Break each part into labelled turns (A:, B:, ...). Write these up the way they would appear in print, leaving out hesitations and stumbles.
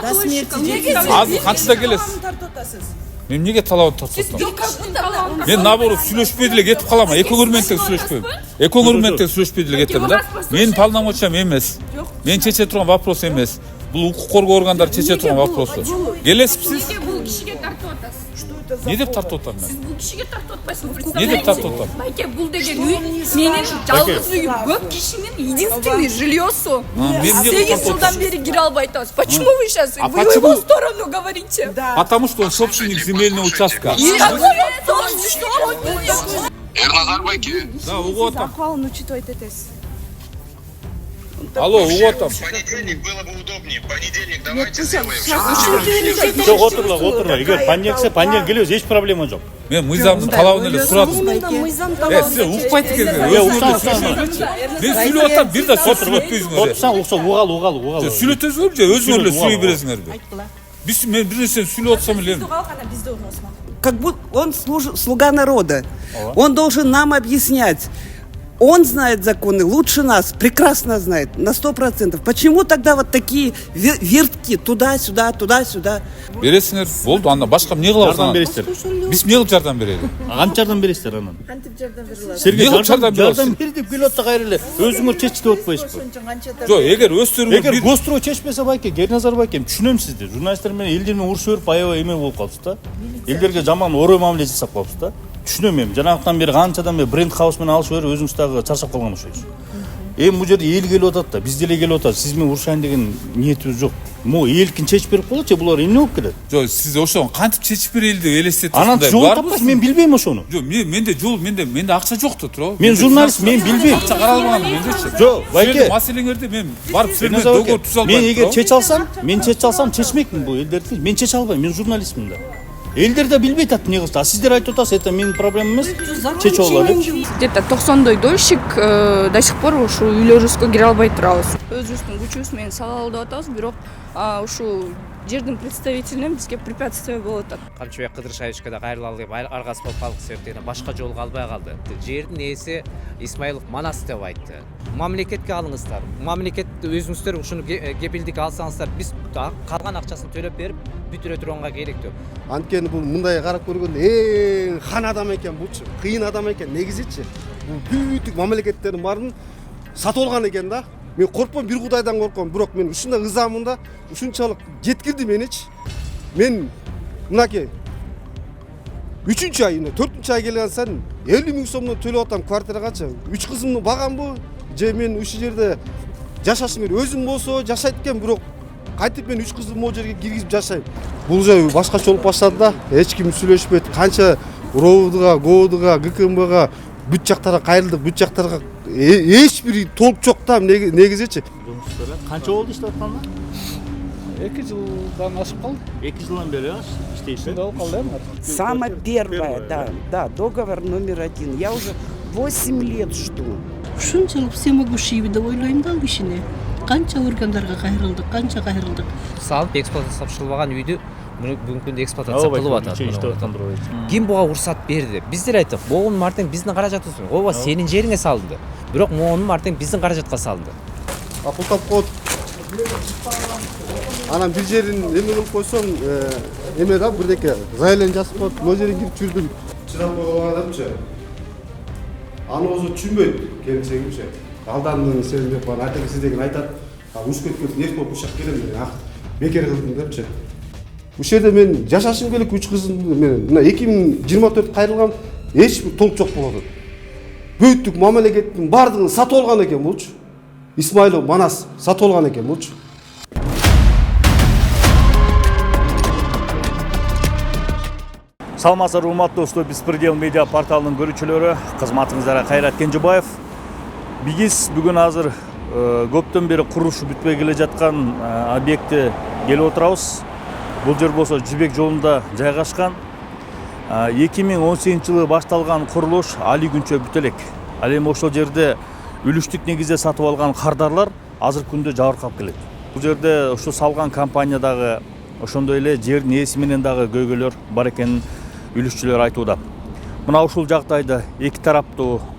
A: Азыр кантчада келесиз? Мен неге талабын тартып атам? Мен наоборот сүйлөшпөй деле кетип калам. Экогөрмөнтө сүйлөшпөйм. Экогөрмөнтө сүйлөшпөй деле кетем да. Менин полномочиям эмес. Мен чече турган вопрос эмес. Бул укук коргоо органдары чече турган вопрос. Келесипсиз?
B: Бул кишиге тартып атасыз.
A: Не деп тартып атам мен?
B: Сиз бул кишиге тартып атпайсыңыз.
A: Не деп тартып атам?
B: Байке, бул деген үй менин жалгыз үйүм, көп кишинин единственный жильёсу. 8 жылдан бери кире албай атабыз. Почему вы сейчас в его сторону говорите?
A: Потому что он собственник земельного участка.
C: Эрназар байке.
A: Да, угуп атам.
D: Ахуалын учитывать этесиз.
A: Алло, угуп атам.
C: Понедельник было бы удобнее. Понедельник давайте сделаем.
E: Жок, отурла. Эгер понедельник келебиз, эч проблема жок.
A: Мен мыйзамдын талабын эле сурадым. Силер укпайт экенсиңер. Мен сүйлөп атам, бир да сөз сүйлөтпөйсүңөр.
E: Отурсаң укса, угал.
A: Сүйлөтөсүңөр же өзүңөр эле сүйлөй бересиңерби? Мен бир нерсени сүйлөп атсам эле.
F: Как будто он слуга народа. Он должен нам объяснять. Он знает законы лучше нас, прекрасно знает, на 100%. Почему тогда вот такие вертки туда-сюда?
A: Бересиңер, болду, анда башка эмне кылабыз?
E: Жардам бересиздер.
A: Биз эмне кылып жардам берели?
E: Канча жардам бересиздер анан?
D: Кантип жардам бере алат?
E: Сергей,
A: жардам
E: жардам бер деп келип атса кайра эле өзүңөр чечти деп атпайсызбы?
A: Жок, эгер өздөрүңөр
E: Эгер Гострой чечпесе байке, Ерназар байке, түшүнөм сизди. Журналисттер менен элдер менен урушуп берип, аябай эме болуп калыпсыз да. Элдерге жаман орой мамиле жасап калыпсыз да. Түшүнөм эми. Жанагыдан бери канчадан бери бренд хаус менен алышып берип, өзүңүз дагы чарчап калган окшойсуз. Эми бул жерде эл келип атат да, биз деле келип атабыз. Сиз менен урушайын деген ниетибиз жок. Могу элкин чечип берип коелучу, булар эмне болуп келет?
A: Жок, сиз ошону кантип чечип берели деп элестетип
E: Анан жол таппайсыз, мен билбейм ошону.
A: Жок, менде акча жок да, туурабы?
E: Мен журналист, мен билбейм.
A: Акча каралбаган мендечи.
E: Жок, байке.
A: Маселеңерди мен барып силер менен договор түзө албайм.
E: Мен эгер чече алсам, чечмекмин бул элдерди. Мен чече албайм, мен журналистмин да. Элдер да билбей атат эмне кылса. Сиздер айтып атасыз, это менин проблемам эмес. Чечип алалы деп.
B: Где-то 90-й дольщик до сих пор ушу үйлөрүбүзгө кире албай турабыз. Өзүбүздүн күчүбүз менен салалы деп атабыз, бирок ушу жердин представителинен бизге препятствие болуп атат.
G: Камчыбек Кыдыршаевичке да кайрылалы деп аргасы болуп калдык себептен башка жол калбай калды. Жердин ээси Исмаилов Манас деп айтты. Мамлекетке алыңыздар. Мамлекет өзүңүздөр ушуну кепилдик алсаңыздар, биз калган акчасын төлөп берип бүтүрө турганга керектүү.
H: Анткени бул мындай карап көргөндө эң хан адам экен булчу. Кыйын адам экен негизичи. Бул бүтүк мамлекеттердин баарын сатып алган экен да. Мен коркпойм, бир Кудайдан корком, бирок мен ушундай ызамын да, ушунчалык жеткирди меничи. Мен мынакей 3-чү ай, 4-чү ай келген сайын 50 000 сомдон төлөп атам квартирагачы. 3 кызымды багамбы? Же мен ушул жерде жашашым керек. Өзүм болсо жашайт экен, бирок кайтип мен 3 кызды могу жерге киргизип жашайм. Бул жай башкача болуп баштады да. Эч ким сүйлөшпөйт. Канча РОВДга, ГОДга, ГКМБга бүт жактарга кайрылдык, бүт жактарга эч бир толук жок да негизичи.
E: Канча болду иштеп атканда?
A: 2 жылдан ашып калды.
E: 2 жылдан бери иштейсиз.
F: Самое первое, да, договор номер 1. Я уже 8 лет жду.
I: Ушунчалык всемогущий деп ойлойм да ал кишини. Канча органдарга кайрылдык.
G: Салып эксплуатацияга тапшырылбаган үйдү бүгүнкү күндө эксплуатация кылып атат. Ким буга уруксат берди? Биздер айттык, могунун мартең биздин каражатыбыз. Ооба сенин жериңе салынды. Бирок могунун мартең биздин каражатка салынды.
H: Акылтап код. Анан бир жерин эме кылып койсоң, эме да бирдеке заявление жазып коюп, могу жерге кирип жүрдүм. Чыдап койгон адамчы. Аны өзү түшүнбөйт, келинчегимчи. Алдандың сен деп бана айтып сиз деген айтат. Уш кеткен нерсе болуп ушак келем мен. Бекер кылдым депчи. Ушул жерде мен жашашым керек 3 кызымды мен мына 2024 кайрылгам эч бир толук жок болот. Бүттүк мамлекеттин бардыгын сатып алган экен булчу. Исмаилов Манас сатып алган экен булчу.
E: Саламатсыздар урматтуу достор, Беспредел медиа порталынын көрүүчүлөрү, кызматыңыздарга Кайрат Кенжебаев. Биз бүгүн азыр көптөн бери курулушу бүтпөй келе жаткан объектте келип отурабыз. Бул жер болсо Жибек жолунда жайгашкан. 2018 жылы башталган курулуш али күнчө бүтө элек. Ал эми ошол жерде үлүштүк негизде сатып алган кардарлар азыркы күндө жабыркап келет. Бул жерде ушу салган компания дагы, ошондой эле жердин ээси менен дагы көйгөйлөр бар экенин үлүшчүлөр айтууда. Мына ушул жагдайда эки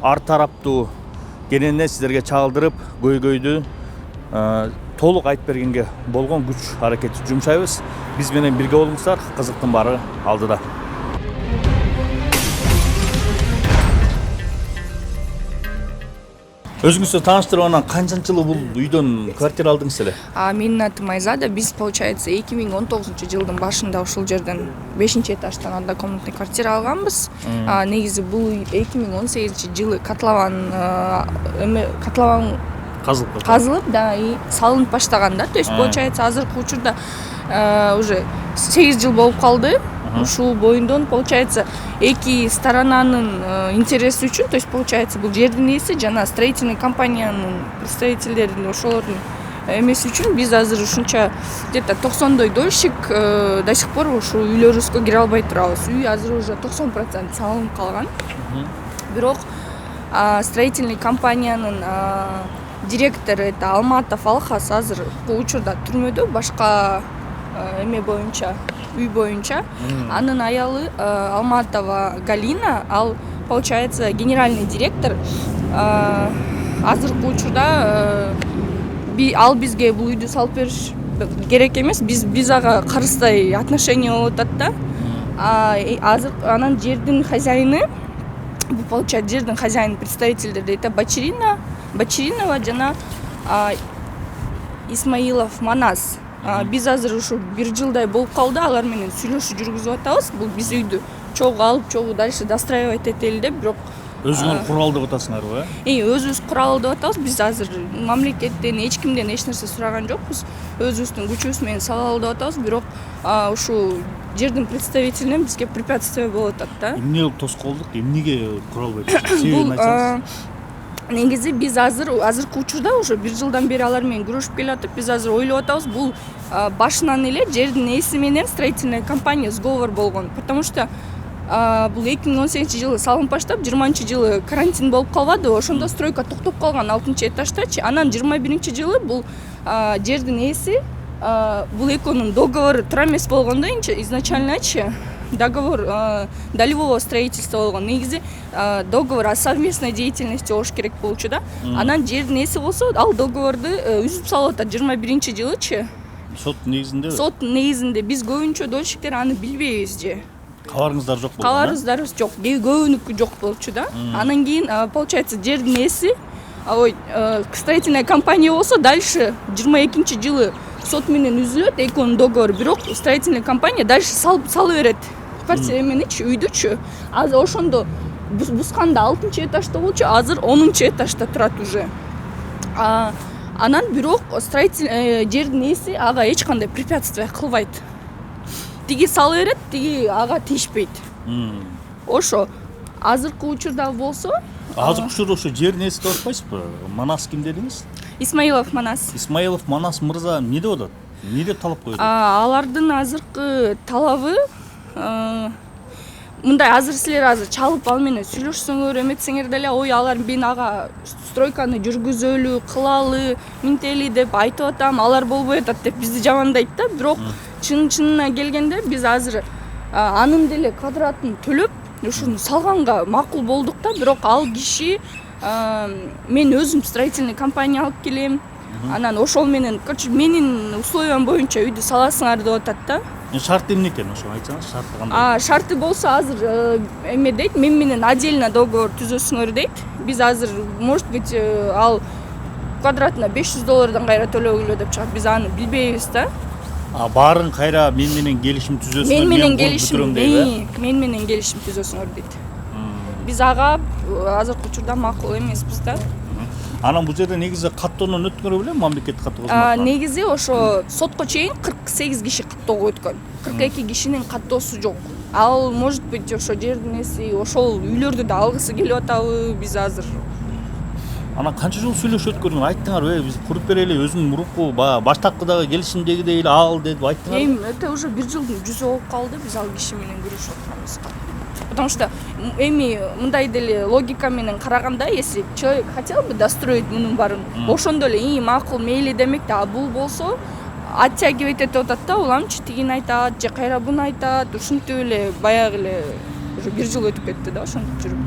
E: ар тараптуу кененне сиздерге чагылдырып көйгөйдү толук айтып бергенге болгон күч аракетти жумшайбыз. Биз менен бирге болуңуздар, кызыктын баары алдыда. Өзүңүздү тааныштырып анан канчанчы жылы бул үйдөн квартира алдыңыз эле?
B: Менин атым Айзада. Биз получается 2019-жылдын башында ушул жерден 5-этаждан однокомнатный квартира алганбыз. Негизи бул 2018-жылы котлован казылып, да, и салынып баштаган да. То есть получается азыркы учурда уже 8 жыл болуп калды. Ушул боюндан получается эки сторонанын интереси үчүн, то есть получается бул жердин ээси жана строительный компаниянын представительдерин ошолордун эмеси үчүн биз азыр ушунча где-то 90 дольщик до сих пор ушул үйлөрүбүзгө кире албай турабыз. Үй азыр уже 90% салынып калган. Бирок строительный компаниянын директору это Алматов Алхас азыр бул учурда түрмөдө башка эме боюнча, үй боюнча. Анын аялы Алматова Галина, ал получается генеральный директор. Азыркы учурда ал бизге бул үйдү салып бериш керек эмес. Биз ага карыздай отношение болуп атат да. Азыр анан жердин хозяйыны, бул получается жердин хозяйынын представительдери это Бачиринова жана Исмаилов Манас. Биз азыр ушу 1 жылдай болуп калды, алар менен сүйлөшүү жүргүзүп атабыз. Бул биз үйдү чогуу алып, чогуу дальше достраивать этели деп, бирок
E: Өзүңөр курал деп атасыңарбы?
B: Өзүбүз курал деп атабыз. Биз азыр мамлекеттен эч кимден эч нерсе сураган жокпуз. Өзүбүздүн күчүбүз менен салалы деп атабыз, бирок ушу жердин представителинен бизге препятствие болуп атат да.
E: Эмне тоскоолдук, эмнеге курал бересиз? Себебин айтсаңыз.
B: Негизи биз азыркы учурда уже 1 жылдан бери алар менен күрөшүп келатып, биз азыр ойлоп атабыз, бул башынан эле жердин ээси менен строительная компания сговор болгон. Потому что бул 2018-жылы салынып баштап, 20-жылы карантин болуп калбады, ошондо стройка токтоп калган 6-этаждачы. Анан 21-жылы бул жердин ээси бул экөөнүн договору тура эмес болгондо изначальночы договор долевого строительства болгон. Негизи договор о совместной деятельности болуш керек болчу да. Анан жердин ээси болсо, ал договорду үзүп салып атат 21-жылычы.
E: Соттун негизинде?
B: Соттун негизинде. Биз көбүнчө дольщиктер аны билбейбиз же.
E: Кабарыңыздар жок болгон?
B: Кабарыбыздарыбыз жок. Көбүнүкү жок болчу да. Анан кийин получается жердин ээси, строительная компания болсо, дальше 22-жылы сот менен үзүлөт экөөнүн договору, бирок строительная компания дальше салы берет. Квартира эменичи, үйдүчү. Азыр ошондо бусканда 6-этажда болчу, азыр 10-этажда турат уже. Анан бирок жердин ээси ага эч кандай препятствие кылбайт. Тиги салы берет, тиги ага тийишпейт. Ошо азыркы учурда болсо,
E: азыркы учурда ошо жердин ээси деп атпайсызбы? Манас ким дедиңиз?
B: Исмаилов Манас.
E: Исмаилов Манас мырза эмне деп атат? Эмне деп талап коюп?
B: Алардын азыркы талабы мындай, азыр силер чалып ал менен сүйлөшсөңөр, эметсеңер деле, алар мен ага стройканы жүргүзөлү, кылалы, минтели деп айтып атам, алар болбой атат деп бизди жамандайт да. Бирок чынына келгенде биз азыр анын деле квадратын төлөп, ушуну салганга макул болдук да. Бирок ал киши мен өзүм строительный компания алып келем. Анан ошол менен, менин условиям боюнча үйдү саласыңар деп атат да.
E: Шарты эмне экен, ошо айтсаңыз, шарты кандай?
B: Шарты болсо азыр эме дейт, мен менен отдельно договор түзөсүңөр дейт. Биз азыр, может быть, ал квадратына $500 кайра төлөгүлө деп чыгат. Биз аны билбейбиз да.
E: Баарын кайра мен менен келишим түзөсүңөр,
B: мен менен келишим түзөсүңөр дейт. Биз ага азыркы учурда макул эмеспиз да.
E: Анан бул жерде негизи каттоонон өткөнү белем, мамлекеттик каттоо кызматы.
B: Негизи ошо сотко чейин 48 киши каттоого өткөн. 42 кишинин каттоосу жок. Ал может быть ошо жердин ээси ошол үйлөрдү да алгысы келип атабы биз азыр.
E: Анан канча жыл сүйлөшүп өткөрдүң, айттыңарбы, биз куруп берели, өзүнүн мурунку баштапкыдагы келишимдегидей эле ал деп айттыңарбы?
B: Это уже 1 жылдын жүзү болуп калды, биз ал киши менен күрөшүп атабыз. Потому что мындай деле логика менен караганда, если человек хотел бы достроить мунун баарын, ошондо эле макул мейли демек да. Бул болсо оттягивать этип атат да, уламчы тигин айтат, же кайра буну айтат, ушинтип эле баягы эле уже 1 жыл өтүп кетти да, ошентип жүрүп.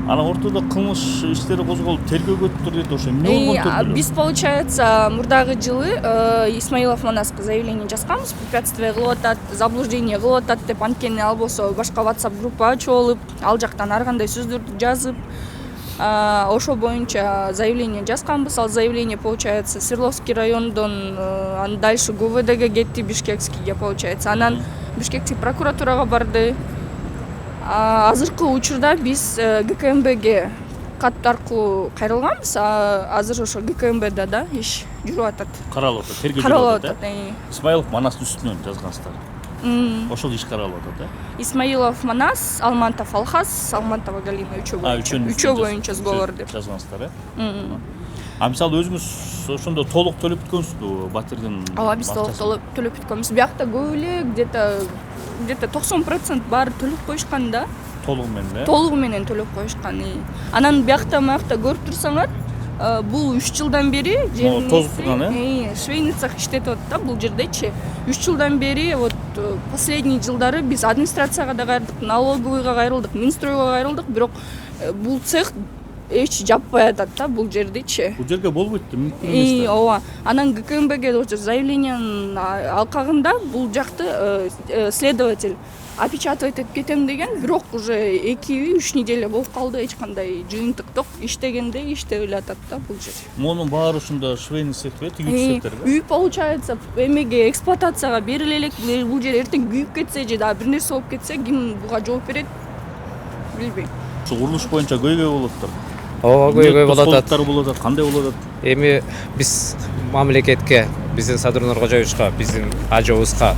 E: Анан ортодо кылмыш иштери козголуп тергөөгө өтүптүр дейт, ошо эмне болгон тергөө?
B: Биз, получается, мурдагы жылы Исмаилов Манаска заявление жазганбыз, препятствие кылып атат, заблуждение кылып атат деп, анткени ал болсо башка WhatsApp группа ачып алып, ал жактан ар кандай сөздөрдү жазып, ошо боюнча заявление жазганбыз. Ал заявление, получается, Свердловский райондон дальше ГУВДге кетти, Бишкекскийге, получается. Анан Бишкекский прокуратурага барды. Азыркы учурда биз ГКМБге кат аркылуу кайрылганбыз. Азыр ошо ГКМБда да иш жүрүп атат.
E: Каралып атат, тергөө
B: Каралып
E: жүрүп атат. Исмаилов Манастын үстүнөн жазгансыздар. Ошол иш каралып атат,
B: Исмаилов Манас, Алмантов Алхас, Алмантова Галина үчөө боюнча сговор деп
E: жазгансыздар, э? Мисалы өзүңүз ошондо толук төлөп бүткөнсүзбү батирдин?
B: Ооба, биз толук төлөп бүткөнбүз. Биякта көп эле где-то 90% баары төлөп коюшкан да.
E: Толугу менен, э?
B: Толугу менен төлөп коюшкан. Анан биякта көрүп турсаңар, бул 3 жылдан бери
E: тозуп турган, э?
B: швейный цех иштетип атат да бул жердечи. 3 жылдан бери вот последний жылдары биз администрацияга да кайрылдык, налоговыйга кайрылдык, Минстройго кайрылдык, бирок бул цех эч жаппай атат да бул жердечи.
E: Бул жерге болбойт да, мүмкүн эмес да.
B: Ооба. Анан ГКМБге заявлениянын алкагында бул жакты следователь опечатывать этип кетем деген, бирок уже 2-3 неделя болуп калды, эч кандай жыйынтык жок, иштегенде иштеп эле атат да бул жер.
E: Мунун баары ушунда швейный цех бе, тигүү цехтер бе?
B: Үй, получается, эмеге эксплуатацияга бериле элек, бул жер эртең күйүп кетсе же да бир нерсе болуп кетсе, ким буга жооп берет? Билбейм.
E: Ушу курулуш боюнча көйгөй болуп атат.
G: Ооба, көйгөй болуп атат.
E: Болуп атат, кандай болуп атат?
G: Эми биз мамлекетке, биздин Садырнур Кожоевичке, биздин ажыбызга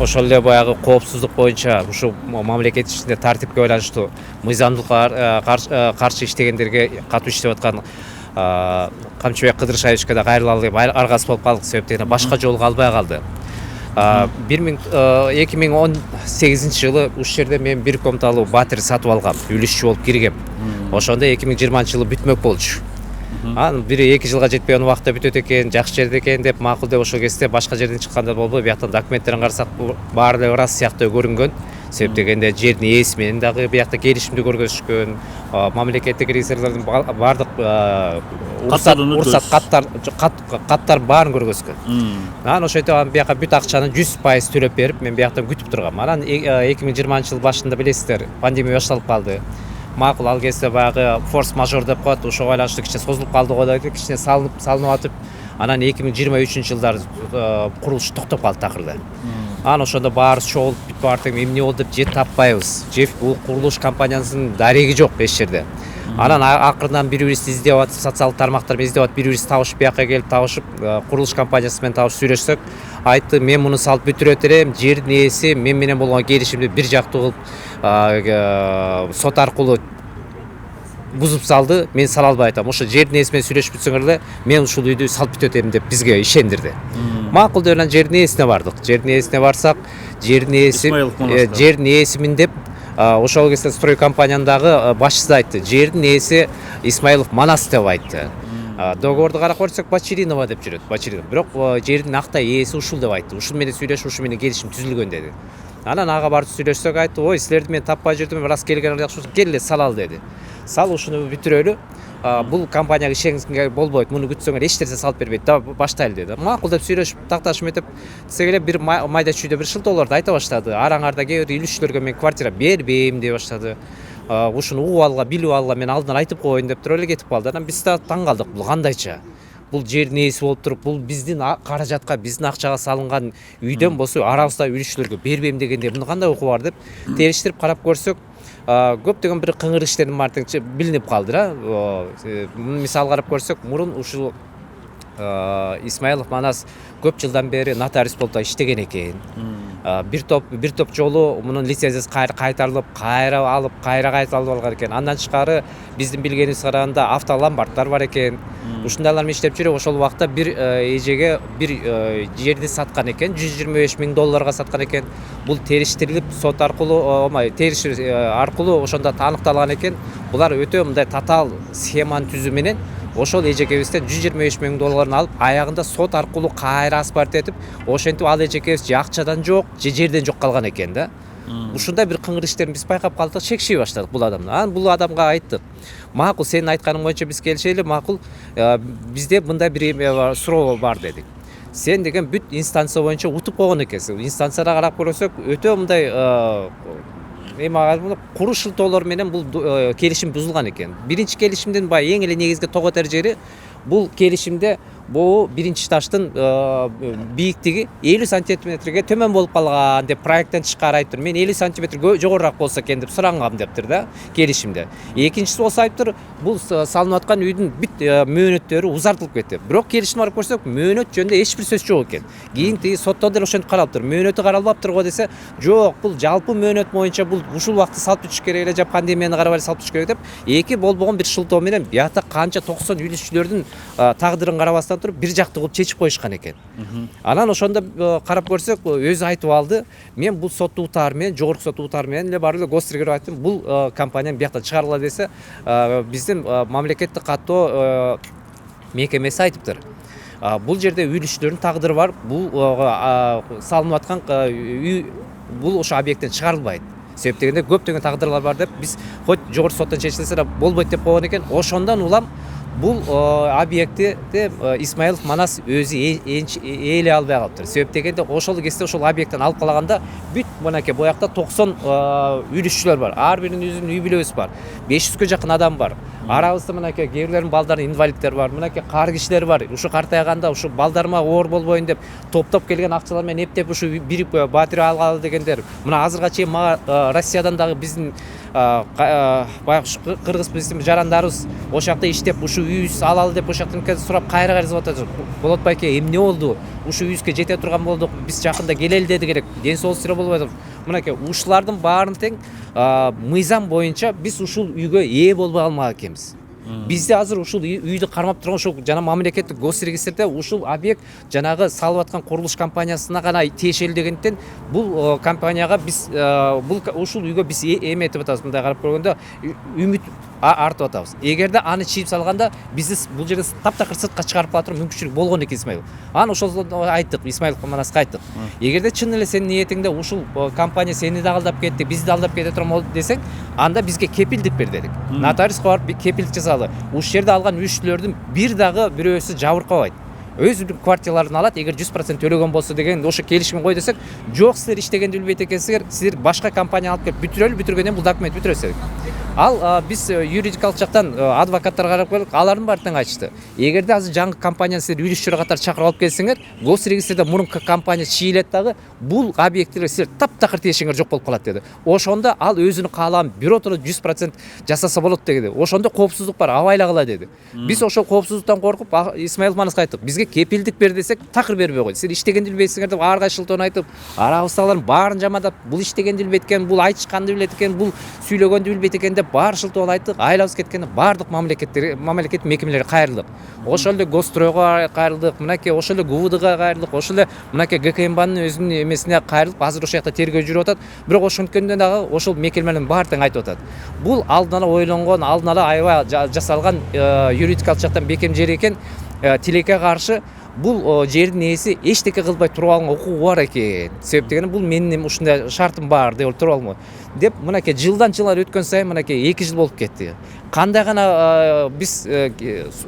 G: ошол эле баягы коопсуздук боюнча ушу мамлекет ичинде тартипке байланыштуу мыйзамдыкка каршы иштегендерге катуу иштеп аткан Камчыбек Кыдыршаевичке да кайрылалы аргасыз болуп калдык себептен башка жолго албай калды. 2018 жылы ушул жерде мен бир комнаталуу батир сатып алгам, үлүшчү болуп киргем. Ошондо 2020 жылы бүтмөк болчу. Анан 1-2 жылга жетпей он убакытта бүтөт экен, жакшы жерде экен деп макул деп ошол кезде башка жерден чыкканда болбой, бияктан документтерин карасак баары эле ырас сыяктуу көрүнгөн. Себеп дегенде жердин ээси менен дагы биякта келишимди көргөзүшкөн, мамлекеттик регистрлердин баардык каттар баарын көргөзгөн. Анан ошентип бияка бүт акчаны 100% төлөп берип, мен бияктан күтүп тургам. Анан 2020 жыл башында билесиздер, пандемия башталып калды. Макул ал кезде баягы форс-мажор деп коет, ошого байланыштуу кичине созулуп калды го деп кичине салынып атып, анан 2023 жылдары курулуш токтоп калды такырда. Анан ошондо баарыбыз чогулуп бүт баардык эмне болду деп же таппайбыз. Же бул курулуш компаниясынын дареги жок эч жерде. Анан акырдан бири-бирибизди издеп атып, социалдык тармактар менен издеп атып, бири-бирибизди табышып, бияка келип табышып, курулуш компаниясы менен табышып сүйлөшсөк, айтты, мен муну салып бүтүрөт элем, жердин ээси мен менен болгон келишимди бир жактуу кылып сот аркылуу бузуп салды, мен сала албай атам. Ошо жердин ээси менен сүйлөшүп бүтсөңөр эле, мен ушул үйдү салып бүтөт элем деп бизге ишендирди. Макул деп жердин ээсине бардык. Жердин ээсине барсак, жердин ээсимин деп ошол кезде строй компаниянын башчысы айтты. Жердин ээси Исмаилов Манас деп айтты. Договорду карап көрсөк Бачиринова деп жүрөт. Бачиринова. Бирок жердин актай ээси ушул деп айтты. Ушул менен сүйлөшүп, ушул менен келишим түзүлгөн деди. Анан ага барып сүйлөшсөк айтты, ой, силерди мен таппай жүрдүм, рас келген жакшы, кел эле салалы деди. Сал ушуну бүтүрөлү. Бул компанияга ишенгиңер болбойт, муну күтсөңөр эч нерсе салып бербейт, да баштайлы деди. Макул деп сүйлөшүп, такташып этип, десек эле бир майда чүйдө бир шылтоолорду айта баштады. Араңарда кээ бир үлүшчүлөргө мен квартира бербейм деп баштады. Ушуну угуп алга, билип алга мен алдынан айтып коеюн деп туруп эле кетип калды. Анан биз да таң калдык, бул кандайча? Бул жердин ээси болуп туруп, бул биздин каражатка, биздин акчага салынган үйдөн болсо арабызда үлүшчүлөргө бербейм дегенде муну кандай укук бар деп териштирип карап көрсөк, көптөгөн бир кыңыр иштердин баары билинип калды да. Мисал карап көрсөк, мурун ушул Исмаилов Манас көп жылдан бери нотариус болуп иштеген экен. Бир топ жолу мунун лицензиясы кайтарылып, кайра кайталып алган экен. Андан тышкары биздин билгенибиз караганда автоломбарддар бар экен. Ушундайлар менен иштеп жүрүп, ошол убакта бир эжеге бир жерди саткан экен, $125,000 саткан экен. Бул териштирилип сот аркылуу, териш аркылуу ошондо аныкталган экен. Булар өтө мындай татаал схеманы түзүү менен ошол эжекебизден $125,000 алып, аягында сот аркылуу кайра аспарт этип, ошентип ал эжекебиз же акчадан жок, же жерден жок калган экен да. ушундай бир кыңыр иштерин биз байкап калдык, чекшей баштадык бул адамды. Анан бул адамга айттык, макул сенин айтканың боюнча биз келишели, макул бизде мындай бир эме бар, суроо бар дедик. Сен деген бүт инстанция боюнча утуп койгон экенсиң. Инстанцияда карап көрсөк өтө мындай куру шылтоолор менен бул келишим бузулган экен. Биринчи келишимдин баягы эң эле негизги тоготер жери бул келишимде бул биринчи таштын бийиктиги 50 сантиметрге төмөн болуп калган деп проекттен тышкары айтып тур. Мен 50 сантиметр жогорураак болсо экен деп сурангам дептир да келишимде. Экинчиси болсо айтып тур, бул салынып аткан үйдүн бүт мөөнөттөрү узартылып кетти. Бирок келишимге барып көрсөк, мөөнөт жөнүндө эч бир сөз жок экен. Кийин тиги сотто деле ошентип каралып тур. Мөөнөтү каралбаптыр го десе, жок, бул жалпы мөөнөт боюнча бул ушул убакытта салып түшүш керек эле, жап пандемияны карабай салып түшүш керек деп, эки болбогон бир шылтоо менен биякта канча 90 үйлүшчүлөрдүн тагдырын карабастан туруп бир жакты кылып чечип коюшкан экен. Анан ошондо карап көрсөк, өзү айтып алды, мен бул сотту утаар менен, жогорку сотту утаар менен эле барып эле гострегерге айттым, бул компанияны бияктан чыгаргыла десе, биздин мамлекеттик каттоо мекемеси айтыптыр. Бул жерде үйлүшчүлөрдүн тагдыры бар, бул салынып аткан үй бул ошо объекттен чыгарылбайт. Себеп дегенде көптөгөн тагдырлар бар деп биз хоть жогорку соттон чечилсе да болбойт деп койгон экен. Ошондон улам бул объектти Исмаилов Манас өзү ээлей албай калыптыр. Себеп дегенде ошол кезде ошол объекттен алып калаганда бүт мынакей боякта 90 үйлүшчүлөр бар. Ар биринин өзүнүн үй бүлөсү бар. 500гө жакын адам бар. Арабызда мынакей кээ бирлердин балдары инвалидтер бар, мынакей кар кишилер бар. Ушу картайганда ушу балдарыма оор болбойн деп топтоп келген акчалар менен эптеп ушу бирип батирэ алгалы дегендер. Мына азырга чейин мага Россиядан дагы биздин баягы кыргыз биздин жарандарыбыз ошол жакта иштеп ушу үйүбүз алалы деп ошол жактан сурап кайра жазып атат. Болот байке, эмне болду? Ушу үйүбүзгө жете турган болдук. Биз жакында келели деди керек. Ден соолук сире болбой атат. Мынакей ушулардын баарын тең мыйзам боюнча биз ушул үйгө ээ болбой алмак экенбиз. Бизде азыр ушул үйдү кармап турган ошол жана мамлекеттик госрегистрде ушул объект жанагы салып аткан курулуш компаниясына гана тиешелүү дегенден бул компанияга биз бул ушул үйгө биз эметип атабыз. Мындай карап көргөндө үмүт артып атабыз. Эгерде аны чийип салганда бизди бул жерде таптакыр сыртка чыгарып кала турган мүмкүнчүлүк болгон экен Исмаил. Анан ошол айттык, Исмаилов Манаска айттык. Эгерде чын эле сенин ниетиңде ушул компания сени да алдап кетти, бизди да алдап кете турган болду десең, анда бизге кепилдик бер дедик. Нотариуска барып кепилдик жасалы. Ушул жерде алган үйлүшчүлөрдүн бир дагы бирөөсү жабыркабайт. Өзүнүн квартираларын алат, эгер 100% төлөгөн болсо деген ошо келишимин кой десек, жок, силер иштегенди билбейт экенсиңер, силер башка компания алып келип бүтүргөндөн бул документ бүтүрөсүз. Ал биз юридикалык жактан адвокаттар карап келдик, алардын баары тең айтышты. Эгерде азыр жаңы компанияны силер үйлүшчүлөр катары чакырып алып келсеңер, госрегистрде мурунку компания чийилет дагы, бул объектилер силер таптакыр тиешиңер жок болуп калат деди. Ошондо ал өзүнүн каалаган биротоло 100% жасаса болот деди. Ошондо коопсуздук бар, абайлагыла деди. Биз ошол коопсуздуктан коркуп Исмаил Манаска айттык. Бизге кепилдик бер десек, такыр бербей койду. Силер иштегенди билбейсиңер деп ар кайсы шылтоон айтып, арабыздагылардын баарын жамадап, бул иштегенди билбейт экен, бул айтышканды билет экен, бул сүйлөгөндү билбейт экен деп баары шылтоон айттык. Айлабыз кеткенде баардык мамлекет мекемелерге кайрылдык. Ошол эле Гостройго кайрылдык, мынакей ошол эле ГУВДга кайрылдык, ошол эле мынакей ГКМБнын өзүнүн эмесине кайрылып, азыр ошол жакта тергөө жүрүп атат. Бирок ошонткөндө дагы ошол мекемелердин баары тең айтып атат. Бул алдын ала ойлонгон, алдын ала аябай жасалган юридикалык жактан бекем жер экен. Тилекке каршы бул жердин ээси эчтеке кылбай туруп алган укугу бар экен. Себеп дегенде бул менин ушундай шартым бар деп туруп алган деп мынакей жылдан жылдар өткөн сайын мынакей 2 жыл болуп кетти. Кандай гана биз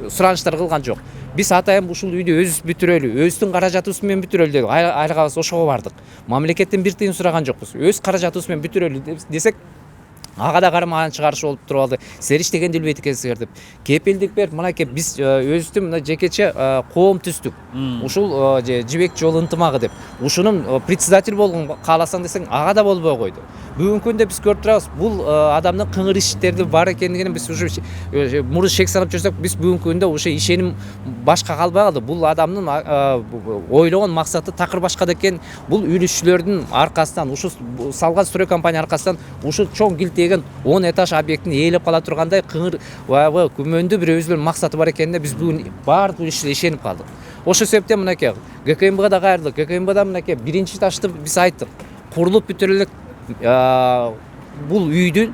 G: суранычтар кылган жок. Биз атайын ушул үйдү өзүбүз бүтүрөлү, өзүбүздүн каражатыбыз менен бүтүрөлү деп айргабыз, ошого бардык. Мамлекеттен бир тыйын сураган жокпуз. Өз каражатыбыз менен бүтүрөлү десек, ага да карама анан чыгарышы болуп туруп алды. Силер иштегенди билбейт экенсиңер деп. Кепилдик берип, мынакей биз өзүбүздүн мына жекече коом түздүк. Ушул жибек жол ынтымагы деп. Ушунун председатель болгон кааласаң десең, ага да болбой койду. Бүгүнкү күндө биз көрүп турабыз, бул адамдын кыңыр иштерди бар экендигине биз уже мурун шек санап жүрсөк, биз бүгүнкү күндө уже ишеним башка калбай калды. Бул адамдын ойлогон максаты такыр башка экен. Бул үйлүшчүлөрдүн аркасынан, ушу салган строй компания аркасынан ушу чоң килтеген 10 этаж объектин ээлеп кала тургандай кыңыр күмөндүү бир өзүнүн максаты бар экенине биз бүгүн баардык үйлүшчүлөр ишенип калдык. Ошол себептен мынакей ГКМБга да кайрылдык. ГКМБда мынакей биринчи ташты биз айттык. Курулуп бүтүрүлөт бул үйдүн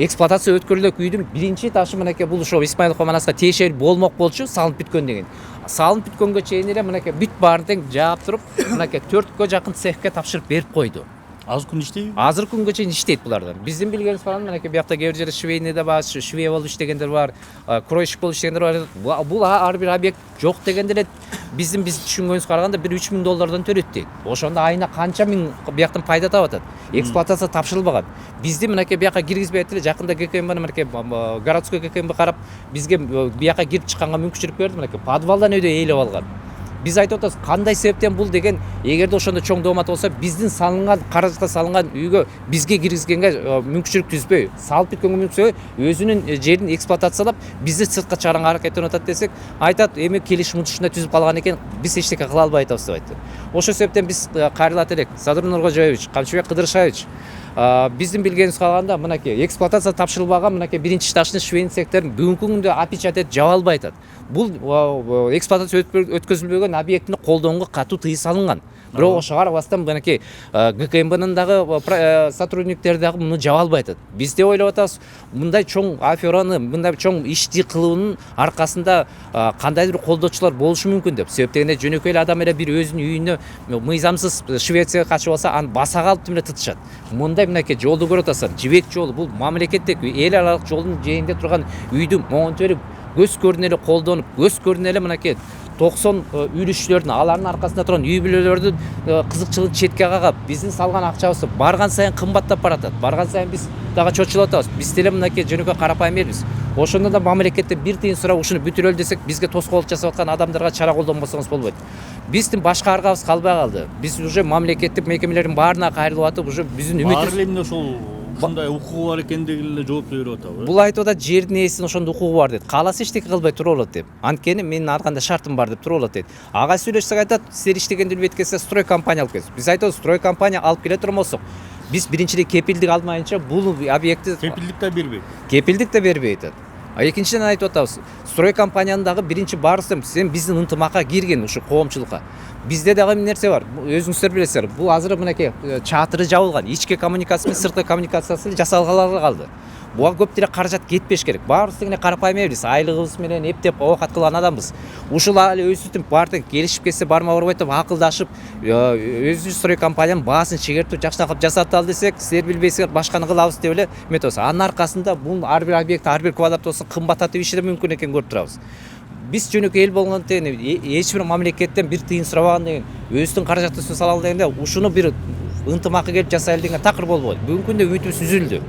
G: эксплуатация өткөрүлөк үйдүн биринчи ташы мынакей бул ошо Исмаилов Манаска тиешелүү болмок болчу, салынып бүткөн деген. Салынып бүткөнгө чейин эле мынакей бүт баарын тең жаап туруп, мынакей 4кө жакын цехке тапшырып берип койду.
E: Азыр күн иштейби?
G: Азыр күнгө чейин иштейт булардан. Биздин билгенибиз баран мынакей биякта кээ бир жерде швейныйда бар, швей болуп иштегендер бар, кройщик болуп иштегендер бар. Бул ар бир объект жок дегенде эле биз түшүнгөнүбүзгө караганда бир $3000 төлөйт дейт. Ошондо айына канча миң бияктан пайда таап атат. Эксплуатация тапшырылбаган. Бизди мынакей биякка киргизбейт эле. Жакында ГКМБны мынакей городской ГКМБ карап бизге биякка кирип чыкканга мүмкүнчүлүк берди. Мынакей подвалдан өйдө ээлеп алган. Биз айтып атабыз, кандай себептен бул деген, эгерде ошондо чоң доомат болсо, биздин салынган каражатка салынган үйгө бизге киргизгенге мүмкүнчүлүк түзбөй, салып бүткөнгө мүмкүнчүлүк, өзүнүн жерин эксплуатациялап, бизди сыртка чыгарганга аракеттенип атат десек, айтат, эми келишим ушундай түзүп калган экен, биз эчтеке кыла албай атабыз деп айтты. Ошол себептен биз кайрылат элек, Садыр Нуркожоевич, Камчыбек Кыдыршаевич, биздин билгенибизге калганда мынакей эксплуатация тапшырылбаган мынакей биринчи этаждын швейный цехтерин бүгүнкү күндө опечатать жаба албай атат. Бул эксплуатация өткөзүлбөгөн объектини колдонууга катуу тыюу салынган. Бирок ошого карабастан мынакей ГКМБнын дагы сотрудниктери дагы муну жаба албай атат. Биз деп ойлоп атабыз, мындай чоң афераны, мындай чоң ишти кылуунун аркасында кандайдыр колдоочулар болушу мүмкүн деп. Себеп дегенде жөнөкөй эле адам эле бир өзүнүн үйүнө мыйзамсыз Швецияга качып алса, аны баса калып эле тытышат. Мындай мынакей жолду көрүп атасың, жибек жолу, бул мамлекеттик эл аралык жолдун жээнде турган үйдү монтөрүп, көз көрүнө эле колдонуп, көз көрүнө эле мынакей 90 үйлүшчүлөрдүн алардын аркасында турган үй бүлөлөрдүн кызыкчылыгын четке кагап, биздин салган акчабызды барган сайын кымбаттап баратат. Барган сайын биз дагы чочулуп атабыз. Биз деле мынакей жөнөкөй карапайым элбиз. Ошондо да мамлекеттен бир тыйын сурап, ушуну бүтүрөлү десек, бизге тоскоолдук жасап аткан адамдарга чара колдонбосоңуз болбойт. Биздин башка аргабыз калбай калды. Биз уже мамлекеттик мекемелердин баарына кайрылып атып, уже биздин үмүтүбүз
E: Баары эле ошол ушундай укугу бар экендиги эле жооп берип атабы.
G: Бул айтып атат, жердин ээсинин ошондой укугу бар дейт. Кааласа эчтеке кылбай туруп алат деп. Анткени менин ар кандай шартым бар деп туруп алат дейт. Ага сүйлөшсөк айтат, силер иштегенди билбейт экенсиз, строй компания алып келиңиз. Биз айтабыз, строй компания алып келе турмосок, биз биринчиден кепилдик алмайынча бул объектти
E: Кепилдик да бербейт.
G: Кепилдик да бербейт. Экинчиден айтып атабыз, строй компаниянын дагы биринчи баарысы сен биздин ынтымакка кирген ушу коомчулукка. Bizde de bir nerse var. Özünüzler bilesizler. Bu hazır mınaki çatırı jabılgan. İçki kommunikasiyası, sırtqы kommunikasiyası жасалганлар kaldı. Буга көптүрө каражат кетпеш керек. Баарыбыздыгына карапайым элбиз. Айлыгыбыз менен эптеп оокат кылган адамбыз. Ушул эле өзүбүздүн баардык келишип кетсе барма барбайтып акылдашып, өзүбүз строй компаниянын баасын чегертип жакшынакып жасаталы десек, силер билбейсиздер, башканы кылабыз деп эле метосу. Анын аркасында бул ар бир объект, ар бир квадрат болсо кымбаттатып иши да мүмкүн экен көрүп турабыз. Биз жөнөкөй эл болгондон эч бир мамлекеттен бир тыйын сурабаган деген, өзүнүн каражатын салалы дегенде, ушуну бир ынтымакка келип жасайлы деген такыр болбойт. Бүгүнкү күндө үмүтүбүз үзүлдү.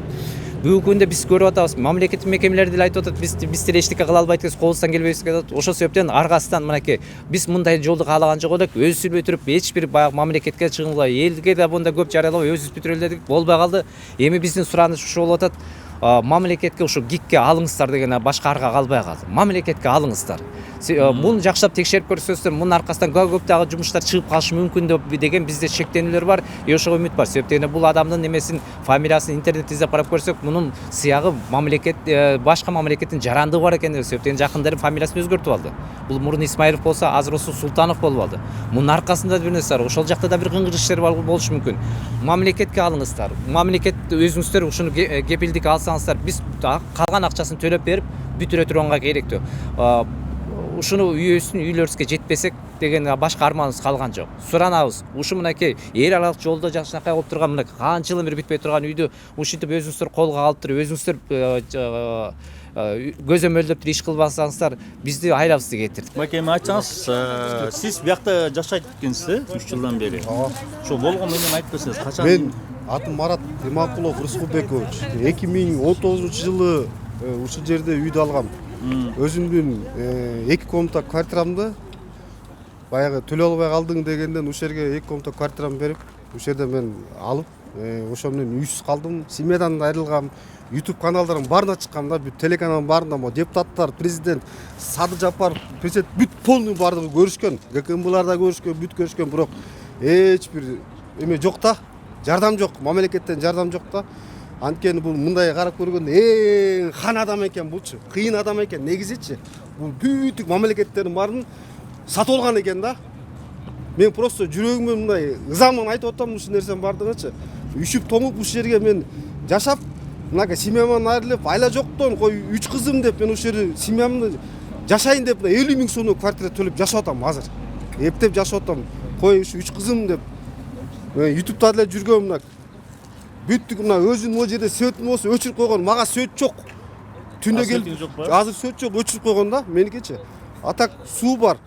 G: Бүгүнкү күндө биз көрүп атабыз, мамлекеттик мекемелер деле айтып атат, биз деле эчтеке кыла албайт экенбиз, колубуздан келбейбиз деп атат. Ошол себептен аргасынан мынакей биз мындай жолду каалаган жок элек, өзүбүз сүйлөй туруп эч бир баягы мамлекетке чыгымлай, элге да мындай көп жарыялап өзүбүз бүтүрөлү дедик, болбой калды. Эми биздин сураныш ушул болуп атат. Мамлекетке ушу ГИКке алыңыздар деген башка арга калбай калды. Мамлекетке алыңыздар. Муну жакшылап текшерип көрсөңүздөр, мунун аркасынан көп дагы жумуштар чыгып калышы мүмкүн деген бизде шектенүүлөр бар. Ошого үмүт бар. Себеп дегенде бул адамдын немесин, фамилиясын интернетте издеп карап көрсөк, мунун сыягы мамлекет башка мамлекеттин жарандыгы бар экен деп себеп дегенде жакындары фамилиясын өзгөртүп алды. Бул мурун Исмаилов болсо, азыр Расул Султанов болуп алды. Мунун аркасында бир нерсе бар. Ошол жакта да бир кыңгыр иштер болушу мүмкүн. Мамлекетке алыңыздар. Мамлекет өзүңүздөр ушуну кепилдик алсаңыздар, биз калган акчасын төлөп берип бүтүрө турганга керектүү. Ушуну үйлөрүбүзгө жетпесек деген башка арманыбыз калган жок. Суранабыз, ушу мынакей эл аралык жолдо жакшынакай болуп турган мынакей канча жыл бүтпөй турган үйдү ушинтип өзүңүздөр колго алып туруп, өзүңүздөр көзөмөлдөп иш кылбасаңыздар, бизди айлабыз деп кетирди.
E: Макем айтсаңыз, сиз биякта жашайт экенсиз, 3 жылдан бери. Ошо болгон менен айтып берсеңиз, качан?
H: Мен атым Марат Иманкулов Рыскулбекович. 2019-жылы ушул жерде үйдү алгам. Өзүмдүн 2 комната квартирамды баягы төлөй албай калдың дегенден ушул жерге 2 комната квартирамды берип, ушул жерде мен алып, ошол менен үйсүз калдым. Семьядан айрылгам. YouTube каналдарын баарына чыккам да, бүт телеканалдын баарында мо депутаттар, президент, Сады Жапаров, президент бүт полный баардыгы көрүшкөн. ГКМБлар да көрүшкөн, бүт көрүшкөн, бирок эч бир эме жок да. Жардам жок, мамлекеттен жардам жок да. Анткени бул мындай карап көргөндө эң хан адам экен булчу. Кыйын адам экен негизичи. Бул бүтүк мамлекеттердин баарын сатып алган экен да. Мен просто жүрөгүмө мындай ызамын айтып атам ушул нерсенин баардыгычы. Үшүп тоңуп ушул жерге мен жашап, мынакей семьямдан айрылып, айла жоктон кой 3 кызым деп мен ушул жерде семьямды жашайын деп 50 000 сомдон квартира төлөп жашап атам азыр. Эптеп жашап атам. Кой ушу 3 кызым деп. Мен YouTube'да деле жүргөм мына бүттүк мына өзүнүн могу жерде светин болсо өчүрүп койгон, мага свет жок. Түндө
E: Светиң жок
H: келип
E: ба?
H: азыр свет жок, өчүрүп койгон да меникичи. А так суу бар.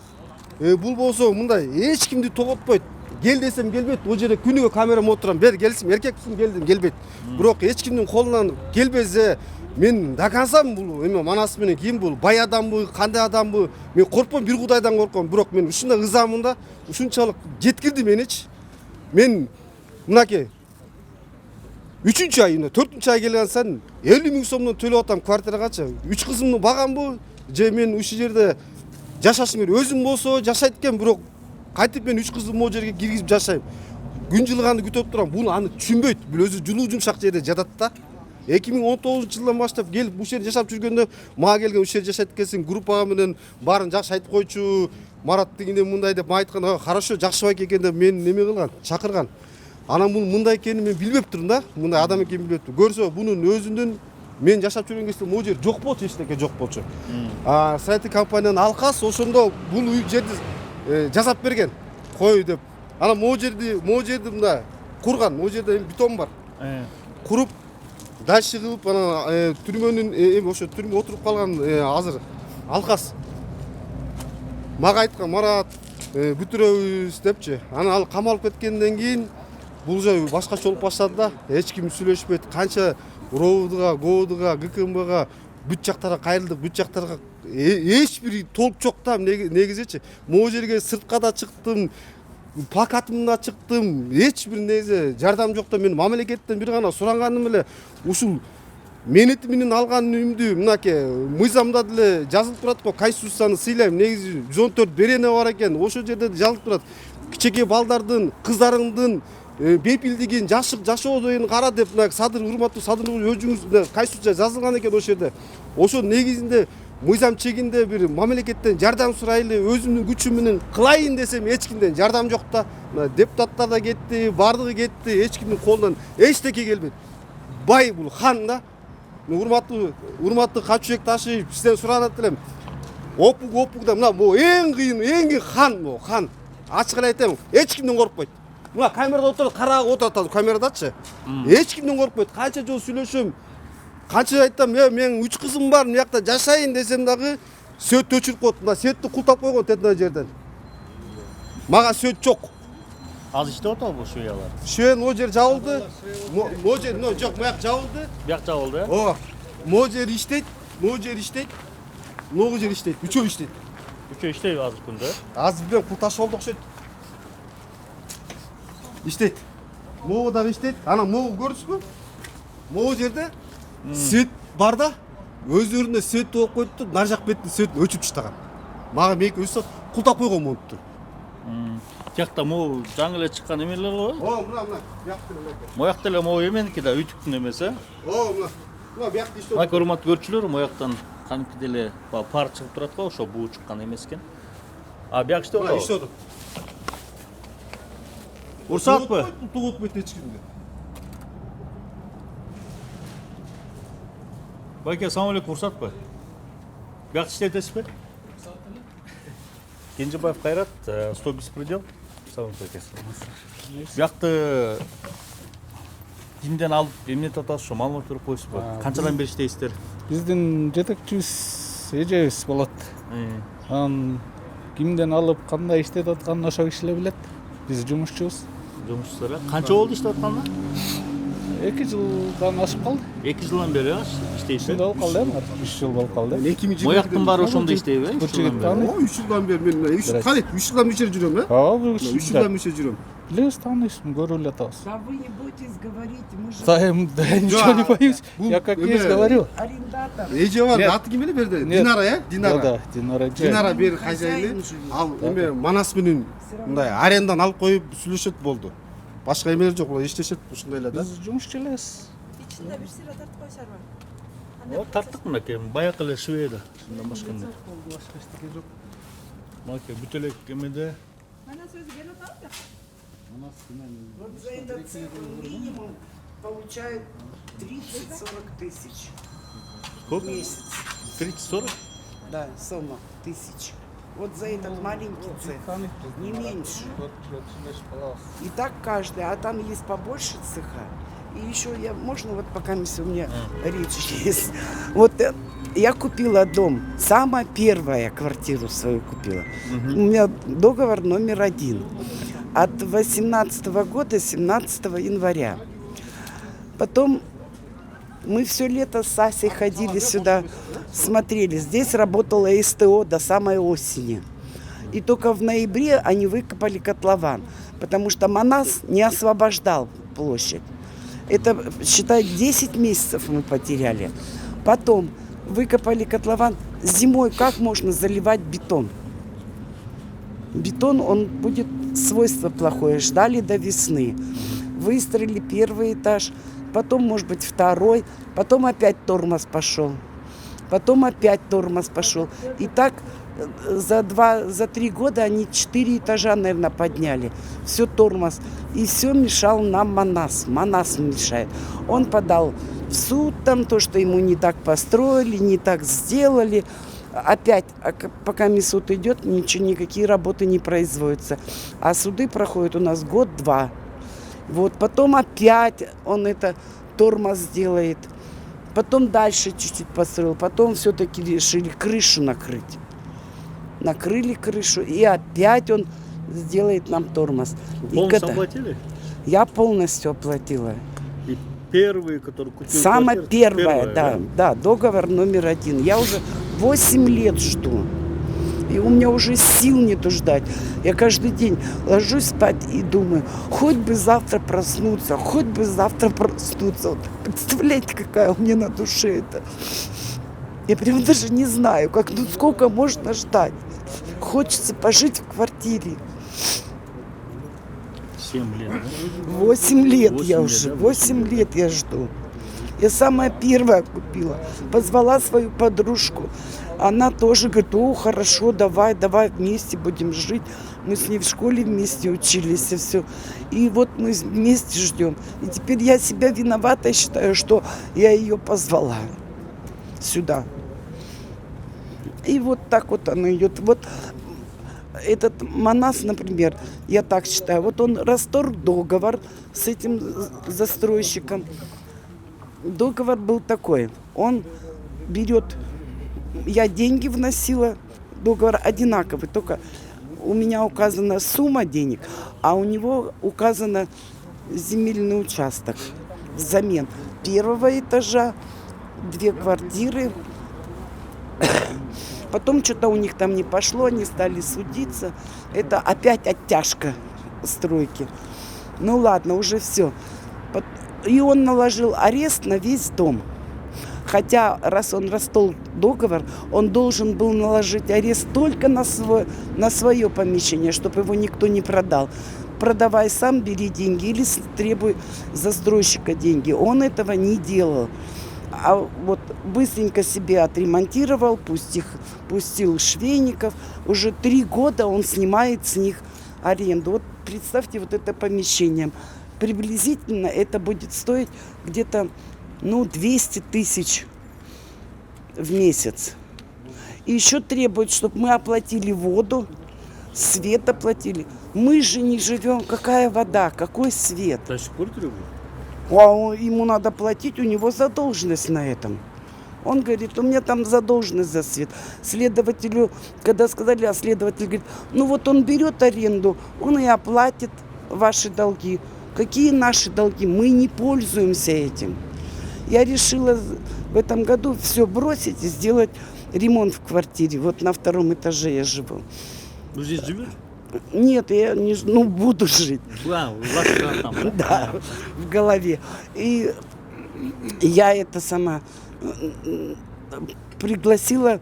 H: Бул болсо мындай эч кимди тоготпойт. Кел десем келбейт. Ол жерде күнүгө камерам отурам. Бер келсин, эркексиң келдим, келбейт. Бирок эч кимдин колунан келбесе мен докансам бул эме манас менен ким бул бай адамбы, кандай адамбы? Мен коркпойм, бир Кудайдан корком. Бирок мен ушундай ызамын да, ушунчалык жеткирди меничи. Мен мынакей 3-чү ай, 4-чү ай келген сайын 50 000 сомдон төлөп атам квартирагачы. 3 кызымды багамбы? Же мен ушул жерде жашашым керек. Өзүм болсо жашайт экен, бирок кайтып мен 3 кызды могу жерге киргизип жашайм. Күн жылыганды күтүп турам. Буну аны түшүнбөйт. Бул өзү жылуу жумшак жерде жатат да. 2019-жылдан баштап келип ушул жерде жашап жүргөндө мага келген ушул жерде жашайт экенсиң, группага менен баарын жакшы айтып койчу. Марат дегенде мындай деп айткан, хорошо, жакшы байк экен деп мен неме кылган, чакырган. Анан бул мындай экенин мен билбеп турдум да. Мындай адам экенин билбеп турдум. Көрсө бунун өзүнүн мен жашап жүргөн кезде могу жер жок болчу, эчтеке жок болчу. Сайты компаниянын Алкас ошондо бул үй жерди жасап берген. Кой деп. Анан могу жерди мындай курган. Могу жерде бетон бар. Куруп дальше кылып анан түрмөнүн ошо түрмө отуруп калган азыр Алкас. Мага айткан, Марат бүтүрөбүз депчи. Анан ал камалып кеткенден кийин бул жай башкача болуп баштады да. Эч ким сүйлөшпөйт. Канча РОВДга, ГОДга, ГКМБга бүт жактарга кайрылдык, бүт жактарга эч бир толук жок да негизичи. Могу жерге сыртка да чыктым, плакатымда чыктым. Эч бир негизи жардам жок да. Мен мамлекеттен бир гана суранганым эле ушул менети менен алган үйүмдү мынакей мыйзамда деле жазылып турат го, Конституцияны сыйлайм. Негизи 114 берене бар экен. Ошол жерде жазылып турат. Кичеке балдардын, кыздарыңдын бепилдигин, жашоодон кара деп урматтуу Садыр өзүңүз Конституция жазылган экен ошол жерде. Ошол негизинде мыйзам чегинде бир мамлекеттен жардам сурайлы, өзүмдүн күчүм менен кылайын десем эч кимден жардам жок да. Депутаттар да кетти, бардыгы кетти, эч кимдин колунан эчтеке келбейт. Бай бул хан да. Урматтуу Качыбек Ташиев, сизден суранат элем. Опук да мына бул эң кыйын хан бул, хан. Ачык эле айтам, эч кимден коркпойт. Мына камерада отурат, караага отурат камерадачы. Эч кимден коркпойт. Канча жол сүйлөшөм. Канча айтам, мен 3 кызым бар, мынакта жашайын десем дагы сөт өчүрүп коет. Мына сетти култап койгон тетна жерден. Мага сөт жок.
E: Азыр иштеп атабы бул швеялар?
H: Швен могу жер жабылды. Могу жер жок, буяк жабылды.
E: Буяк жабылды, э?
H: Ооба. Могу жер иштейт, могу жер иштейт. Могу жер иштейт. Үчөө иштейт.
E: Үчөө иштейби азыр күндө?
H: Азыр бир култаш болду окшойт. Иштейт. Могу дагы иштейт. Анан могу көрүсүзбү? Могу жерде свет бар да. Өздөрүнө свет болуп коюпту, нар жак беттин светин өчүрүп таштаган. Мага мейки өсөт, култап койгон болуптур.
E: Жакта могу жаңы эле чыккан эмелер го?
H: Мына бияктын элеке.
E: Моякта эле могу эменики да, үйтүктүн эмеси, э?
H: Мына биякта иштеп.
E: Мына урматтуу көрчүлөр, мояктан кантип деле пар чыгып турат го, ошо буу чыккан эмес экен. Бияк иштеп атабы?
H: Иштеп.
E: Урсатпы?
H: Тоготпойт эч кимди.
E: Байке, assalomu alaykum, урсатпы? Бияк иштетесизби? Кенжебаев Кайрат, 100 беспредел. Биякты кимден алып эмнетип атасыз, ошо маалымат берип коесузбу? Канчадан бери иштейсиздер?
J: Биздин жетекчибиз эжебиз болот. Анан кимден алып кандай иштеп атканын ошо киши эле билет. Биз жумушчубуз.
E: Жумушчусуз, э? Канча болду иштеп атканына?
J: 2 жылдан ашып калды.
E: 2 жылдан бери иштейсиз?
J: Болуп калды, 3 жыл болуп калды.
E: Мояктын баары ошондо иштейби, э?
J: 3
H: жылдан бери мен 3 жылдан бери жүрөм, э?
J: Ооба,
H: 3 жылдан бери жүрөм.
J: Билебиз, тааныйбыз, көрүп эле атабыз.
D: Да вы не бойтесь говорить, мы же
J: Да, я ничего не боюсь. Я как есть говорю.
D: арендатор.
H: Эже бар, аты ким эле берди? Динара, э? Динара.
J: Да, Динара.
H: Динара бери хозяйны. Ал эме Манас менен мындай арендан алып коюп сүйлөшөт болду. Башка эмелер жок, иштешет ушундай эле да.
J: Биз жумушчу элебиз.
D: İçinde bir sıra tart koysarlar.
E: О, тарттык мынакей, баягы эле Шведа. Мындан башка эмне? Мынакей бүт эле эмеде.
D: Bana söz gel atalım ya. Вот за этот цикл минимум получают 30-40 тысяч в месяц.
E: 30-40?
D: Да, сумма тысяч. Вот за этот маленький цех, не меньше. И так каждый, а там есть побольше цеха.
F: И еще можно вот пока у меня речь есть. Вот я купила дом, самая первая квартиру свою купила. У меня договор номер 1 от 18 года, 17 января. Потом мы все лето с Асей ходили сюда, смотрели. Здесь работала СТО до самой осени. И только в ноябре они выкопали котлован, потому что Манас не освобождал площадь. Это, считай, 10 месяцев мы потеряли. Потом выкопали котлован. Зимой как можно заливать бетон? Бетон, он будет свойство плохое. Ждали до весны. Выстроили первый этаж, потом, может быть, второй, потом опять тормоз пошел. Потом опять тормоз пошел. И так за 3 года они 4 этажа, наверное, подняли. Все тормоз. И все мешал нам Манас. Манас мешает. Он подал в суд там то, что ему не так построили, не так сделали. Опять, пока суд идет, ничего, никакие работы не производятся. А суды проходят у нас год-два. Вот, потом опять он тормоз делает. Потом дальше чуть-чуть построил. Потом все-таки решили крышу накрыть. Накрыли крышу, и опять он сделает нам тормоз.
E: Полностью оплатили?
F: Я полностью оплатила.
E: И первый, который купил
F: Самая
E: квартиру,
F: первая, да, договор номер 1. Я уже 8 лет жду. И у меня уже сил нету ждать. Я каждый день ложусь спать и думаю, хоть бы завтра проснуться, хоть бы завтра проснуться. Вот, представляете, какая у меня на душе это. Я прям даже не знаю, сколько можно ждать. Хочется пожить в квартире.
E: 7 лет, да?
F: 8 лет я
E: лет,
F: уже,
E: да?
F: 8 лет я жду. Я самая первая купила. Позвала свою подружку. Она тоже говорит, хорошо, давай вместе будем жить. Мы с ней в школе вместе учились и все. И вот мы вместе ждем. И теперь я себя виновата считаю, что я ее позвала сюда. И вот так вот оно идет. Вот этот Манас, например, я так считаю, вот он расторг договор с этим застройщиком. Договор был такой, он берет, я деньги вносила, договор одинаковый, только у меня указана сумма денег, а у него указано земельный участок взамен первого этажа, 2 квартиры. Потом что-то у них там не пошло, они стали судиться. Это опять оттяжка стройки. Ну ладно, уже все. И он наложил арест на весь дом. Хотя, раз он расторг договор, он должен был наложить арест только на свое помещение, чтобы его никто не продал. Продавай сам, бери деньги или требуй застройщика деньги. Он этого не делал. А вот быстренько себе отремонтировал, пустил швейников. Уже 3 года он снимает с них аренду. Вот представьте, вот это помещение. Приблизительно это будет стоить где-то 200 тысяч в месяц. И еще требует, чтобы мы оплатили воду, свет оплатили. Мы же не живем. Какая вода, какой свет?
E: До сих пор требует?
F: А ему надо платить, у него задолженность на этом. Он говорит, у меня там задолженность за свет. Следователю, когда сказали, а следователь говорит, вот он берет аренду, он и оплатит ваши долги. Какие наши долги? Мы не пользуемся этим. Я решила в этом году все бросить и сделать ремонт в квартире. Вот на 2 этаже я живу.
E: Вы здесь живете?
F: Нет, я не, буду жить.
E: Да, у вас там.
F: Да, в голове. И я сама пригласила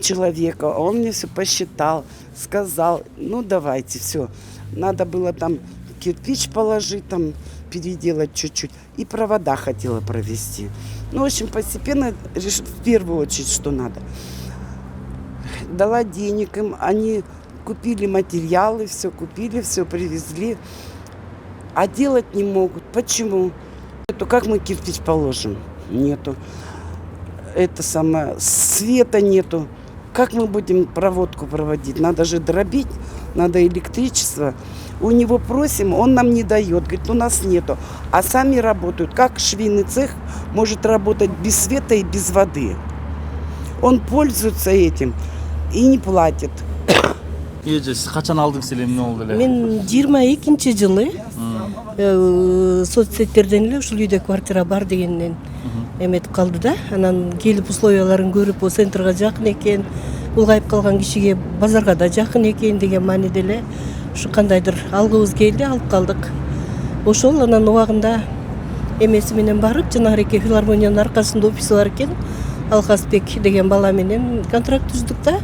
F: человека, он мне все посчитал, сказал, давайте, все. Надо было там кирпич положить, там переделать чуть-чуть. И провода хотела провести. В общем, постепенно решила в первую очередь, что надо. Дала денег им, они купили материалы, все купили, все привезли. А делать не могут. Почему? Как мы кирпич положим? Нету. Света нету. Как мы будем проводку проводить? Надо же дробить, надо электричество.
D: У него просим, он нам не дает. Говорит, у нас нету. А сами работают. Как швейный цех может работать без света и без воды? Он пользуется этим и не платит.
E: Эже сиз качан алдыңыз эле эмне болду эле?
I: Мен 22 жылы соцсеттерден эле ушул үйдө квартира бар дегенден эметип калды да. Анан келип условияларын көрүп, о центрга жакын экен, улгайып калган кишиге базарга да жакын экен деген мааниде эле ушу кандайдыр алгыбыз келди, алып калдык. Ошол анан убагында эмеси менен барып, жанагы филармониянын аркасында офиси бар экен, Алхасбек деген бала менен контракт түздүк да.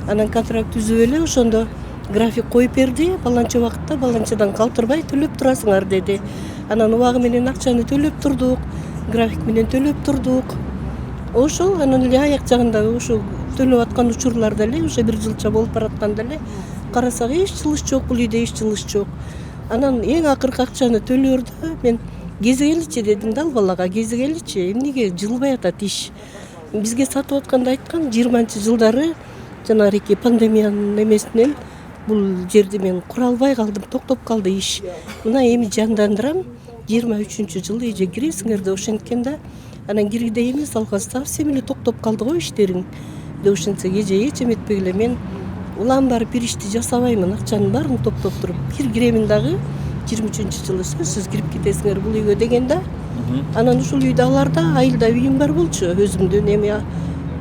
I: Анан контракт түзүп эле ошондо график коюп берди. Баланча убакытта баланчадан калтырбай төлөп турасыңар деди. Анан убагы менен акчаны төлөп турдук, график менен төлөп турдук. Ошол анан эле аяк жагында ошо төлөп аткан учурларда эле уже 1 жылча болуп баратканда эле карасак эч жылыш жок, бул үйдө эч жылыш жок. Анан эң акыркы акчаны төлөрдү. Мен кезигеличи дедим да ал балага, кезигеличи, эмнеге жылбай атат иш. Бизге сатып атканда айткан 20-жылдары жанагы пандемиянын эмесинен бул жерди мен кура албай калдым, токтоп калды иш. Мына эми жандандырам, 23-жылы эже киресиңер деп ошенткен да. Анан киргиде эмес, алга совсем эле токтоп калды го иштериң деп ошентсе эже эч эметпегиле, мен улам барып бир ишти жасабаймын, акчанын баарын топтоп туруп бир киремин дагы 23-жылы сөзсүз кирип кетесиңер бул үйгө деген да. Анан ушул үйдө аларда айылда үйүм бар болчу, өзүмдүн эми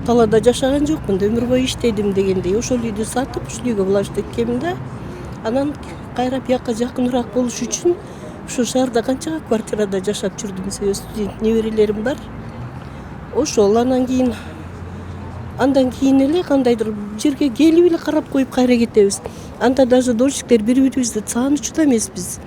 I: талаада жашаган жокмун, өмүр бою иштедим дегендей. Ошол үйдү сатып, ушул үйгө власть эткенмин да. Анан кайра бияка жакыныраак болуш үчүн ушул шаарда канча квартирада жашап жүрдүм, себеби студент неберелерим бар. Ошол андан кийин эле кандайдыр жерге келип эле карап коюп кайра кетебиз. Анда даже дольщиктер бири-бирибизди таанычууда эмеспиз.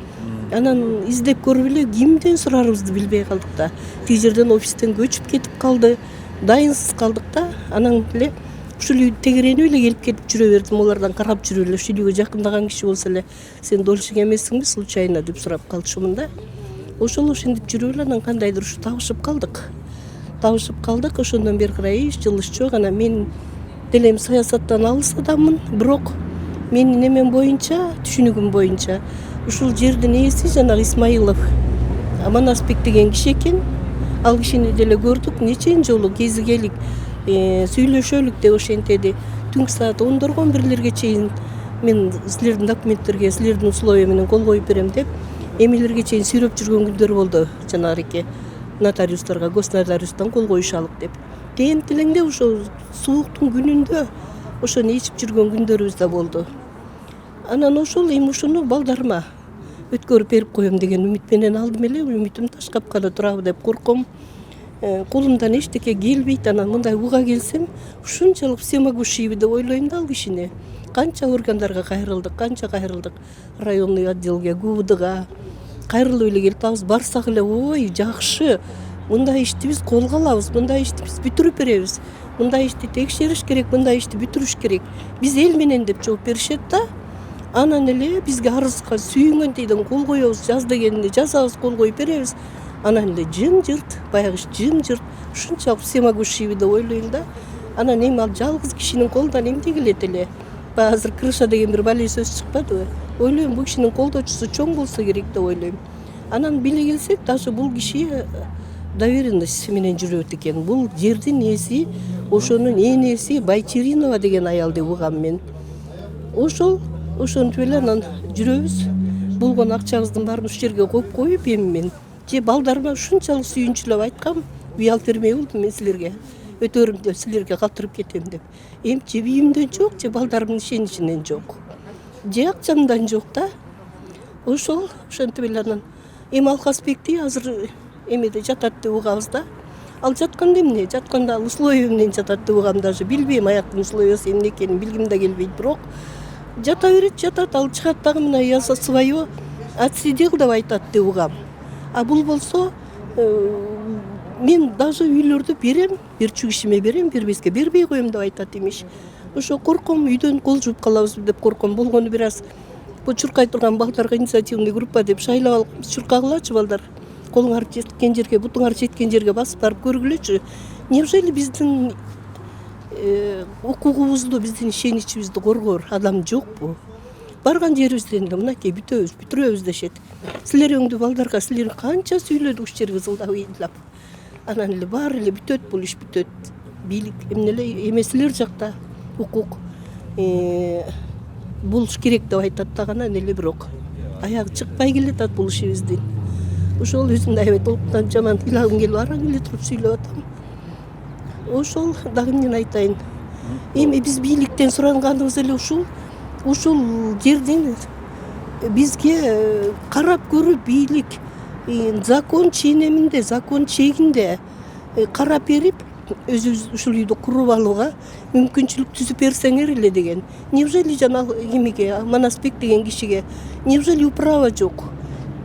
I: Анан издеп көрүп эле кимден сурарыбызды билбей калдык да. Тиги жерден офистен көчүп кетип калды, дайынсыз калдык да. Анан эле ушул үйдү тегеренип эле келип кетип жүрө бердим, олардан карап жүрүп эле. Ушул үйгө жакындаган киши болсо эле, сен дольщик эмессиңби случайно деп сурап калышымын да. Ошол ошентип жүрүп эле анан кандайдыр ушу табышып калдык. Ошондон бери карай эч жылыш жок. Анан мен делем саясаттан алыс адаммын, бирок менин эмем боюнча, түшүнүгүм боюнча ушул жердин ээси жанагы Исмаилов Манасбек деген киши экен. Ал кишини деле көрдүк, нечен жолу кезигелик, сүйлөшөлүк деп ошентеди. Түнкү саат 10-11 чейин мен силердин документтерге, силердин условия менен кол коюп берем деп, эмелерге чейин сүйрөп жүргөн күндөр болду. Жанагы нотариустарга, госнотариустан кол коюшалык деп. Кийинки элеңде ошо сууктун күнүндө ошону ичип жүргөн күндөрүбүз да болду. Анан ошол эми ушуну балдарыма өткөрүп берип коем деген үмүт менен алдым эле. Үмүтүм ташкап кала турабы деп корком. Колумдан эчтеке келбейт. Анан мындай уга келсем, ушунчалык всемогущийби деп ойлойм да ал кишини. Канча органдарга кайрылдык, районный отделге, ГУВДга кайрылып эле келип атабыз. Барсак эле, ой, жакшы. Мындай ишти биз колго алабыз, мындай ишти биз бүтүрүп беребиз. Мындай ишти текшериш керек, мындай ишти бүтүрүш керек. Биз эл менен деп жооп беришет да. Анан эле бизге арызга сүйүнгөн тийден кол коебуз, жаз дегенде жазабыз, кол коюп беребиз. Анан эле жым-жырт, баягы жым-жырт, ушунчалык всемогущийби деп ойлойм да. Анан эми ал жалгыз кишинин колунан эмне келет эле? Баягы азыр крыша деген бир балий сөз чыкпадыбы? Ойлойм, бул кишинин колдоочусу чоң болсо керек деп ойлойм. Анан биле келсек, даже бул киши доверенность менен жүрөт экен. Бул жердин ээси, ошонун энеси Байчеринова деген аял деп угам мен. Ошентип эле анан жүрөбүз. Болгон акчабыздын баарын ушул жерге коюп эми мен же балдарыма ушунчалык сүйүнчүлөп айткам, үй алып бермей болдум мен силерге. Өтөрүм деп силерге калтырып кетем деп. Эми же үйүмдөн жок, же балдарымдын ишеничинен жок. Же акчамдан жок да. Ошентип эле анан эми Алхасбекти азыр эмеде жатат деп угабыз да. Ал жатканда эмне? Жатканда условия менен жатат деп угам, даже билбейм аяктын условиясы эмне экенин билгим да келбейт, бирок жата берет, жатат, ал чыгат дагы мына я за своё отсидел деп айтат деп угам. А бул болсо мен даже үйлөрдү берем, берчү кишиме берем, бербеске бербей коем деп айтат имиш. Ошо корком, үйдөн кол жууп калабыз деп корком. Болгону бир аз бу чуркай турган балдарга инициативный группа деп шайлап алып чуркагылачы балдар. Колуңар жеткен жерге, бутуңар жеткен жерге басып барып көргүлөчү. Неужели биздин укугубузду, биздин ишеничибизди коргоор адам жокпу? барган жерибизден да мынакей бүтүрөбүз дешет. Силер өңдү балдарга силер канча сүйлөдүк ушул жерге зылдап ыйлап. Анан эле баары эле бүтөт, бул иш бүтөт. Бийлик эмне эле эмесилер жакта укук болуш керек деп айтат да анан эле бирок аягы чыкпай келатат бул ишибиздин. Ошол өзүң аябайт олуптан жаман ыйлагым келип араң эле туруп сүйлөп атам. Ошол дагы мен айтайын. Эми биз бийликтен суранганыбыз эле ушул жерден бизге карап көрүп бийлик закон ченеминде, закон чегинде карап берип өзүбүз ушул үйдү куруп алууга мүмкүнчүлүк түзүп берсеңер эле деген. Неужели жана эмеге Манасбек деген кишиге неужели управа жок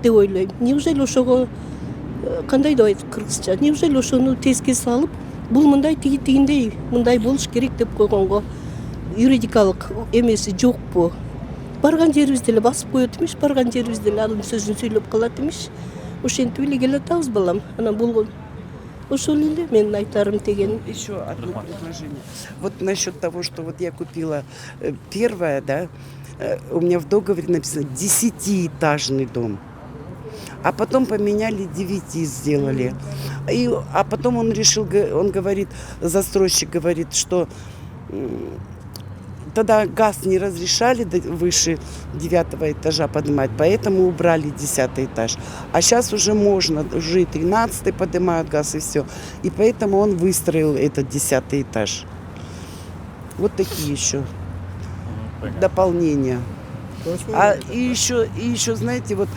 I: деп ойлойм. Неужели ошого кандай деп айтат кыргызча? Неужели ошону теске салып бул мындай тигиндей мындай болуш керек деп койгонго юридикалык эмеси жокпу? Барган жерибизде эле басып коет имиш, барган жерибизде эле анын сөзүн сүйлөп калат имиш. Ошентип эле келатабыз балам. Анан болгон ошол эле менин айтарым деген.
D: Еще одно предложение. Вот насчет того, что вот я купила первое, да, у меня в договоре написано 10-этажный дом. А потом поменяли 9 сделали. А потом он решил, он говорит, застройщик говорит, что тогда газ не разрешали выше 9 этажа поднимать, поэтому убрали 10 этаж. А сейчас уже можно, уже и 13 поднимают газ и все. И поэтому он выстроил этот 10 этаж. Вот такие еще дополнения. И еще, знаете, вот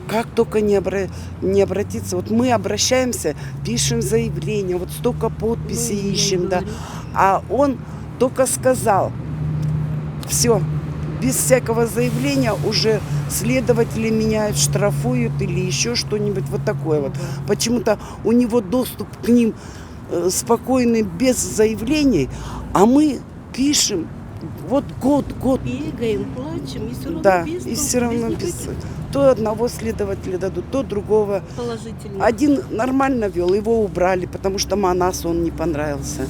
D: как только не обратиться, вот мы обращаемся, пишем заявление, вот столько подписей ищем, да, а он только сказал, все, без всякого заявления уже следователи меняют, штрафуют или еще что-нибудь вот такое вот. Почему-то у него доступ к ним спокойный, без заявлений, а мы пишем вот год.
I: Бегаем, плачем, и все равно
D: да,
I: без
D: и все равно без. То одного следователя дадут, то другого.
I: Положительно.
D: Один нормально вел, его убрали, потому что Манасу он не понравился.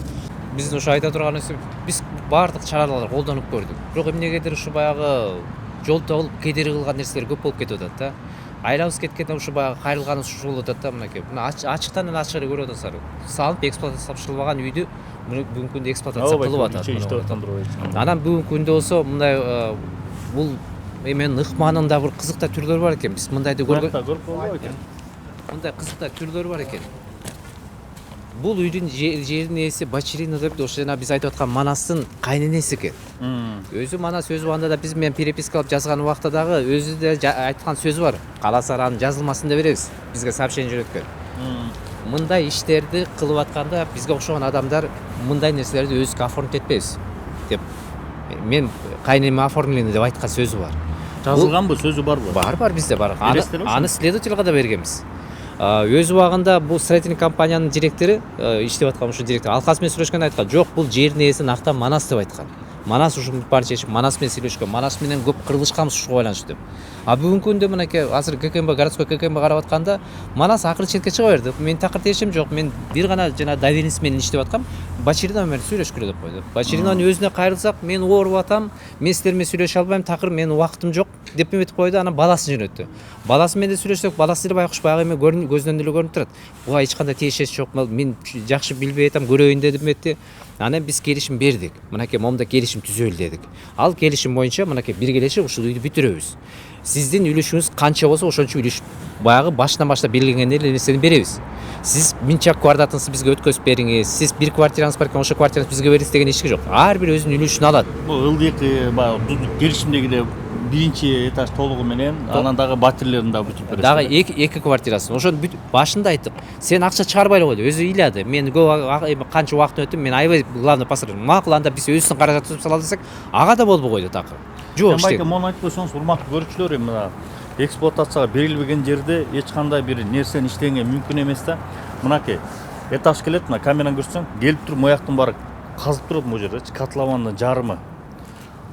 G: Биздин ушу айта турганыбыз биз баардык чараларды колдонуп көрдүк. Бирок эмнегедир ушу баягы жол табылып кедерги кылган нерселер көп болуп кетип атат да. Айлабыз кеткенде ушу баягы кайрылганыбыз ушул болуп атат да мынакей. Мына ачыктан эле ачык эле көрүп атасыздар. Салынып эксплуатация тапшырылбаган үйдү бүгүнкү күндө эксплуатация кылып атат. Анан бүгүнкү күндө болсо мындай бул эменин ыкманын да бир кызык да түрлөрү бар экен. Биз мындайды көргөн. Мындай кызык да түрлөрү бар экен. Бул үйдүн жердин ээси Бачирина деп ошо жана биз айтып аткан Манастын кайненеси экен. Өзү Манас өз убагында да биз менен переписка алып жазган убакта дагы өзү да айткан сөзү бар. Кааласак анын жазылмасын деп беребиз. Бизге сообщение жөнөткөн. Мындай иштерди кылып атканда бизге окшогон адамдар мындай нерселерди өзүбүзгө оформить этпейбиз деп. Мен кайнеме оформление деп айткан сөзү бар.
E: Жазылганбы, сөзү барбы?
G: Бар, бизде бар. Аны следователга да бергенбиз. Өз убагында бул строительный компаниянын директору иштеп аткан ушул директор Алкас менен сүйлөшкөндө айткан, жок, бул жердин ээси нактан Манас деп айткан. Манас ушул парча чечип Манас менен сүйлөшкөн. Манас менен көп кырылышканбыз ушуга байланыштуу деп. А бүгүнкү күндө мынакей азыр ГКМБ городской ГКМБ карап атканда Манас акыры четке чыга берди. Мен такыр тиешим жок. Мен бир гана жана доверенность менен иштеп аткам. Бачирина менен сүйлөшкүлө деп койду. Бачиринанын өзүнө кайрылсак, мен ооруп атам, мен силер менен сүйлөшө албайм, такыр менин убактым жок деп эметип койду. Анан баласын жөнөттү. Баласы менен деле сүйлөшсөк, баласы деле байкуш баягы эме көзүнөн деле көрүнүп турат. Буга эч кандай тиешеси жок. Мен жакшы билбей атам, көрөйүн дедим эметти. Анан биз келишим бердик. Мынакей момунда келишим түзөлү дедик. Ал келишим боюнча мынакей биргелешип ушул үйдү бүтүрөбүз. Сиздин үлүшүңүз канча болсо ошончо үлүш баягы башынан баштап белгиленген эле нерсени беребиз. Сиз минчак квадратыңызды бизге өткөзүп бериңиз. Сиз бир квартираңыз бар экен, ошо квартираңызды бизге бериңиз деген эч жок. Ар бир өзүнүн үлүшүн алат.
E: Бул ылдыйкы баягы келишимдеги биринчи этаж толугу менен, анан дагы батирлерин да бүтүп берет.
G: Дагы эки квартирасын. Ошону башында айттык. Сен акча чыгарбай эле койду. Өзү ыйлады. Мен канча убакыт өттүм, мен аябай главный посредник. Макул анда биз өзүбүздүн каражатыбызды түзүп салалы десек, ага да болбой койду такыр. Жок
E: иштеп. Байке мону айтып койсоңуз, урматтуу көрүүчүлөр, мына эксплуатацияга берилбеген жерде эч кандай бир нерсени иштегенге мүмкүн эмес да. Мынакей этаж келет, мына камерадан көрсөң, келип туруп мояктын баары казып турат бул жерде, котлованын жарымы.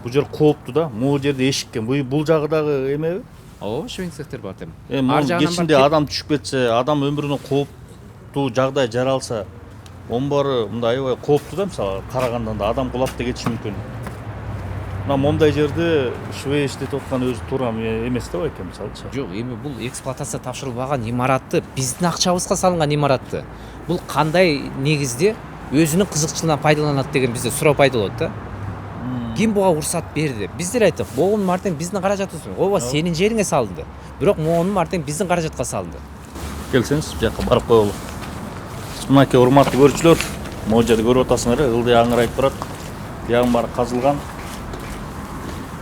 E: Бул жер кооптуу да, могу жерде эшиккен. Бул жагы дагы эмеби?
G: Ооба, швейцектер бар тем.
E: Ар жагынан кечинде адам түшүп кетсе, адам өмүрүнө кооптуу жагдай жаралса, онун баары мындай аябай кооптуу да, мисалы карагандан да адам кулап да кетиши мүмкүн. мына мондай жерди швей иштетип аткан өзү туура эмес деп экен мисалычы.
G: Жок, эми бул эксплуатация тапшырылбаган имаратты, биздин акчабызга салынган имаратты. Бул кандай негизде өзүнүн кызыкчылыгынан пайдаланат деген бизде суроо пайда болот да. Ким буга уруксат берди? Биздер айттык, могунун мартең биздин каражатыбыз. Ооба, сенин жериңе салынды. Бирок могунун мартең биздин каражатка салынды.
E: Келсеңиз, бу жака барып коелу. Мынакей урматтуу көрүүчүлөр, могу жерди көрүп атасыңар, ылдый аңырайып турат. Буягы баары казылган.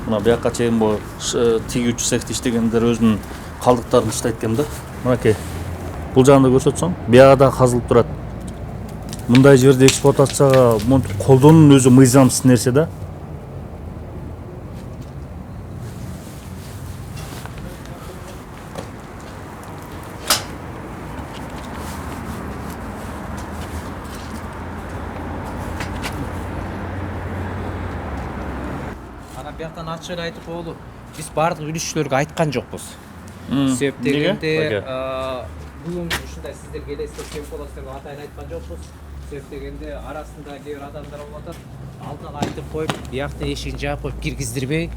E: Мына буякка чейин бу тигүүчү цехте иштегендер өзүнүн калдыктарын иштейт экен да. Мынакей бул жагында көрсөтсөң, буягы да казылып турат. Мындай жерде эксплуатацияга колдонуунун өзү мыйзамсыз нерсе да.
G: Бияктан ачык эле айтып коелу, биз баардык үлүшчүлөргө айткан жокпуз. Себеп дегенде бул ушундай сиздер келесиздер, кем болосуздар деп атайын айткан жокпуз. Себеп дегенде арасында кээ бир адамдар болуп атат, алдын ала айтып коюп, бияктын эшигин жаап коюп киргиздирбей,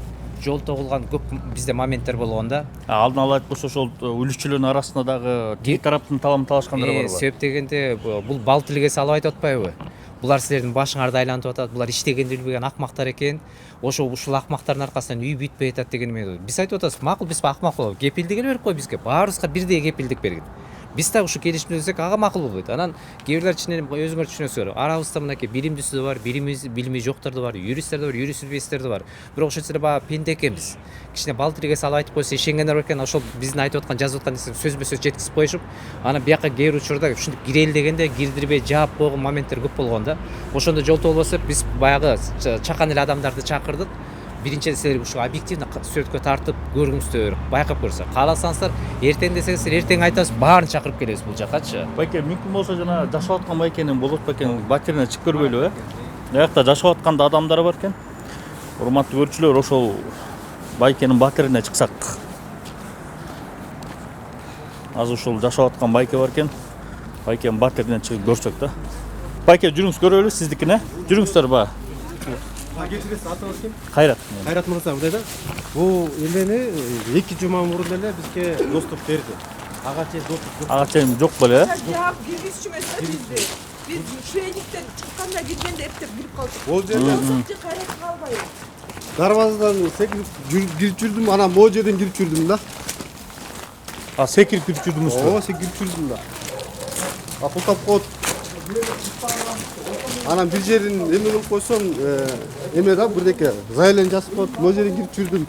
G: жол тогулган көп бизде моменттер болгон да.
E: Алдын ала айтпаса ошол үлүшчүлөрдүн арасында дагы тиги тараптын талашкандары барбы?
G: Себеп дегенде бул бал тилге салып айтып атпайбы? Булар силердин башыңарды айлантып атат, булар иштегенди билбеген акмактар экен. Ушул акмактардын аркасынан үй бүтпөй атат деген эме. Биз айтып атабыз, макул биз акмак болобуз. Кепилдик эле берип кой бизге. Баарыбызга бирдей кепилдик бергин. Биз так ушу келишимди түзсөк, ага макул болбойт. Анан кээ бирлер чынын өзүңөр түшүнөсүздөр. Арабызда мынакей билимдүүсү да бар, билими жоктор да бар, юристтер да бар, юрист билбестер да бар. Бирок ошол эле баягы пенде экенбиз. Кичине бал тилге салып айтып койсо ишенгендер бар экен, ошол биздин айтып аткан, жазып аткан нерсени сөзбө сөз жеткизип коюшуп, анан бияка кээ бир учурда ушинтип кирели дегенде кирдирбей жаап койгон моменттер көп болгон да. Ошондо жол болбосо биз баягы чакан эле адамдарды чакырдык. Биринчи силерге ушу объективно сүрөткө тартып көргүңүздөр, байкап көрсө. Кааласаңыздар, эртең десеңиздер, эртең айтабыз, баарын чакырып келебиз бул жакачы.
E: Байке, мүмкүн болсо жана жашап аткан байкенин болот бекен, батирине чыгып көрбөйлү, Аякта жашап аткан адамдар бар экен. Урматтуу көрүүчүлөр, ошол байкенин батирине чыксак. Азыр ушул жашап аткан байке бар экен. Байкенин батиринен чыгып көрсөк да. Байке, жүрүңүз көрөлү сиздикине. Жүрүңүздөр ба.
H: Кечиресиз, атыңыз ким?
E: Кайрат.
H: Кайрат мырза, мындай да. Бул элени 2 жума мурун эле бизге доступ берди. Ага чейин доступ.
E: Ага чейин жок беле,
B: Жаап киргизчү эмес да бизди. Биз швейниктен чыкканда киргенде эптеп кирип калдык.
H: Ол жерде
B: Кайрат калбайбы?
H: дарбазадан секирип кирип жүрдүм, анан могу жерден кирип жүрдүм да.
E: Секирип кирип жүрдүңүзбү?
H: Ооба, секирип жүрдүм да. Пул тапкот. Анан бир жерин эме кылып койсом, эме да, бирдеке заявление жазып коюп, могу жерден кирип жүрдүм.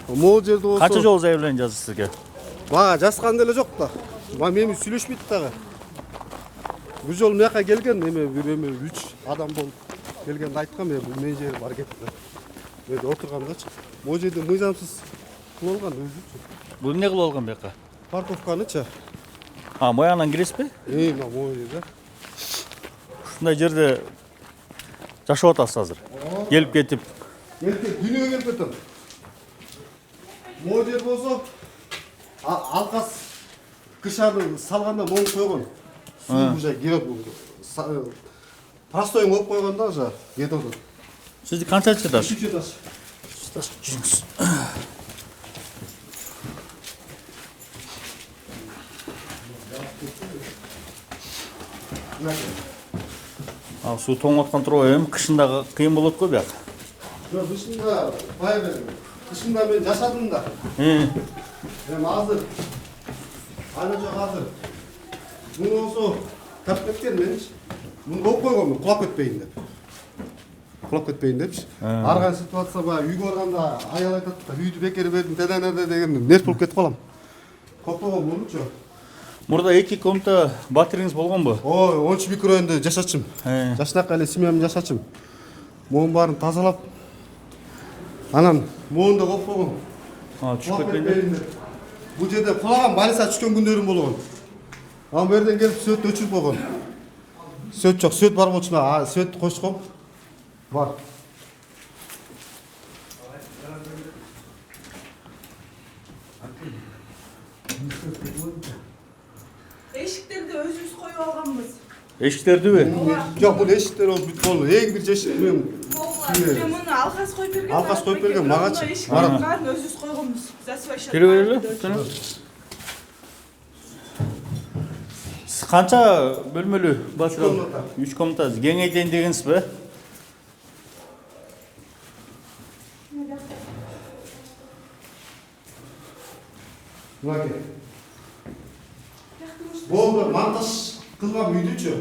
H: Могу жерде болсо
E: Канча жолу заявление жазды сизге?
H: Мага жазган деле жок да. Менин сүйлөшпөйт дагы. Бул жолу мыяка келген, бир 3 адам болуп келгенде айткам, бул менин жерим бар кетти. Мен отургандачы. Могу жерде мыйзамсыз кылып алган өзүчү.
E: Бул эмне кылып алган бияка?
H: Парковканычы.
E: Моягынан киресизби?
H: Могу жерде.
E: Ушундай жерде жашап атасыз азыр. Келип кетип.
H: Дүнүйгө келип кетем. Могу жер болсо алкас кышаны салганда могу койгон. Суу уже кирип простой болуп койгондо уже кетип атат.
E: Сизди канчанчы этаж?
H: 3 этаж.
E: Жүрүңүз. Суу тоңуп аткан туруп эми кышында кыйын болот го бияк.
H: Жок, кышында баягы кышында мен жашадым да. Эми азыр ана жок азыр. Муну болсо тап кеткен менчи. Муну коюп койгонмун, кулап кетпейин деп. Кулап кетпейин депчи. Ар кандай ситуация баягы үйгө барганда аял айтат да, үйдү бекер бердим, теденеде деген нерс болуп кетип калам. Коюп койгонмунчу.
E: Мурда 2 комната батириңиз болгонбу?
H: Ой, 13 микрорайонда жашачым. Жашынакай эле семьям жашачым. Могун баарын тазалап, анан могунда коюп койгон.
E: Түшүп кетпейин деп.
H: Бул жерде кулаган больница түшкөн күндөрүм болгон. Анан бу жерден келип сөт өчүрүп койгон. Сөт жок, сөт бар болчу, сөт кошком. Бар.
B: Эшиктерди өзүбүз коюп алганбыз.
E: Эшиктердиби?
H: Жок, бул эшиктер бүт болду. Эң бир эшик мен
B: Муну алкас коюп берген.
H: Алкас коюп берген магачы.
B: Марат. Баарын өзүбүз койгонбуз. За свой счет.
E: Келе берели. Сиз канча бөлмөлүү башырам? 3 комната. Кеңейтейин дегенсиз бе?
H: Мынакей. Болды, монтаж кылгам үйдүчү.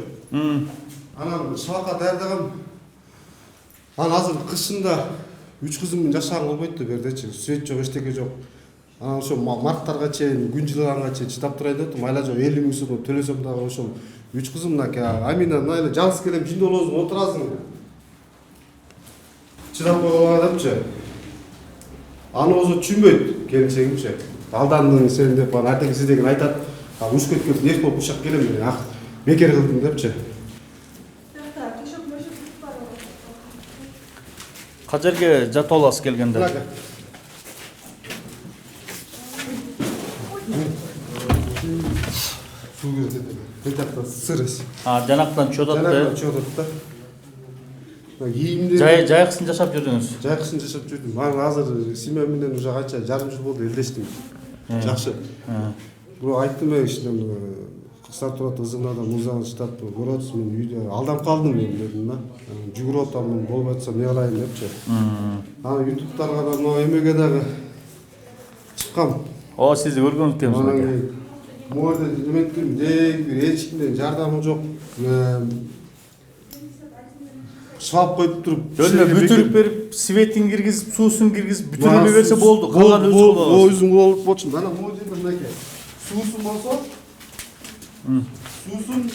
H: Анан шабакка даярдагам. Анан азыр кышында 3 кызымдын жашаган болбойт да бердечи. Свет жок, эчтеке жок. Анан ошо марттарга чейин, күн жылыганга чейин чыдап турайын деп атам. Майла жок 50 миң сом төлөсөм дагы ошол 3 кызым мынакей. Амина мына эле жалгыз келем, жиндолозуң отурасың. Чыдап койгонга депчи. Аны өзү түшүнбөйт келинчегимчи. Алдандың сен деп анан артең сиз деген айтат. Ушкет келип нерс болуп ушак келем мен. Бекер кылдым депчи.
E: Качерге жатып аласыз келгенде?
H: Суу келет. Бетакта сырыс.
E: Жанактан чөтөт да.
H: Жанактан чөтөт да.
E: Жайыксын жашап жүрдүңүз?
H: Жайыксын жашап жүрдүм. Мен азыр семья менен уже канча жарым жыл болду элдештим. Жакшы. Бирок айттым мен ишинен кыздар турат, ызыңда да музаны чытат, көрүп атсыз мен үйдө алданып калдым мен дедим да. Жүгүрүп атам, болбой атса эмне кылайын депчи. Анан ютубтарга да мына эмеге дагы чыккам.
E: О, сизди көргөнбүз экенбиз.
H: Могу эметтим, бир эч кимден жардамы жок. Шабап коюп туруп,
E: жөнүндө бүтүрүп берип, светин киргизип, суусун киргизип, бүтүрүп берсе болду. Калган өзү болот.
H: Өзүң болуп болчу. Анан могу жерде мынакей. Суусун болсо, суусун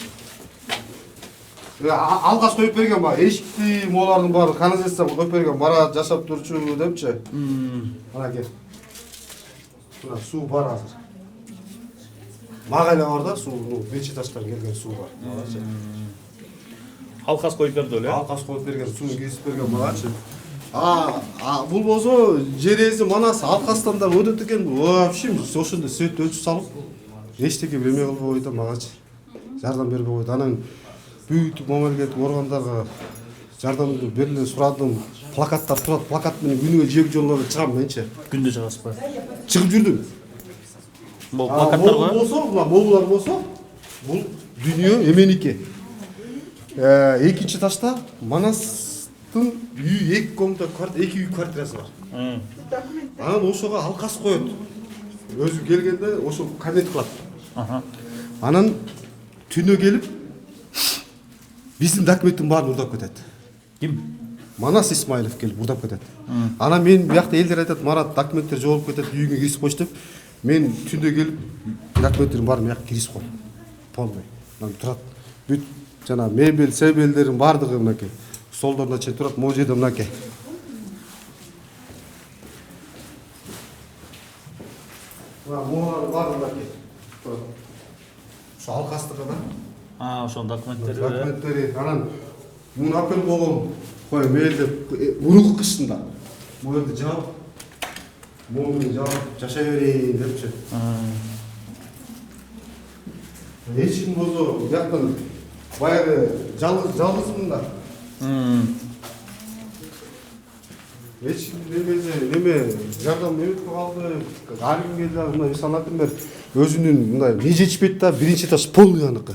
H: алгаш коюп берген баг. Эшикти молардын баары канализация коюп берген. Бара жашап турчу депчи. Мынакей. Мына суу бар азыр. Мага эле бар да, суу, беш этаждан келген суу бар.
E: Алкас коюп берди эле.
H: Алкас коюп берген, сууну кесип берген магачы. Бул болсо жер ээси манас алкастан да өтөт экен. Вообще ошондо свет өчүп салып, эчтеке бир эме кылбай койду магачы. Жардам бербей койду. Анан бүт мамлекеттик органдарга жардамды бериле сурадым. Плакаттар турат, плакат менен күнүгө 2 жолдорго чыгам менчи.
E: Күндө чыгасызбы?
H: Чыгып жүрдүм.
E: Бул плакаттарга
H: болсо, мына молулар болсо, бул дүйнө эменики. Экинчи этажда Манастын үй 2 комната, 2 үй квартирасы бар. Анан ошого алкас коет. Өзү келгенде ошо кабинет кылат. Анан түнө келип биздин документтин баарын урдап кетет.
E: Ким?
H: Манас Исмаилов келип урдап кетет. Анан мен биякта элдер айтат, Марат документтер жоголуп кетет, үйүңө киргизип койчу деп. Мен түндө келип документтердин баарын биякка киргизип койдум. Полный. Анан турат. Бүт жана мебель, себелдерин бардыгы мынакей. Столдорунда чейин турат, могу жерде мынакей. Мына моулар бар мынакей. Ошо алкастыгы да.
E: Ошо документтери.
H: Документтери. Анан муну алып келип койгом. Кой мээлде урукку кышында. Могу жерде жаап, могу жаап жашай берейин депчи. Эч ким болсо бияктан баягы жалгызмын да. Эч ким неме жардам берип калды. Ар ким келди, мына мисалы например, өзүнүн мындай не жетишпейт да, биринчи этаж полный аныкы.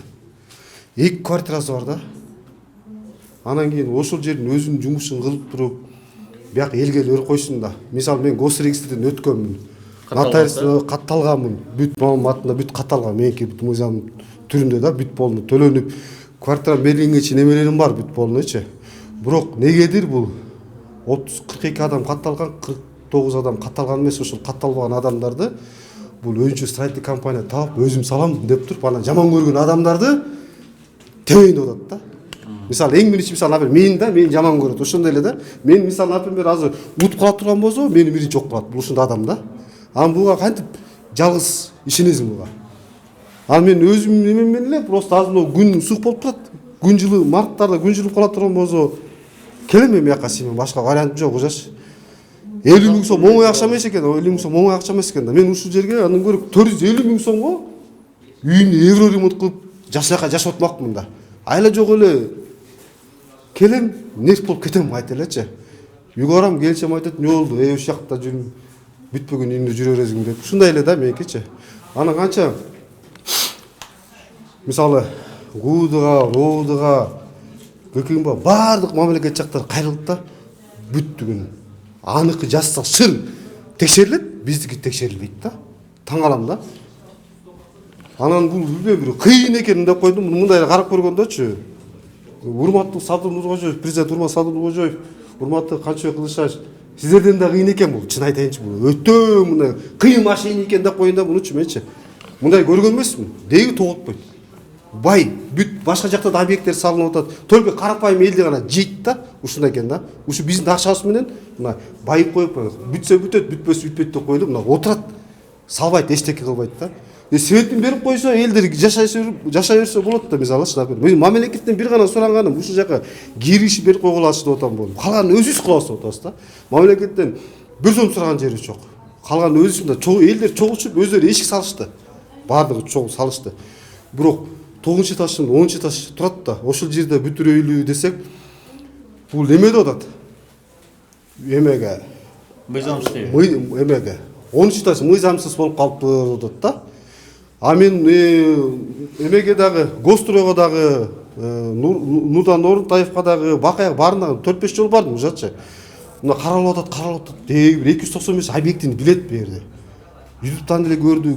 H: 2 квартирасы бар да. Анан кийин ошол жердин өзүнүн жумушун кылып туруп, бияк элге өрүп койсун да. Мисалы мен госрегистрден өткөнмүн. Нотариуста катталганмын. Бүт маалыматында бүт катталган. Меники мыйзам түрүндө да бүт полный төлөнүп, квартира бергенге чейин эмелерим бар бүт полныйчы. Бирок негедир бул 42 адам катталган, 49 адам катталган эмес, ошол катталбаган адамдарды бул өзүнчө строительный компания таап өзүм салам деп туруп, анан жаман көргөн адамдарды тебейин деп атат да. Мисалы эң биринчи мен жаман көрөт. Ошондой эле да. Мен мисалы например азыр утуп кала турган болсо, мени биринчи жок кылат. Бул ушундай адам да. Анан буга кантип жалгыз ишенесиң буга. Ал мен өзүм немем менен эле просто азыр күн суык болуп турат. Күн жылы марттарда күн жылып кала турган болсо келем мен бияка симен, башка вариант жок ужаш. 50 миң сом оңой акча эмес экен, 50 миң сом оңой акча эмес экен да. Мен ушул жерге андан көрө 450 миң сомго үйүнү евро ремонт кылып жашап атмакмын да. Айла жок эле келем, нерс болуп кетем кайта элечи. үйгө барам, келинчем айтат, эмне болду, ушул жакта жүрүм, бүтпөгөн үйүндө жүрө бересиң деп. Ушундай эле да меникичи. Анан канча мисалы ГУДга, РОУДга, ГКМБ баардык мамлекет жактар кайрылды да бүттүгүн. Аныкы жазса шыр текшерилет, биздики текшерилбейт да. Таң калам да. Анан бул бир кыйын экенин деп койдум. Мындай карап көргөндөчү. Урматтуу Садыр Нуркожоев, президент Урмат Садыр Нуркожоев, урматтуу Канчыбек Кылычбаев, сиздерден да кыйын экен бул. Чын айтайынчы, бул өтө мындай кыйын машина экен деп коюн да мунучу менчи. Мындай көргөн эмесмин. Деги тоготпойт. Бай, бүт башка жакта да объекттер салынып атат. Только карапайым элди гана жейт да, ушундай экен да. Ушу биздин акчабыз менен мына байып коюп, бүтсө бүтөт, бүтпөсө бүтпөйт деп коюлуп, мына отурат. Салбайт, эчтеке кылбайт да. Светин берип койсо, элдер жашай берсе болот да, мисалы чынап. Мен мамлекеттен бир гана суранганым, ушул жака кириши берип койгулачы деп атам болдум. Калганын өзүбүз кылабыз деп атабыз да. Мамлекеттен бир сом сураган жери жок. Калганын өзүбүз элдер чогулушуп өздөрү эшик салышты. Бардыгы чогуу салышты. Бирок 9 этаждан 10 этаж турат да. Ошол жерде бүтүрөйлү десек, бул эмеде атат. Эмеге.
E: Мыйзамсыз.
H: Эмеге. 10 этаж мыйзамсыз болуп калыптыр атат да. А мен эмеге дагы, Гостройго дагы, Нурдан Орунтаевка дагы, Бакаяга баарына 4-5 жолу бардым ужатчы. Мына каралып атат. Деги бир 295 объектини билет бу жерде. YouTube'дан деле көрдүк.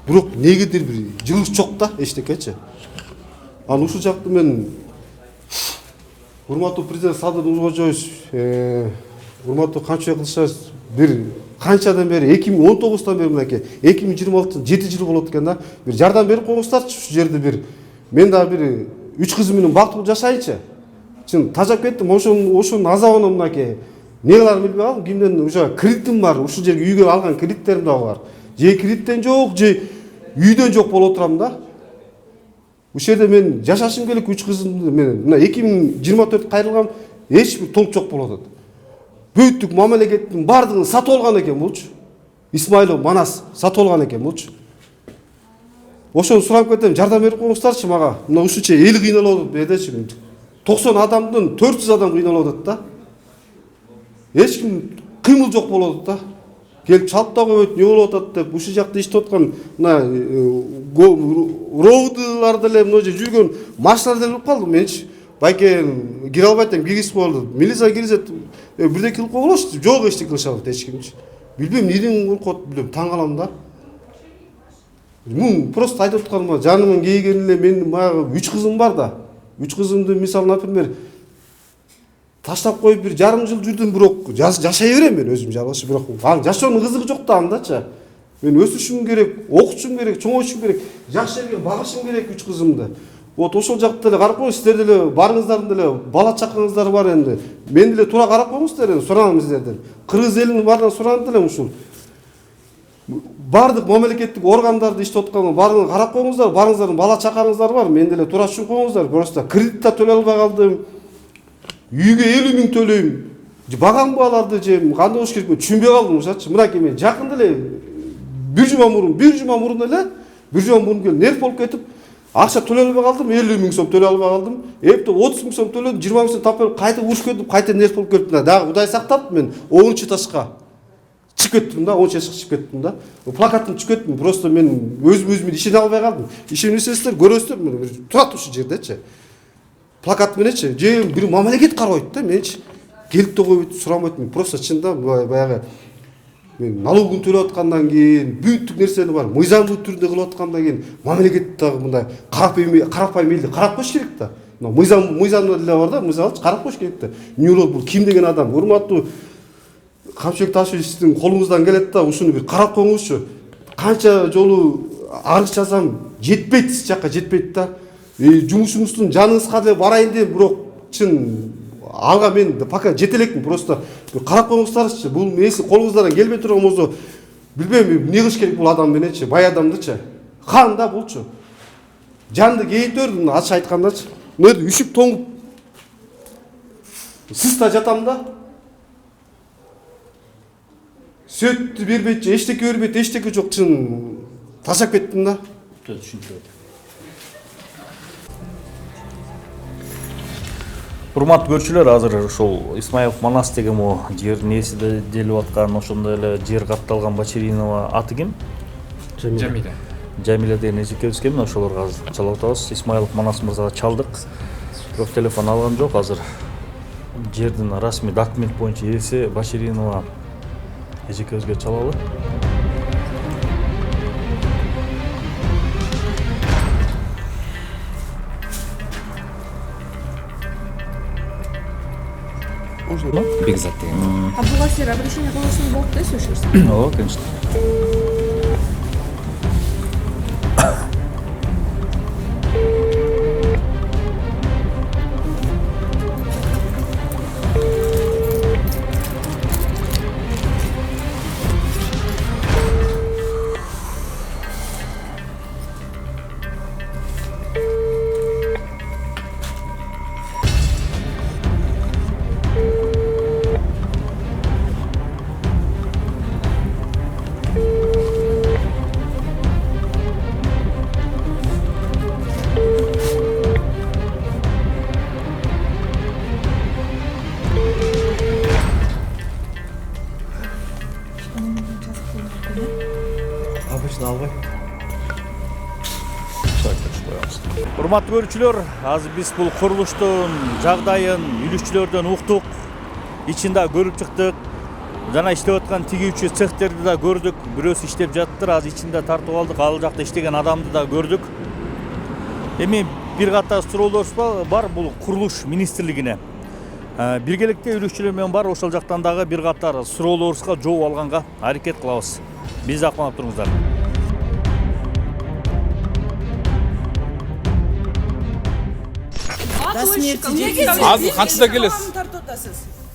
H: Бирок негедир бир жылыш жок да, эчтекечи. Анан ушул жакты мен урматтуу президент Садыр Нуркожоев, урматтуу Канчыбек Кылычбаев бир канчадан бери 2019-тан бери мынакей 2026 7 жыл болот экен да. Бир жардам берип коюңуздарчы ушул жерде бир. Мен дагы бир 3 кызым менен бактылуу жашайынчы. Чын тажап кеттим, ошонун азабына мынакей. Не кыларын билбей калдым. Кимден уже кредитим бар, ушул жерге үйгө алган кредиттерим дагы бар. Же кредиттен жок, же үйдөн жок болуп отурам да. Ушул жерде мен жашашым керек 3 кызымды менен. Мына 2024 кайрылгам, эч бир толук жок болуп атат. Бүттүк мамлекеттин бардыгын сатып алган экен булчу. Исмаилов Манас сатып алган экен булчу. Ошону сурап кетем, жардам берип коюңуздарчы мага. Мына ушунча эл кыйналып атат бедечи. 90 адамдын 400 адам кыйналып атат да. Эч ким кыймыл жок болуп атат да. Келип чалып да койбойт, не болуп атат деп, ушул жакта иштеп аткан мына роудылар деле мына жерде жүргөн машиналар деле болуп калды менчи. Байке кире албайт экен, киргизип болду. Милиция киргизет, бирдеке кылып койгулачы, жок эчтеке кылышабыт эч кимчи. Билбейм, эмнеден коркот, билбейм, таң калам да. Мун просто айтып атканыма жанымын кейген эле мен баягы 3 кызым бар да. 3 кызымды мисалы, например, таштап коюп бир жарым жыл жүрдүм, бирок жашай берем мен өзүм жалгыз, бирок анын жашоонун кызыгы жок да андачы. Мен өсүшүм керек, окутушум керек, чоңойтушум керек, жакшы жерге багышым керек 3 кызымды. Вот ошол жакта эле карап коюңуз, сиздер деле барыңыздардын деле бала чакаңыздар бар энди. Мен деле туура карап коюңуздар энди, суранам сиздерден. Кыргыз элинин баарынан суранат элем ушул. Бардык мамлекеттик органдарды иштеп аткан баарына карап коюңуздар, барыңыздардын бала чакаңыздар бар. Мен деле туура түшүнүп коюңуздар. Просто кредит да төлөй албай калдым. Үйгө 50 000 төлөйм. Багам баларды же кандай болуш керек түшүнбөй калдым ушачы. Мынакей мен жакын деле бир жума мурун эле келип нерв болуп кетип акча төлөй албай калдым, 50 000 сом төлөй албай калдым. Эпте 30 000 сом төлөдүм, 20 000 сом тапып кайта урушуп кетип, кайта нерв болуп кетип, дагы Кудай сактап мен 10 этажга чыгып кеттим да, 10 этажга чыгып кеттим да. Плакатым чыгып кеттим, просто мен өзүмө ишене албай калдым. Ишенбесеңиздер, көрөсүздөр, мен турат ушул жердечи. Плакат мененчи, же бир мамлекет карабайт да, менчи. Келип да койбойт, сурамайт, мен просто чында баягы мен налогун төлөп аткандан кийин, бүттүк нерсени бар, мыйзамдуу түрдө кылып аткандан кийин мамлекет дагы мындай карапайым элди карап коюш керек да. Мыйзамда деле бар да, мыйзамды карап коюш керек да. Эмне болот, бул ким деген адам? Урматтуу Камчыбек Ташевич, сиздин колуңуздан келет да, ушуну бир карап коюңузчу. Канча жолу арыз жазам, жетпейт, сиз жакка жетпейт да. Жумушуңуздун жаныңызга деп барайын деп, бирок чын алга мен пока жете элекмин, просто карап коюңуздарчы. Бул эси колуңуздардан келбей турган болсо, билбейм эмне кылыш керек бул адам мененчи, бай адамдычы. Хан да булчу. Жанды кейитөрдүм, ачык айткандачы. Мына үшүп тоңуп сыста жатам да. Сөттү бербейт, эчтеке бербейт, эчтеке жок, чын ташап кеттим да.
E: Урматтуу көрүүчүлөр, азыр ушул Исмаилов Манас деген могу жердин ээси делип аткан, ошондой эле жер катталган Бачиринова аты ким?
K: Жамиля.
E: Жамиля деген эжекебиз кем, ошолорго азыр чалып атабыз. Исмаилов Манас мырзага чалдык. Бирок телефон алган жок. Азыр жердин расмий документ боюнча ээси Бачиринова эжекебизге чалалы.
K: Бекзат деген.
B: А бухгалтер обращение кылышың болуп да слышишь?
E: Ооба, конечно. Урматтуу көрүүчүлөр, азыр биз бул курулуштун жагдайын үлүшчүлөрдөн уктук, ичин да көрүп чыктык. Жана иштеп аткан тигүүчү цехтерди да көрдүк. Бирөөсү иштеп жаттыр, азыр ичинде тартып алдык. Ал жакта иштеген адамды да көрдүк. Эми бир катар суроолорубуз бар бул курулуш министрлигине. Биргеликте үлүшчүлөр менен бар, ошол жактан дагы бир катар суроолорубузга жооп алганга аракет кылабыз. Бизди акмалап туруңуздар.
A: Азыр канчада келесиз?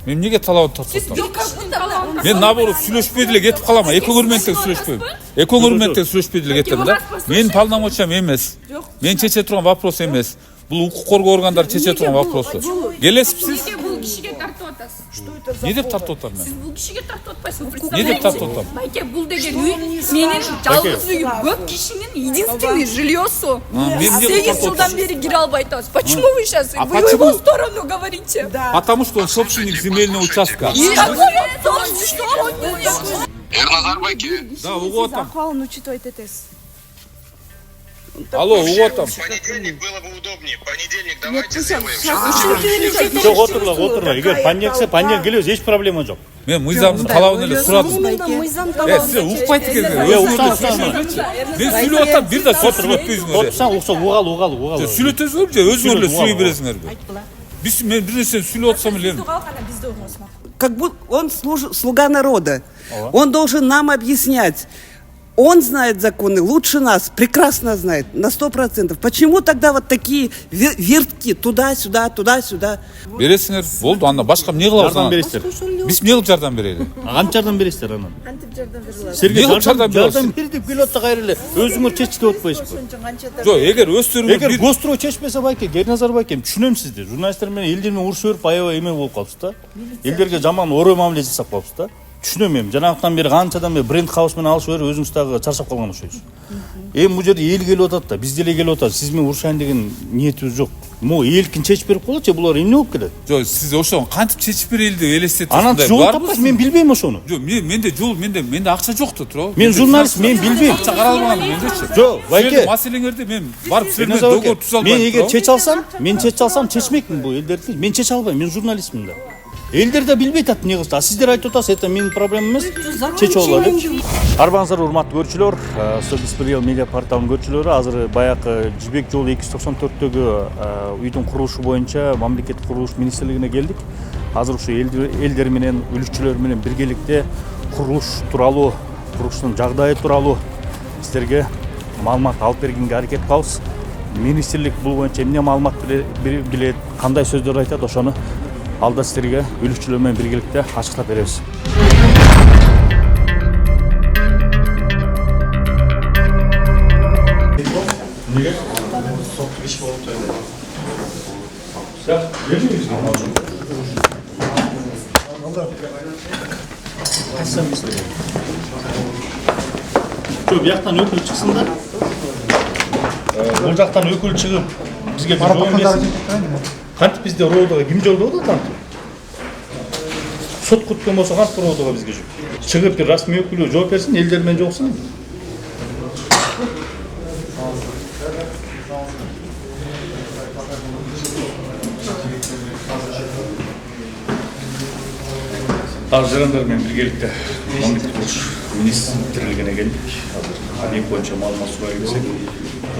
A: Мен эмнеге талабын тартып атам? Мен наоборот сүйлөшпөй деле кетип калам. Экогөрмөнтө сүйлөшпөйм. Экогөрмөнтө сүйлөшпөй деле кетем да. Менин полномочиям эмес. Мен чече турган вопрос эмес. Бул укук коргоо органдары чече турган вопросу. Келесизби сиз?
B: Бул кишиге тартып атасыз.
A: Не деп тартып атам мен?
B: Сиз бул кишиге тартып атпайсызбы?
A: Не деп тартып атам?
B: Байке, бул деген үй менин жалгыз үйүм, көп кишинин единственный жильёсу. 8 жылдан бери кире албай атабыз. Почему вы сейчас в его сторону говорите?
A: Потому что он собственник земельного участка.
C: Эрназар байке.
A: Да, угуп атам.
B: Акыбалын учитывать этесиз.
A: Алло, угуп атам.
C: В понедельник было бы удобнее. Понедельник давайте сделаем.
E: Жок, отурула. Эгер понедельник келебиз, эч проблема жок.
A: Мен мыйзамдын талабын эле сурадым. Сиз укпайт экенсиз. Мен сүйлөп атам, бир да сөз сүйлөтпөйсүңөр.
E: Отурсаң укса, угал.
A: Сүйлөтөсүңөр же өзүңөр эле сүйлөй бересиңерби? Мен бир нерсени сүйлөп атсам эле.
F: Как будто он слуга народа. Он должен нам объяснять. Он знает законы лучше нас, прекрасно знает, на 100%. Почему тогда вот такие вертки туда-сюда, туда-сюда?
A: Бересиңер, болду, анда башка эмне кылабыз?
E: Жардам бересиздер.
A: Биз эмне кылып жардам берели?
E: Канча жардам бересиздер анан?
A: Сизге жардам
E: бер деп келип атса кайра эле өзүңөр чечип атпайсызбы?
A: Жок, эгер өздөрүңөр
E: Эгер Гострой чечпесе байке, Ерназар байке, түшүнөм сизди. Журналисттер менен элдер менен уруш берип, аябай эме болуп калыпсыз да. Элдерге жаман орой мамиле жасап калыпсыз да. Түшүнөм эми. Жанагыдан бери канчадан бери бренд хаус менен алышып берип, өзүңүз дагы чарчап калган окшойсуз. Эми бул жерде эл келип атат да, биз деле келип атабыз. Сиз менен урушайын деген ниетибиз жок. Могу элкин чечип берип коелучу, булар эмне болуп келет?
A: Жок, сиз ошону кантип чечип берели деп элестетип
E: Анан жол таппайсыз, мен билбейм ошону.
A: Жок, менде акча жок да тура.
E: Мен журналист, мен билбейм.
A: Акча каралбаган мендечи.
E: Жок, байке.
A: Маселеңерди мен барып силер менен дөгөр түзө албайм.
E: Мен эгер чече алсам, чечмекмин бул элдерди. Мен чече албайм, мен журналистмин да. Элдер да билбейт ат эмне кылса. Сиздер айтып атасыз, это менин проблемам эмес. Чечип алалы. Арбаңыздар, урматтуу көрүүчүлөр, Беспредел медиа порталынын көрүүчүлөрү, азыр баягы Жибек жолу 294-төгү үйдүн курулушу боюнча мамлекеттик курулуш министрлигине келдик. Азыр ушу элдер менен, үлүкчүлөр менен биргеликте курулуш тууралуу, курулуштун жагдайы тууралуу сиздерге маалымат алып бергенге аракет кылабыз. Министрлик бул боюнча эмне маалымат билет, кандай сөздөр айтат, ошону алда сиздерге үлүкчүлөр менен биргеликте ачыктап беребиз. Жок, бияктан өкүл чыксын да. Бул жактан өкүл чыгып, бизге бир жол берсин. Кантип бизде роодого ким жолдоп атат антип? Сот күткөн болсо кантип роодого бизге жүк? Чыгып бир расмий өкүлү жооп берсин, элдер менен жоксун. Жарандар менен биргеликте мамлекеттик курулуш министрлигине келдик. Азыр объект боюнча маалымат сурай келсек,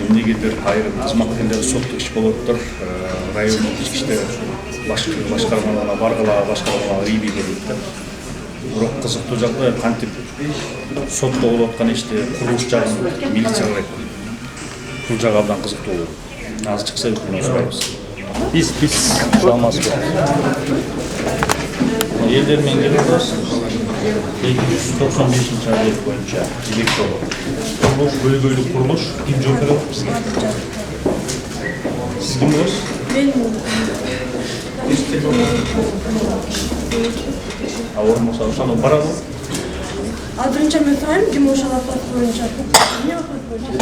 E: эмнегедир айрым кызматкерлер соттук иш болуп тур, райондук ички иштер башкармаларына баргыла, башкармаларга ийби келип да. Бирок кызыктуу жагдай кантип сотто болуп аткан ишти курулуш жагын милицияга айтып. Бул жагы абдан кызыктуу болот. Азыр чыкса өкүлүнөн сурайбыз. Биз чыгамазбыз. Элдер менен келебиз. 295-чи объект боюнча директор. Курулуш, бөлгөйлүк курулуш, ким жооп берет бизге? Сиз ким болосуз? Мен. Орун болсо, ошону барабы?
L: Азырынча мен сурайм, ким ошол вопрос боюнча. Эмне вопрос боюнча?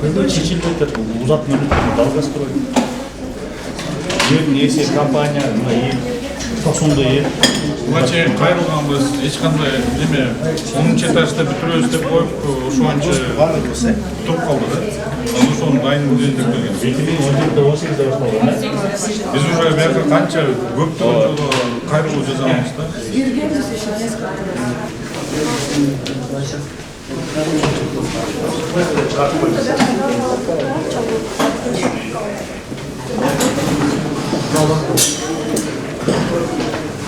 E: Кандай чечилип атат? Узат мөөнөттөрдү далгас турат. Жердин ээси компания, мына эл, тосунду эл.
A: Буга чейин кайрылганбыз, эч кандай неме 10-чы этажда бүтүрөбүз деп коюп, ошончо туруп калды да. Анан ошону дайын деп келген.
E: 2018-де башталган.
A: Биз уже бияка канча көптөгөн жолу кайрылуу жасаганбыз да.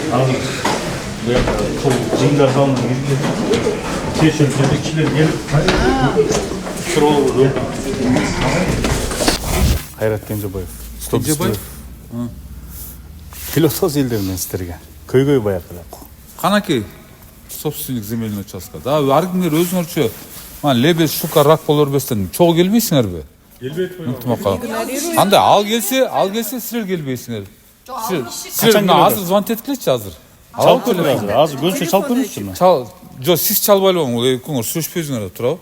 E: Азыр буяка жыйындар залына киргизип, чечилип жетекчилер келип, суроо. Кайрат Кенжебаев.
A: Кенжебаев?
E: Пилотсоз элдер менен сиздерге. Көйгөй баягы.
A: Канакей собственник земельный участка. Да, ар кимдер өзүңөрчө лебез, шука, рак боло бербестен чогуу келбейсиңерби?
E: Келбейт коюп.
A: Андай ал келсе силер келбейсиңер. Силер азыр звонить эткилечи азыр.
E: Чалып көрүңүз. Азыр көзүнчө чалып көрүңүзчү.
A: Жок, сиз чалбай эле болуңуз, экөөңөр сүйлөшпөйсүңөр туурабы?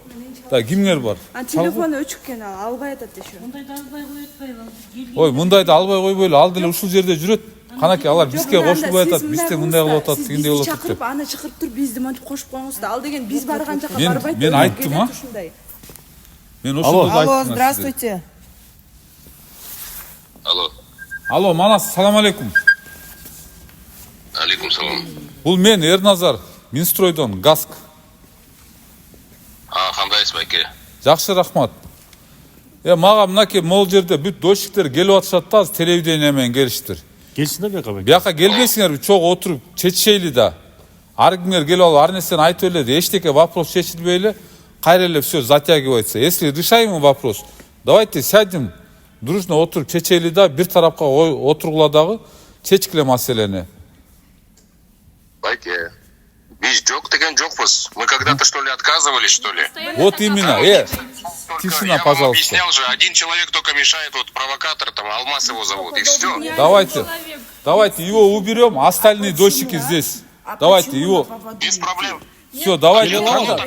A: Да, кимдер бар?
L: Телефону өчүккен албай атат дешүү.
A: Ой, мындайды албай койбойлу, ал деле ушул жерде жүрөт. Канакей алар бизге кошулбай атат, бизде мындай кылып атат, тигиндей кылып атат деп.
L: Аны чакырып туруп бизди монтип кошуп коюңуз да. Ал деген биз барган жака барбайт.
A: Мен айттым, а? Мен ошондой айттым.
L: Алло, здравствуйте.
A: Алло, Манас, салам алейкум.
C: Алейкум салам.
A: Бул мен Эрназар, Минстройдон, ГАСК.
C: Кандайсыз байке?
A: Жакшы, рахмат. Мага мынакей могул жерде бүт дольщиктер келип атышат да, азыр телевидение менен келиштир.
E: Келсиңер бияка байке.
A: Бияка келбейсиңерби, чогуу отуруп чечишейли да. Ар кимдер келип алып ар нерсени айтып эле, эчтеке вопрос чечилбей эле, кайра эле все затягивается. Если решаемый вопрос, давайте сядем, дружно отуруп чечели да, бир тарапка отургула дагы, чечкиле маселени.
C: Байке, биз жок деген жокпуз. Мы когда-то что ли отказывались, что ли?
A: Вот именно, тишина,
C: я
A: пожалуйста.
C: вам объяснял же, один человек только мешает, вот провокатор, там, Алмаз его зовут, и все.
A: Давайте его уберем, остальные дольщики здесь. Давайте его.
C: Без проблем.
A: Все, давайте,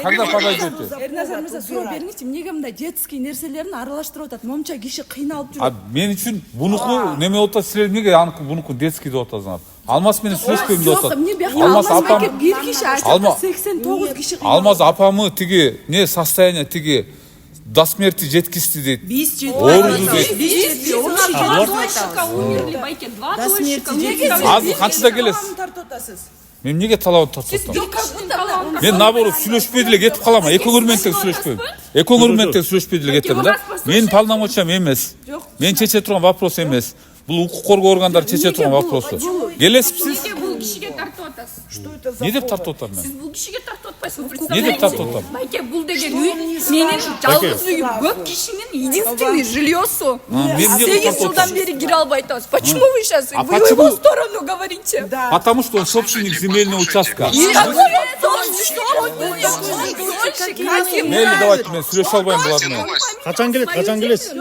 A: когда подойдете?
L: Эрназар мырза, суроо бериңизчи, эмнеге мындай детский нерселерин аралаштырып атат? Момча киши кыйналып жүрөт.
A: Мен үчүн бунуку неме болуп атат, силер эмнеге аныкы бунуку детский деп атасыңар? Алмаз менен сүйлөшпөйм деп атат.
L: Алмаз апам бир киши айтат, 89 киши кыйналып.
A: Алмаз апамы тиги не состояние тиги до смерти жеткизди дейт.
L: Биз
A: Ооруду дейт.
B: Два дольщика умерли, байке, два дольщика.
A: Азыр канчада келесиз? Мен эмнеге талабын тартып атам? Мен наоборот сүйлөшпөй деле кетип калам. Экөөңөр менен тең сүйлөшпөйм. Экөөңөр менен тең сүйлөшпөй деле кетем да. Менин полномочиям эмес. Мен чече турган вопрос эмес. Бул укук коргоо органдары чече турган вопросу. Келесизби сиз?
B: Бул кишиге тартып атасыз.
A: Не деп тартып атам мен?
B: Сиз бул кишиге тартып атпайсызбы?
A: Не деп тартып атам?
B: Байке, бул деген үй менин жалгыз үйүм, көп кишинин единственный жильёсу. 8 жылдан бери кире албай атабыз. Почему вы сейчас в его сторону говорите?
A: Потому что он собственник земельного участка. Мейли, давайте, мен сүйлөшө албайм булар менен.
E: Качан келесиз?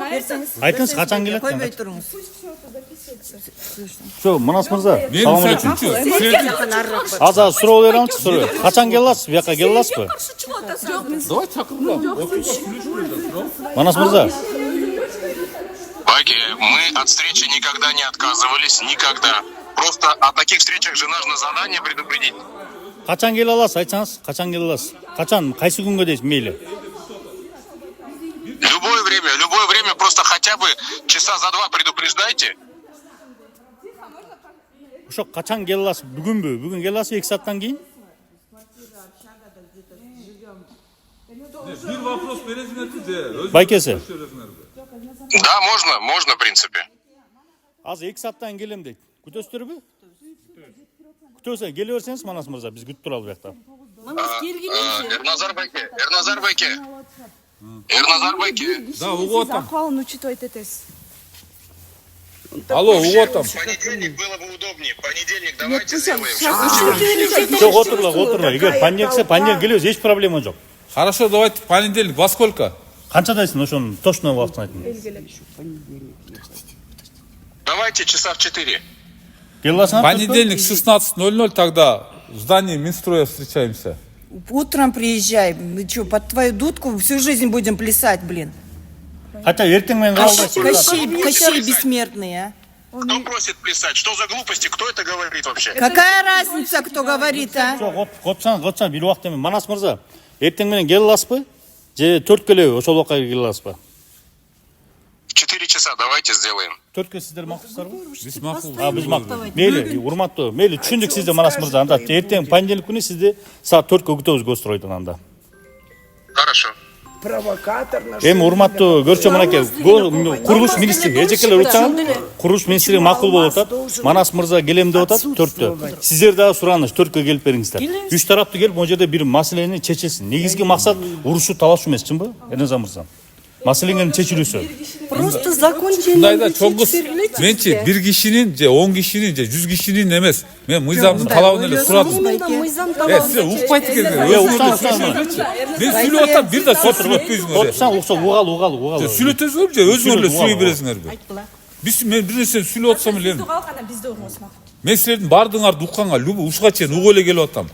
E: Айтыңыз, качан келет?
L: Койбой туруңуз.
E: Жо, Манас мырза, салам алейкум.
A: Мен
E: Азыр суроо бере алмакчы, суроо. Качан келе аласыз? Бияка келе аласызбы?
A: давай чакыргыла.
E: Манас мырза.
C: Байке, порядке. Мы от встречи никогда не отказывались, никогда. Просто о таких встречах же нужно заранее предупредить.
E: Качан келе аласыз, айтсаңыз, качан келе аласыз? Качан, кайсы күнгө дейсиз мейли?
C: Любое время, просто хотя бы часа за 2 предупреждайте.
E: Ошо качан келе аласыз? Бүгүнбү? Бүгүн келе аласыз 2 сааттан кийин?
A: Bir вопрос бересиңерби же?
E: Байкеси.
C: Да, можно, в принципе.
E: Азыр 2 сааттан келем дейт. Күтөсүздөр?бү? Күтөсө келе берсеңиз, Манас мырза, биз күтүп туралы буякта.
C: Эрназар Байке.
A: Да, угуп атам.
L: Ахвалын учитывать этесиз.
A: Алло, угуп атам.
C: Понедельник было бы удобнее. Понедельник давайте сделаем.
E: Жок, отурула. Эгер понедельник келебиз, эч проблема жок.
A: Хорошо, давайте понедельник. Во сколько?
E: Канчадайсың ошонун точно убактын айтыңыз.
C: Давайте часа в 4.
E: Келе аласыңар?
A: Понедельник 16:00 тогда в здании Минстроя встречаемся.
M: Утром приезжай. Мы что, под твою дудку всю жизнь будем плясать, блин?
E: Хотя эртең менен
M: Кощей бессмертные,
C: Кто просит плясать? Что за глупости? Кто это говорит вообще?
M: Какая разница, кто говорит, а?
E: Жок, отсаңыз, бир убакыт эми. Манас мырза, эртең менен келе аласызбы? Же 4 келеби? Ошол убакка келе аласызбы?
C: В 4 часа давайте сделаем.
E: 4 сиздер макулсуздарбы?
A: Биз макул.
E: Биз макул. Мейли, урматтуу. Мейли, түшүндүк сизди, Манас мырза. Анда эртең понедельник күнү сизди саат 4кө күтөбүз Гостройдон анда.
C: Хорошо.
D: Провокатор наш.
E: Эми урматтуу көрчү мынакей, курулуш министрлиги, эжекелер учаган, курулуш министрлиги макул болуп атат. Манас мырза келем деп атат 4тө. Сиздер дагы сураныч 4кө келип бериңиздер. Үч тараптуу келип, могу жерде бир маселени чечилсин. Негизги максат урушуу, талашуу эмес, чынбы? Эрназар мырза. Маселенин чечилүүсү.
I: Просто закончение.
A: Мындайда чоңгуз менчи бир кишинин же 10 кишинин же 100 кишинин эмес. Мен мыйзамдын талабын эле сурадым. Сиз укпайт экенсиз. Мен сүйлөп атам, бир да сөз сүйлөтпөйсүңөр.
E: Отсаң, укса, угал.
A: Сүйлөтөсүңөр же өзүңөр эле сүйлөй бересиңерби? Мен бир нерсени сүйлөп атсам эле.
L: Бизде урмосмак.
A: Мен силердин баардыгыңарды укканга, ушуга чейин угуп эле келип атам.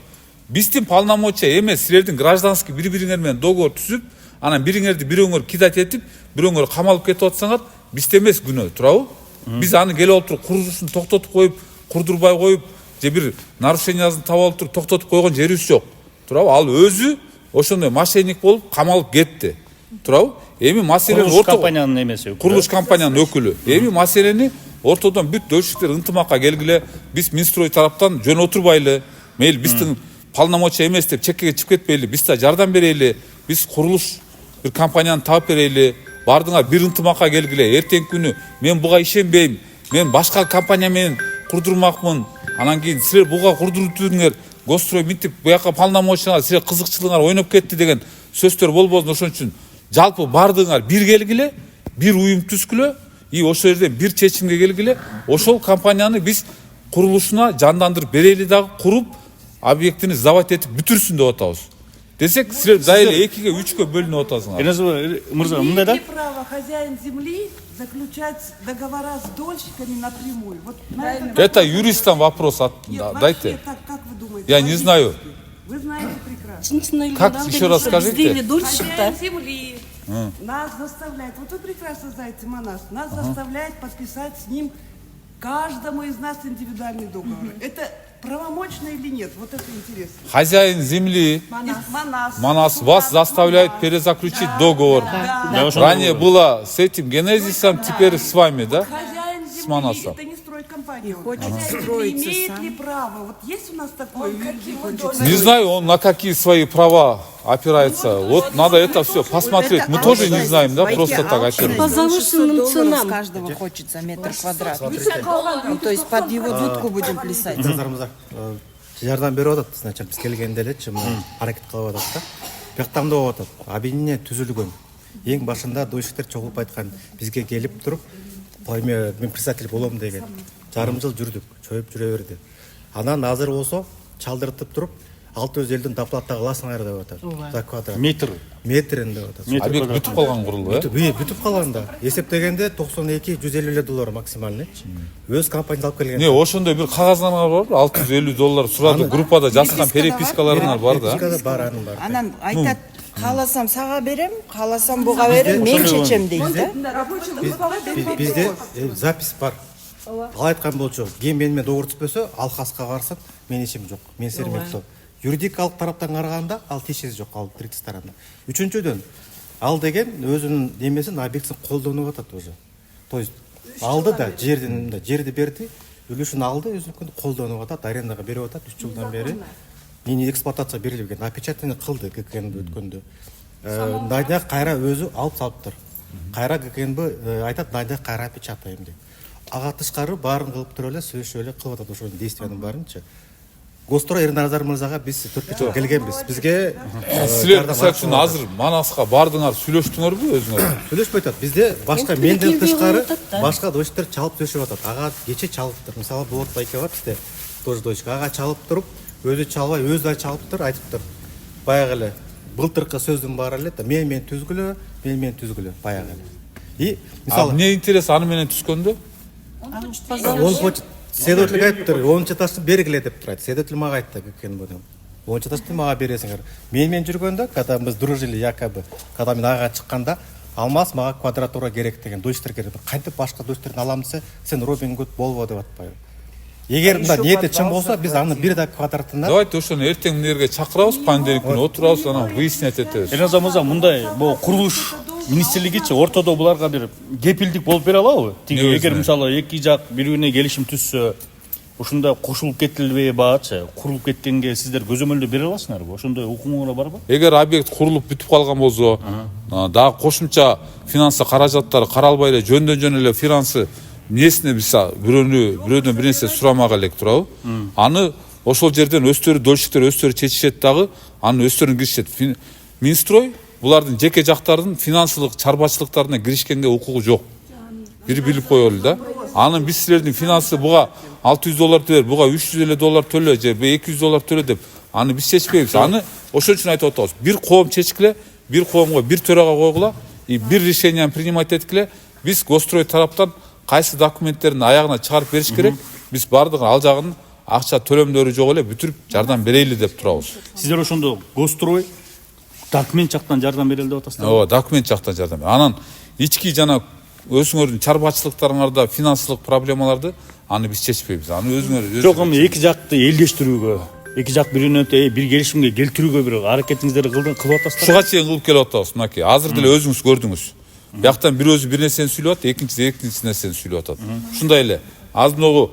A: Биздин полномочия эмес, силердин гражданский бири-бириңер менен договор түзүп, анан бириңерди бирөөңөр кидать этип, бирөөңөр камалып кетип атсаңар, бизде эмес күнөө, туурабы? Биз аны келип отуруп курулушун токтотуп коюп, курдурбай коюп, же бир нарушениясын таап алып туруп токтотуп койгон жерибиз жок. Туурабы? Ал өзү ошондой мошенник болуп камалып кетти. Туурабы? Эми маселени
E: курулуш компаниянын эмеси.
A: Курулуш компаниянын өкүлү. Эми маселени ортодон бүт дөшүктөр ынтымакка келгиле, биз Минстрой тараптан жөн отурбайлы. Мейли биздин полномочия эмес деп чеккеге чыгып кетпейли, биз да жардам берели. Биз курулуш bir kampanyanı taap bereyli, bardыңар bir ынтымакка келгиле. Эртең күнү мен буга ишенбейм, мен башка компания менен курдурмакмын. Анан кийин силер буга курдуруптуңер, Гострой мынтип буяка полномочияңар силер кызыкчылыгыңар ойноп кетти деген сөздөр болбосун. Ошон үчүн жалпы бардыңар бир келгиле, бир уюм түзгүлө, и ошол жерден бир чечимге келгиле. Ошол компанияны биз курулушуна жандандырып берели дагы, куруп объектини сдавать этип бүтүрсүн деп атабыз. Десек, силер дайылы 2-ге 3-ге бөлүнүп атасыңар.
E: Эрназар мырза, мындай да?
F: Имеет право хозяин земли заключать договора с дольщиками напрямую. Вот
A: Это юристам вопрос. Дайте.
F: Как вы думаете?
A: Я не знаю.
F: Вы знаете прекрасно.
A: Как? Еще раз скажите.
F: Хозяин земли нас заставляет, вот вы прекрасно знаете, Манас, нас заставляет подписать с ним каждому из нас индивидуальный договор. Это правомочно или нет? Вот это интересно.
A: Хозяин земли Манас вас заставляет перезаключить договор. Ранее было с этим Генезисом, теперь с вами, да?
F: Хозяин
A: С Манасом.
F: земли, это не стройкомпания.
M: Хочет
F: Хозяин
M: строиться
F: земли имеет
M: сам.
F: ли право? Вот есть у нас такое?
A: Не знаю, он на какие свои права опирается. Вот надо это все посмотреть. Мы тоже не знаем, да, просто так опираться.
I: По завышенным ценам.
M: С каждого хочется метр квадратный. Ну, то есть под его дудку будем плясать.
H: жардам берип атат, значит, биз келгенде элечи аракет кылып атат да. Бияктан да болуп атат. Объединение түзүлгөн. Эң башында дойшиктер чогулуп айткан, бизге келип туруп, мен председатель болом деген. Жарым жыл жүрдүк, чоюп жүрө берди. Анан азыр болсо чалдыртып туруп, 600 элдин доплата кыласыңар деп атат. За квадрат. Метрин деп атат.
A: Объект бүтүп калган курулду, э?
H: Бүтүп калган да. Эсептегенде 92-150 доллар максимальный. Өз компания алып келген.
A: Не, ошондой бир кагазыңар бар, $650 сурады. Группада жазган перепискаларыңар бар да.
H: Бар, анын бар.
M: Анан айтат, Қаласам саға берем, қаласам бұға берем, мен шешем дейді.
H: Бізде запись бар. Ал айтқан болчу, ген менімен доғыр түспесе, ал қасқа қарсын, мен ешем жоқ. Мен сермек сол. Юридикалық тараптан қарағанда, ал тешесі жоқ, ал третий тарапынан. Үшіншіден, ал деген өзінің немесін объектісін қолданып атады уже. То есть алды да жерді берді, үлесін алды, өзінің қолданып атады, арендаға беріп атады 3 жылдан бері. Нені эксплуатация берілген, опечатание қылды ГКНБ өткенде. Найда қайра өзі алып салыптыр. Қайра ГКНБ айтады, найда қайра опечатаем деп. Аға тышқары барын қылып тұрөлі, сөйлі қылып атады ошоның действияның барынша. Гострой Ерназар мырзаға біз 4 жыл келгенбіз. Бізге
A: силер мисалы үчүн азыр Манасқа бардыңар, сүйлөштүңөрбү өзүңөр?
H: Сүйлөшпөй атат. Бизде башка менден тышкары башка дойчтар чалып сөйлөшүп атат. Ага кече чалыптыр. Мисалы Болот байке бар бизде. Тоже дойчка ага чалып туруп, өзү чалбай, өзү чалыптыр, айтыптыр. Баягы эле былтыркы сөздүн баары эле, мен түзгүлө, мен түзгүлө, баягы эле. И мисалы
A: эмне интерес аны менен түскөндө?
H: Он следователь айтыптыр, 10 этажды бергиле деп турат. Следователь мага айтты экен бу. 10 этажды мага бересиңер. Мен жүргөндө, когда мы дружили якобы, когда мен ага чыкканда, алмаз мага квадратура керек деген дойчтар керек. Кантип башка дойчтарды алам десе, сен Робин Гуд болбо деп атпайбы. Эгер мында ниети чын болсо, биз аны бир да квадратына.
A: Давайте ошону эртең эмнерге чакырабыз, понедельник күнү отурабыз, анан выяснять этебиз.
E: Эрназар мырза, мындай бул курулуш министрлигичи ортодо буларга бир кепилдик болуп бере алабы? Тиги эгер мисалы эки жак бири-бирине келишим түзсө, ушундай кошулуп кетилбейбачы, курулуп кеткенге сиздер көзөмөлдө бере аласыңарбы? Ошондой укугуңар барбы?
A: Эгер объект курулуп бүтүп калган болсо, дагы кошумча финансы каражаттары каралбай эле жөндөн эле финансы несине бирөөдөн бир нерсе сурамага элек турабы? Аны ошол жерден өздөрү дольщиктер өздөрү чечишет дагы, аны өздөрү киришет. Минстрой булардын жеке жактардын финансылык чарбачылыктарына киришкенге укугу жок. Бир билип коелу да. Анын биз силердин финансы буга $600 төлөр, буга $350 төлө же $200 төлө деп аны биз чечпейбиз. Аны ошон үчүн айтып атабыз. Бир коом чечкиле, бир коомго бир төрага койгула, и бир решениени принимать эткиле. Биз Гострой тараптан кайсы документтерин аягына чыгарып бериш керек. Биз бардыгын ал жагын акча төлөмдөрү жок эле бүтүрүп жардам берейли деп турабыз.
E: Сиздер ошондо Гострой документ жактан жардам берели деп атасыздар.
A: Ооба, документ жактан жардам. Анан ички жана өзүңөрдүн чарбачылыктарыңарда финансылык проблемаларды аны биз чечпейбиз. Аны өзүңөр
E: жок, эми эки жакты элдештирүүгө, эки жак бири-биринен бир келишимге келтирүүгө бир аракетиңиздерди кылып атасыздар.
A: Шуга чейин кылып келип атабыз, мынакей. Азыр деле өзүңүз көрдүңүз. Бияктан бир өзү бир нерсени сүйлөп атат, экинчиси экинчи нерсени сүйлөп атат. Ушундай эле азыр могу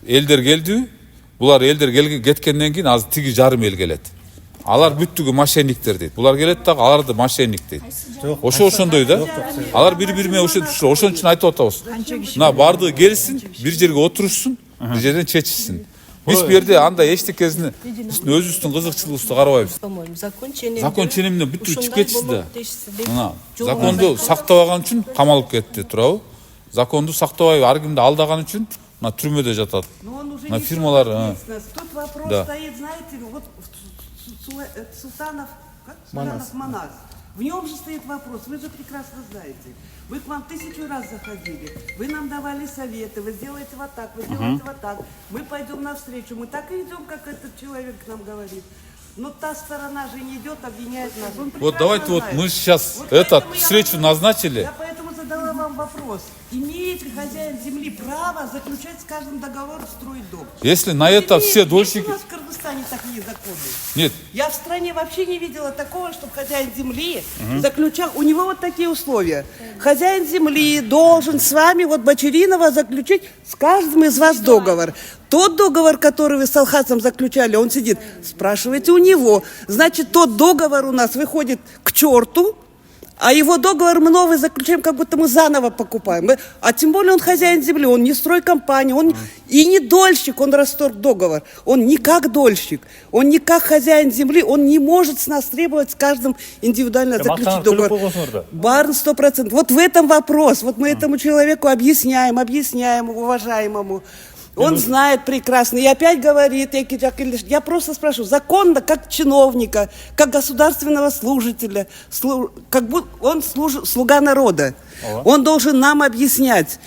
A: элдер келди. Булар элдер кеткенден кийин азыр тиги жарым эл келет. Алар бүттүгү мошенниктер дейт. Булар келет дагы аларды мошенник дейт. Ошондой да. Алар бири-бири менен ошон үчүн айтып атабыз. Мына бардыгы келсин, бир жерге отурушсун, бир жерден чечишсин. Биз бу жерде андай эчтекесин өзүбүздүн кызыкчылыгыбызды карабайбыз. Закон ченеминен бүттүрүп чыгып кетишти да. Мына законду сактабаган үчүн камалып кетти турабы. Законду сактабай ар кимди алдаган үчүн мына түрмөдө жатат. Мына фирмалар.
D: Тут вопрос стоит, знаете, вот Султанов Манас. В нем же стоит вопрос, вы же прекрасно знаете. Вы к вам 1000 раз заходили, вы нам давали советы, вы сделаете вот так, вы сделаете вот так. Мы пойдем навстречу, мы так и идем, как этот человек нам говорит. Но та сторона же не идет, обвиняет нас.
A: Вот давайте вот мы сейчас вот встречу назначили.
D: Я поэтому задала вам вопрос. Имеет ли хозяин земли право заключать с каждым договор, строить дом?
A: Если на это все дольщики...
D: Есть у нас в Кыргызстане такие законы?
A: Нет.
D: Я в стране вообще не видела такого, чтобы хозяин земли заключал... У него вот такие условия. Хозяин земли должен с вами, вот Бочеринова, заключить с каждым из вас договор. Тот договор, который вы с Алхасом заключали, он сидит, спрашивайте у него. Значит, тот договор у нас выходит к черту, а его договор мы новый заключаем, как будто мы заново покупаем. А тем более он хозяин земли, он не стройкомпания, он и не дольщик, он расторг договор. Он не как дольщик, он не как хозяин земли, он не может с нас требовать с каждым индивидуально заключить договор. Барн 100%. Вот в этом вопрос. Вот мы этому человеку объясняем уважаемому. Он знает прекрасно. И опять говорит, я просто спрашиваю, законно, как чиновника, как государственного служителя, как будто он слуга народа. Он должен нам объяснять.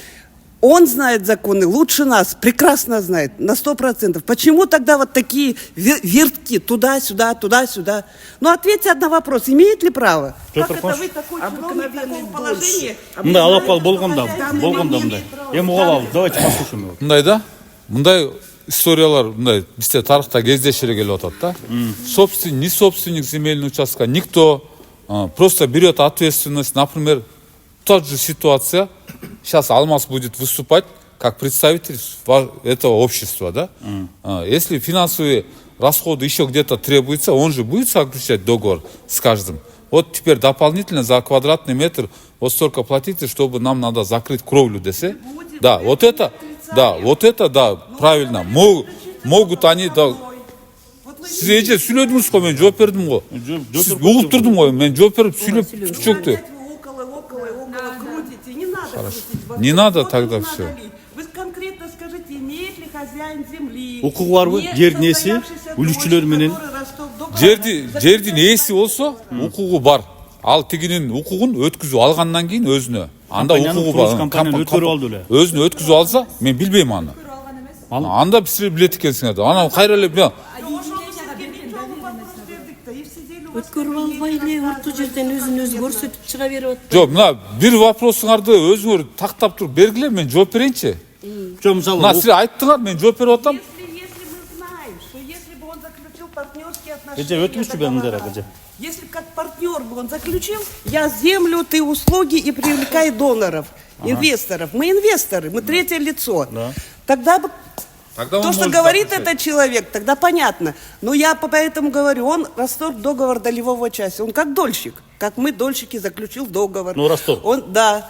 F: Он знает законы лучше нас, прекрасно знает, на 100%. Почему тогда вот такие вертки туда-сюда, туда-сюда? Ну, ответьте на вопрос, имеет ли право? Как это вы такой чиновник такого положения?
E: мындай алапал болгондо мындай эми угуп алабыз, давайте послушаем его.
A: мындай да, мындай историялар мындай бизде тарыхта кездешире келип атат да. Ни собственник земельного участка, никто просто берет ответственность. Например, та же ситуация, сейчас Алмаз будет выступать как представитель этого общества, да? Если финансовые расходы еще где-то требуются, он же будет заключать договор с каждым. Вот теперь дополнительно за квадратный метр вот столько платите, чтобы нам надо закрыть кровлю, десе. Да, вот это, да, правильно. Могут они, да. Siz эже сүйлөдүңүз го, мен жооп бердим го. Сиз угуп турдум го, мен жооп берип сүйлөп чөктү. Не надо тогда все.
F: Вы конкретно скажите, имеет ли хозяин земли?
E: Укугу барбы? Жердин ээси үлүчүлөр менен.
A: Жердин ээси болсо укугу бар. Ал тигинин укугун өткүзүп алгандан кийин өзүнө. Анда укугу бар. Өзүнө өткүзүп алса, мен билбейм аны. Анда силер билет экенсиңер. Анан кайра эле бля.
I: Өткөрүп албай эле урту жерден өзүн өзү көрсөтүп чыга берип атты.
A: Жок, мына бир вопросуңарды өзүңөр тактап туруп бергиле, мен жооп берейинчи.
E: Жок, мисалы,
A: мына силер айттыңар, мен жооп берип атам.
F: Если как партнер бы он заключил, я землю, ты услуги и привлекай доноров, инвесторов. Мы инвесторы, мы третье лицо. Тогда бы то, что говорит этот человек, тогда понятно. Но я поэтому говорю, он расторг договор долевого части. Он как дольщик, как мы дольщики, заключил договор.
E: Ну, расторг.
F: Он, да,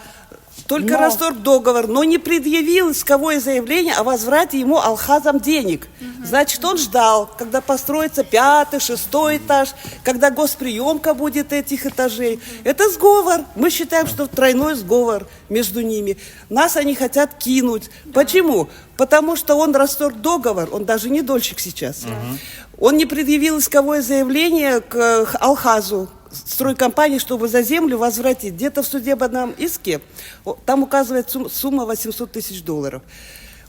F: только расторг договор, но не предъявил исковое заявление о возврате ему алхазом денег. Значит, он ждал, когда построится 5-й, 6-й этаж, когда госприемка будет этих этажей. Это сговор. Мы считаем, что тройной сговор между ними. Нас они хотят кинуть. Почему? Потому что он расторг договор, он даже не дольщик сейчас. Он не предъявил исковое заявление к алхазу, стройкомпании, чтобы за землю возвратить. Где-то в судебном иске там указывается сумма $800 тысяч.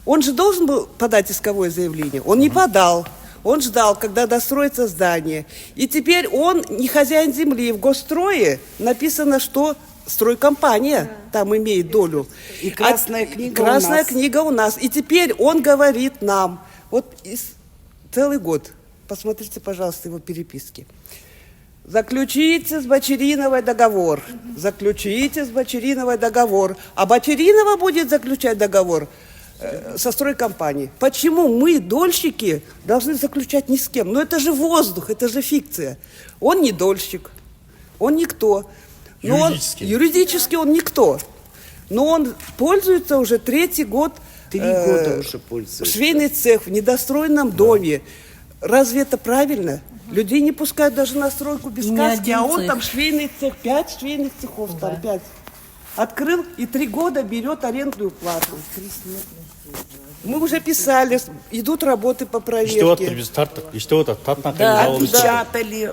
F: Он же должен был подать исковое заявление. Он не подал. Он ждал, когда достроится здание. И теперь он не хозяин земли. В госстрое написано, что стройкомпания там имеет долю.
D: И красная книга
F: красная книга у нас. И теперь он говорит нам, вот целый год, посмотрите, пожалуйста, его переписки. Заключите с Бочериновой договор. Заключите с Бочериновой договор. А Бочеринова будет заключать договор со стройкомпанией. Почему мы, дольщики, должны заключать ни с кем? Но это же воздух, это же фикция. Он не дольщик, он никто. Юридически он никто. Но он пользуется уже 3-й год.
D: 3 года уже пользуется.
F: Швейный цех в недостроенном доме. Разве это правильно? Людей не пускают даже на стройку без каски, а он там швейный цех, 5 швейных цехов, там 5. Открыл и 3 года берет арендную плату. Мы уже писали, идут работы по проверке.
D: Да,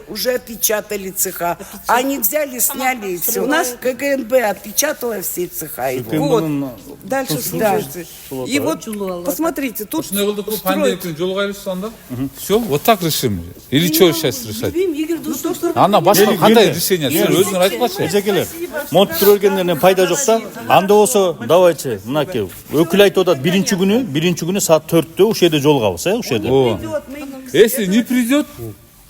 D: уже опечатали цеха. Они взяли, сняли и все. У нас КГНБ отпечатала все цеха его.
F: Вот, дальше слушайте. И вот, посмотрите, тут строят.
A: Все, вот так решим. Или что сейчас решать? Ана башка кандай решение? Сен өзүң айтпачы.
E: Эжекелер, монт түрөлгендерден пайда жок да. Анда болсо, давайте, мынакей, өкүл айтып атат, биринчи күнү саат 4-тө ушул жерде жолугабыз, ушул жерде.
A: Если не придет,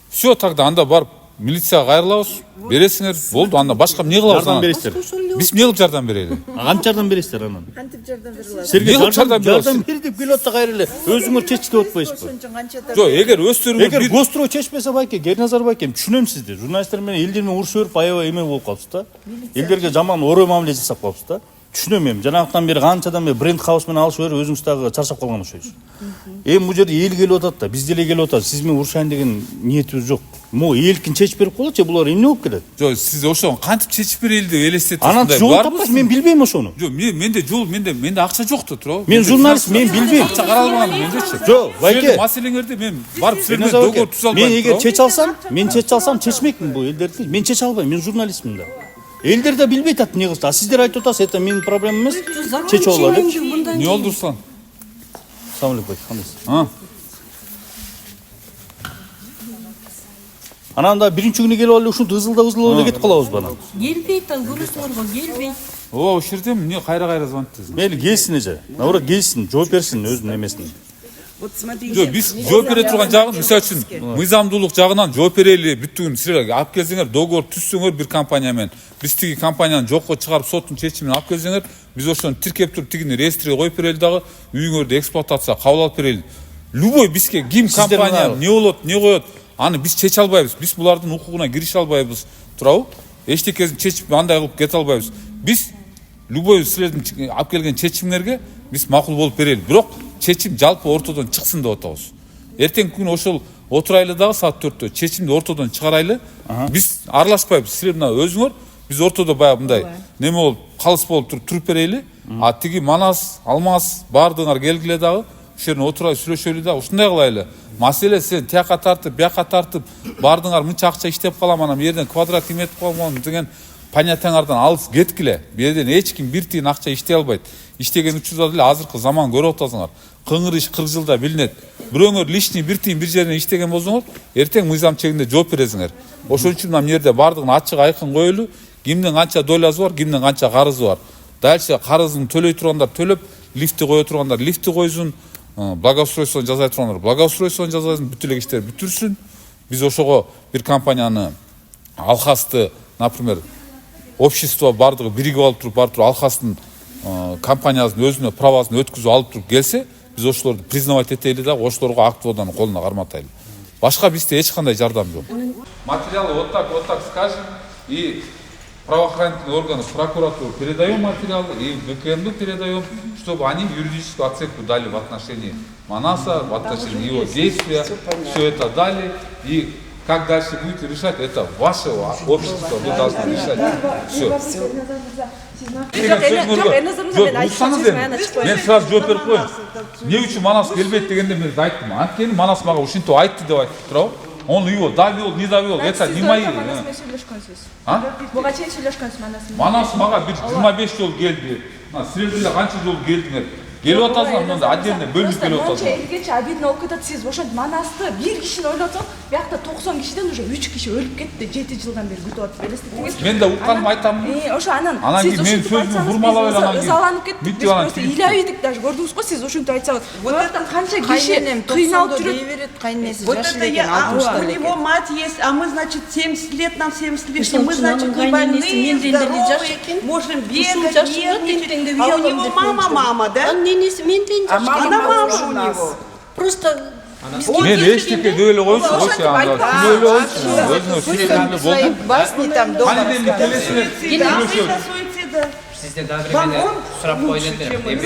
A: все тогда анда барып милицияга кайрылабыз, бересиңер, болду, анда башка эмне кылабыз?
E: Жардам бересиздер.
A: Биз эмне кылып жардам берели?
E: Канча жардам бересиздер анан?
A: Силерге жардам
E: бер деп келип атса кайра эле өзүңөр чечип атпайсызбы?
A: Жок, эгер өздөрүңөр
E: эгер Гострой чечпесе байке, Ерназар байке, түшүнөм сизди. Журналисттер менен элдер менен урушуп берип аябай эме болуп калыпсыз да. Элдерге жаман орой мамиле жасап калыпсыз да. Түшүнөм эми. Жанагыдан бери канчадан бери бренд хаус менен алышып берип өзүңүз дагы чарчап калган окшойсуз. Эми бул жерде эл келип атат да, биз деле келип атабыз. Сиз менен урушайын деген ниетибиз жок. Могу элкин чечип берип коелучу, булар эмне болуп келет?
A: Жок, сиз ошону кантип чечип берели деп элестетип
E: анан жол таппайсыз, мен билбейм ошону.
A: Жок, менде жол, менде акча жок да, туурабы?
E: Мен журналист, мен билбейм.
A: Акча каралбаган мендечи.
E: Жок, байке.
A: Маселеңерди мен барып силер менен договор түзө албайм.
E: Мен эгер чече алсам, чечмекмин бул элдерди. Мен чече албайм, мен журналистмин да. Элдер да билбей атат эмне кылышты. А сиздер айтып атасыз, это менин проблемам эмес. Чечип алалы деп.
A: Не болду Руслан?
E: Ассаламу алейкум, кандайсыз? Анан да биринчи күнү келип алып ушинтип ызылдап эле кетип калабызбы анан?
I: келбейт ал, көрөсүңөрбү, келбейт.
A: Ооба, ушул жерде эмне кайра звонттыңыз?
E: Мейли келсин эже. Наоборот келсин, жооп берсин өзүнүн эмесине.
D: Вот смотрите.
A: Жок, биз жооп бере турган жагы, мисалы үчүн, мыйзамдуулук жагынан жооп берели, бүттүгүн силер алып келсеңер, договор түзсөңөр бир компания менен. Биз тиги компанияны жокко чыгарып, соттун чечимин алып келсеңер, биз ошону тиркеп туруп тигини реестриге коюп берели дагы, үйүңөрдү эксплуатация кабыл алып берели. Любой бизге ким компания не болот, не коет, аны биз чече албайбыз. Биз булардын укугуна кирише албайбыз. Туурабы? Эчтекесин чечип андай кылып кете албайбыз. Биз любой силердин алып келген чечимдерге биз макул болуп берели. Бирок чечим жалпы ортодон чыксын деп атабыз. Эртең күн ошол отурайлы дагы саат 4-тө чечимди ортодон чыгарайлы. Биз аралашпайбыз. Силер мына өзүңөр биз ортодо баягы мындай неме болуп калыс болуп туруп берели. А тиги Манас, Алмаз баардыгыңар келгиле дагы ушул жерден отурай сүйлөшөлү да ушундай кылайлы. Маселе сен тияка тартып, бияка тартып, баардыгыңар мынча акча иштеп калам, анан бу жерден квадрат эметип калган деген понятияңардан алыс кеткиле. Бу жерден эч ким бир тиын акча иштей албайт. Иштеген учурда деле азыркы заман көрүп атасыңар. Кыңыр иш 40 жылда билинет. Бирөөңөр лишний бир тиын бир жерден иштеген болсоңор, эртең мыйзам чегинде жооп бересиңер. Ошон үчүн мына жерде баардыгын ачык айкын коелу, кимдин канча долясы бар, кимдин канча карызы бар. Дальше карызын төлөй тургандар төлөп, лифти кое тургандар лифти койсун, благоустройствону жасай тургандар благоустройствону жасайсың, бүт эле иштер бүтүрсүн. Биз ошого бир компанияны Алхасты, например, общество бардыгы биригип алып туруп, бар туруп Алхастын компаниясынын өзүнө правасын өткүзүп алып туруп келсе, биз ошолорду признавать этели да, ошолорго актоводаны колуна карматайлы. Башка бизде эч кандай жардам жок. Материалы вот так скажем, и правоохранительные органы в прокуратуру передаем материалы, и в ГКМ передаем, чтобы они юридическую оценку дали в отношении Манаса, в отношении его действия, все это дали. И как дальше будете решать, это ваше общество, вы должны решать. Все. Мен сразу жооп берип коеюн. Эмне үчүн Манас келбейт дегенде мен айттым. Анткени Манас мага ушинтип айтты деп айтып туурабы. Он его довел, не довел, это не мои.
L: Буга чейин сүйлөшкөнсүз Манас.
A: Манас мага бир 25 жол келди. Силер деле канча жол келдиңер? Келип атасыңар, мында отдельно бөлүнүп келип атасыңар.
L: Элгече обидно болуп кетет. Сиз ошентип Манасты бир кишини ойлотсоң, биякта 90 кишиден уже 3 киши өлүп кетти. 7 жылдан бери күтүп атып белесиз.
A: Мен да укканым айтам.
L: Ошо анан
A: сиз мен сөзүмдү бурмалап эле анан
L: ызаланып кеттик. Биз просто илебейдик даже. Көрдүңүз го сиз ушинтип айтсаңыз. Вот это канча киши кыйналып жүрөт.
M: Вот это я, у него мать есть, а мы, значит, 70 лет, нам 70 лишним, мы, значит, не больные, здоровые, можем бегать, нервничать, а у него мама, да? А мама у него.
I: Просто
A: мен эчтеке деп эле коюңчу, ошо анда күнөөлүү болчу. Өзүнө сүйүнүп
M: Свои басни там дома.
G: Сизден дагы бир эмне сурап коюлат берем. Эми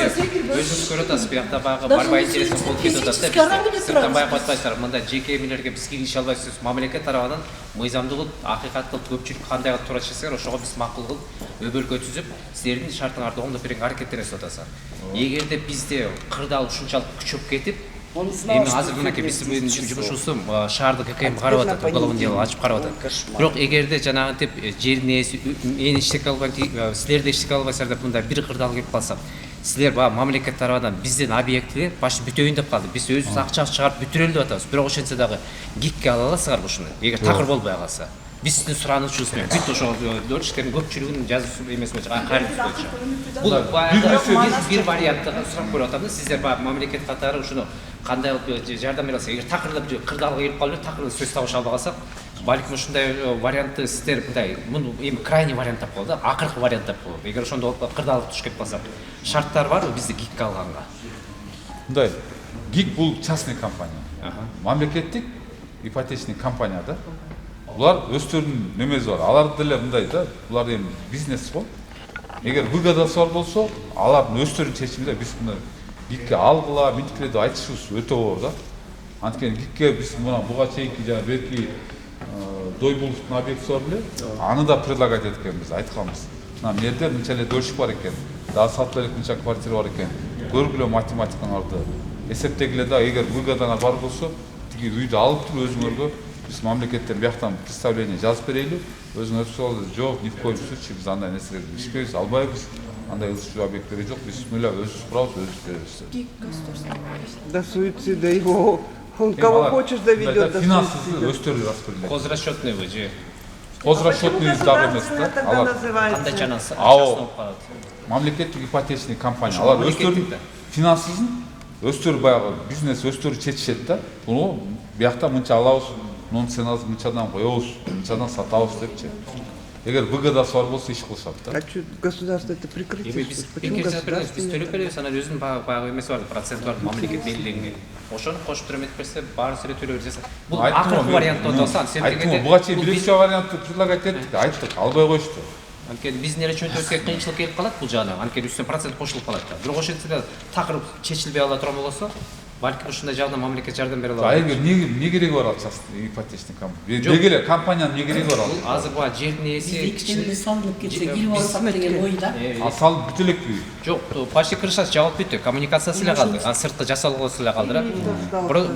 G: өзүңүз көрүп атасыз, биякта баягы барбай интересин болуп кетип атат да. Сырттан баягы атпайсыздар, мында жеке эмелерге биз киргизе албайсыз. Мамлекет тарабынан мыйзамдуу акыйкат кылып көпчүлүк кандай кылып туура чечсеңер, ошого биз макул кылып өбөлгө түзүп, силердин шартыңарды оңдоп берүүгө аракеттенесиз атасыздар. Эгерде бизде кырдаал ушунчалык күчөп кетип, эми азыр мынакей биздин жумушубуз шаардык ГКМ карап атат, уголовный дело ачып карап атат. Бирок эгерде жанагынтип жердин ээси мени иштете албайт, силерди иштете албайсыздар деп мындай бир кырдаал келип калса, силер баягы мамлекет тарабынан биздин объектилер башты бүтөйүн деп калды. Биз өзүбүз акча чыгарып бүтүрөлү деп атабыз. Бирок ошентсе дагы гикке ала аласыздарбы ушуну? Эгер такыр болбой калса. Биз сиздин суранычыңыз менен бүт ошол дөрүштердин көпчүлүгүнүн жазуу эмесине кайрылып койчу. Бул бир вариантты сурап көрүп атам да, сиздер баягы мамлекет катары ушуну кандай кылып жардам бере аласыз? Эгер такырдап кырдаалга келип калып, такырда сөз табыша албай калсак, балким ушундай вариантты сиздер мындай, муну эми крайний вариант деп коелу да, акыркы вариант деп коелу. Эгер ошондо кырдаалга туш келип калсак, шарттар барбы бизди гикке алганга?
A: Мындай, ГИК бул частный компания. Мамлекеттик ипотечный компания да. Булар өздөрүнүн немеси бар. Алар деле мындай да, булар эми бизнес го. Эгер выгодасы бар болсо, алардын өздөрүнүн чечиминде биз мына ГИКке алгыла, минткиле деп айтышыбыз өтө оор да. Анткени ГИКке биз мына буга чейинки жана берки Дойбуловдун объектиси бар беле, аны да предлагать эткенбиз, айтканбыз. Мына жерде мынча эле дольщик бар экен, дагы сатып элек мынча квартира бар экен. Көргүлө математикаңарды, эсептегиле да, эгер выгодаңар бар болсо, тиги үйдү алып туруп өзүңөргө биз мамлекеттен бияктан представление жазып берели. өзүң өтүп алды. Жок, ни в коем случае биз андай нерселерди ишпейбиз, албайбыз. Андай ызычуу объекттери жок. Биз мүлө өзүбүз курабыз, өзүбүз беребиз.
F: До суицида его. Он кого хочешь доведет до
A: финансовый
F: суицида.
A: өстөрүп распределять.
G: Хозрасчетный вы же.
A: Хозрасчетный дагы эмес да.
F: Тогда
A: Алар
F: называется.
A: АО, мамлекеттик ипотечный компания. Алар өстөрүп финансысын өстөрүп баягы бизнес өстөрүп чечишет да. Буну биякта мынча алабыз, мунун ценасы мынчадан коебуз, мынчадан сатабыз депчи. Эгер ВГДасы бар болсо иш кылышат да.
F: А что, государство это прикрытие? Почему
G: Биз
F: государство?
G: төлөп беребиз, анан өзүнүн баягы эмеси бар, процент бар, мамлекет белгиленген. Ошону кошуп туруп эметип берсе, баарысы эле төлөп берсе. Бул акыркы вариантты отосаң, сен дегенде
A: буга чейин биринчи вариантты предлагать эттик, айттык, албай коюшту.
G: анткени биздин эле чөнтөбүзгө кыйынчылык келип калат бул жагынан. Анткени үстүнө процент кошулуп калат да. Бирок ошентсе да такырып чечилбей ала турган болсо, балким ушундай жагынан мамлекет жардам бере алат.
A: Эгер не кереги бар ал частный ипотечный компания? Дегеле компаниянын не кереги бар ал?
G: Азыр буга жердин ээси
I: кичине салынып кетсе кирип алсак деген ойда.
A: А салып бүтө элекпи?
G: жок, почти крышасы жабылып бүттү. Коммуникациясы эле калды. Сыртты жасалгысы эле калды да.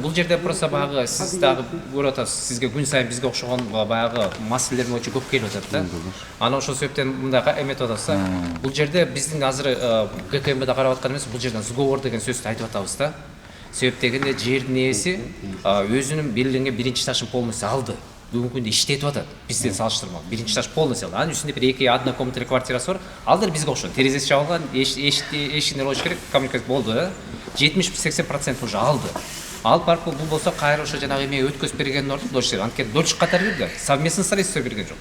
G: Бул жерде просто баягы сиз дагы көрүп атасыз. Сизге күн сайын бизге окшогон баягы маселелер өчө көп келип атат да. Анан ошол себептен мындай эметип атабыз да. Бул жерде биздин азыр ГКМБда карап аткан эмес, бул жерден сговор деген сөздү айтып атабыз да. Себеп дегенде жердин ээси өзүнүн белгиленген биринчи этажын полностью алды. Бүгүнкү күндө иштетип атат. Бизде салыштырмалуу. Биринчи этаж полностью алды. Анын үстүндө бир эки однокомнатный квартирасы бар. Ал да бизге окшойт. Терезеси жабылган, эшигинде болуш керек, коммуникация болду да. 70-80% уже алды. Алып барып бул болсо кайра ошо жанагы эме өткөзүп берген орду дольщик. Анткени дольщик катары бирди. Совместный строительство берген жок.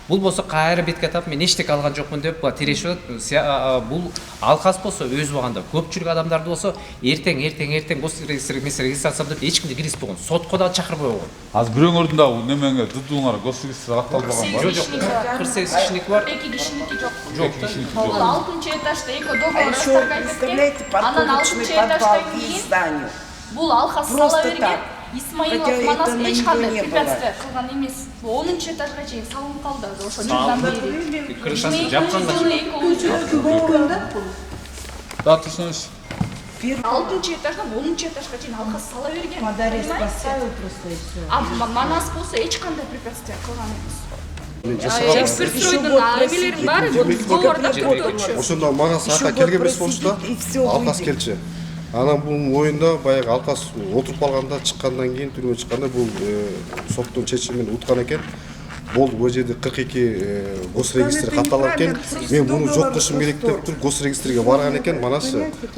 G: Бул болсо кайра бетке тап, мен эчтеке алган жокмун деп тирешип атат. Бул алкас болсо өз убагында көпчүлүк адамдарды болсо эртең госрегистрация деп эч кимди киргизип койгон. Сотко да чакырбай койгон.
A: Азыр бирөөңөрдүн да немеңе дудуңар госрегистрация катталбаган бар.
G: Жок, 48 кишиники бар.
B: 2 кишиники жок.
A: Жок, кишиники
B: Бул
A: жок.
B: 6-чы этажда эко
D: А
B: договор
D: еще,
B: расторгать
D: представляете,
B: эткен. Анан
D: парковочный
B: 6-чы
D: подвал
B: этаждан
D: и
B: кийин
D: зданию.
B: бул алкас
D: Просто
B: сала берген.
D: так.
B: Исмаилов
D: Хотя
B: Манас
D: это на
B: эч
D: него
B: кандай
D: не
B: препятствие кылган эмес. 10-чы этажга чейин салынып калды ошо жылдан бери.
G: Крышасы жапканда.
A: Да, түшүнөсүз.
B: 6-чы этаждан 10-чы этажга чейин алкас сала берген.
I: Подарок поставил просто и все.
B: А Манас болсо эч кандай препятствие кылган эмес.
D: Экспертизанын
B: абелерин баары договордо түрдөчү.
H: ошондо Манас ака келген эмес болчу да, алкас келчи. Анан бул оюнда баягы алкас отуруп калганда, чыккандан кийин түрмө чыкканда бул соттун чечими менен уткан экен. Болду, бул жерде 42 госрегистр катталган экен. Мен буну жок кылышым керек деп туруп госрегистрге барган экен. Манас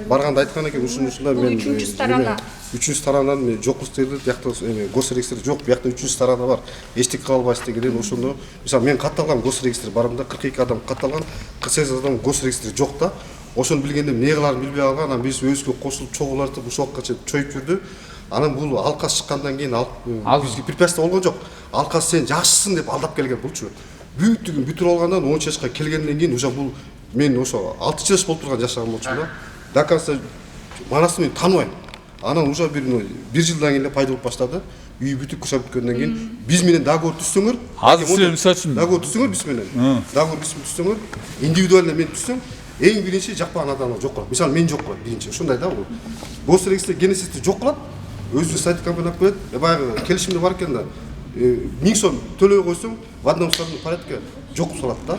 H: барганда айткан экен, ушундай мен
B: үчүнчү сторона.
H: Үчүнчү сторонан мен жок кылып биякта госрегистр жок, биякта үчүнчү сторона бар. Эчтеке кыла албайсыз деген ошондо. Мисалы мен катталган госрегистр барымда 42 адам катталган, 48 адам госрегистр жок да. Ошону билгенде эмне кыларын билбей калган. Анан биз өзүбүзгө кошулуп чогулартып ушул убакка чейин чоюп жүрдү. Анан бул алкас чыккандан кийин бизге препятствие болгон жок. Алкас сен жакшысың деп алдап келген булчу. Бүтүгүн бүтүрүп алгандан 10 жашка келгенден кийин уже бул мен ошо 6 жаш болуп турган жашаган болчумун да. До конца Манасты мен тааныбайм. Анан уже бир жылдан кийин эле пайда болуп баштады. Үй бүтүп куша бүткөндөн кийин биз менен договор түзсөңөр,
A: Азыр силер мисалы үчүн
H: договор түзсөңөр биз менен. Договор түзсөңөр, индивидуально мен түзсөм, эң биринчи жакпаган адамдар жок кылат. Мисалы мен жок кылат биринчи. Ушундай да бул. Госрегистр генесисти жок кылат. Өзү сайт компания алып коет. Баягы келишимде бар экен да. 1000 сом төлөй койсоң, в одном порядке жок кылып салат да.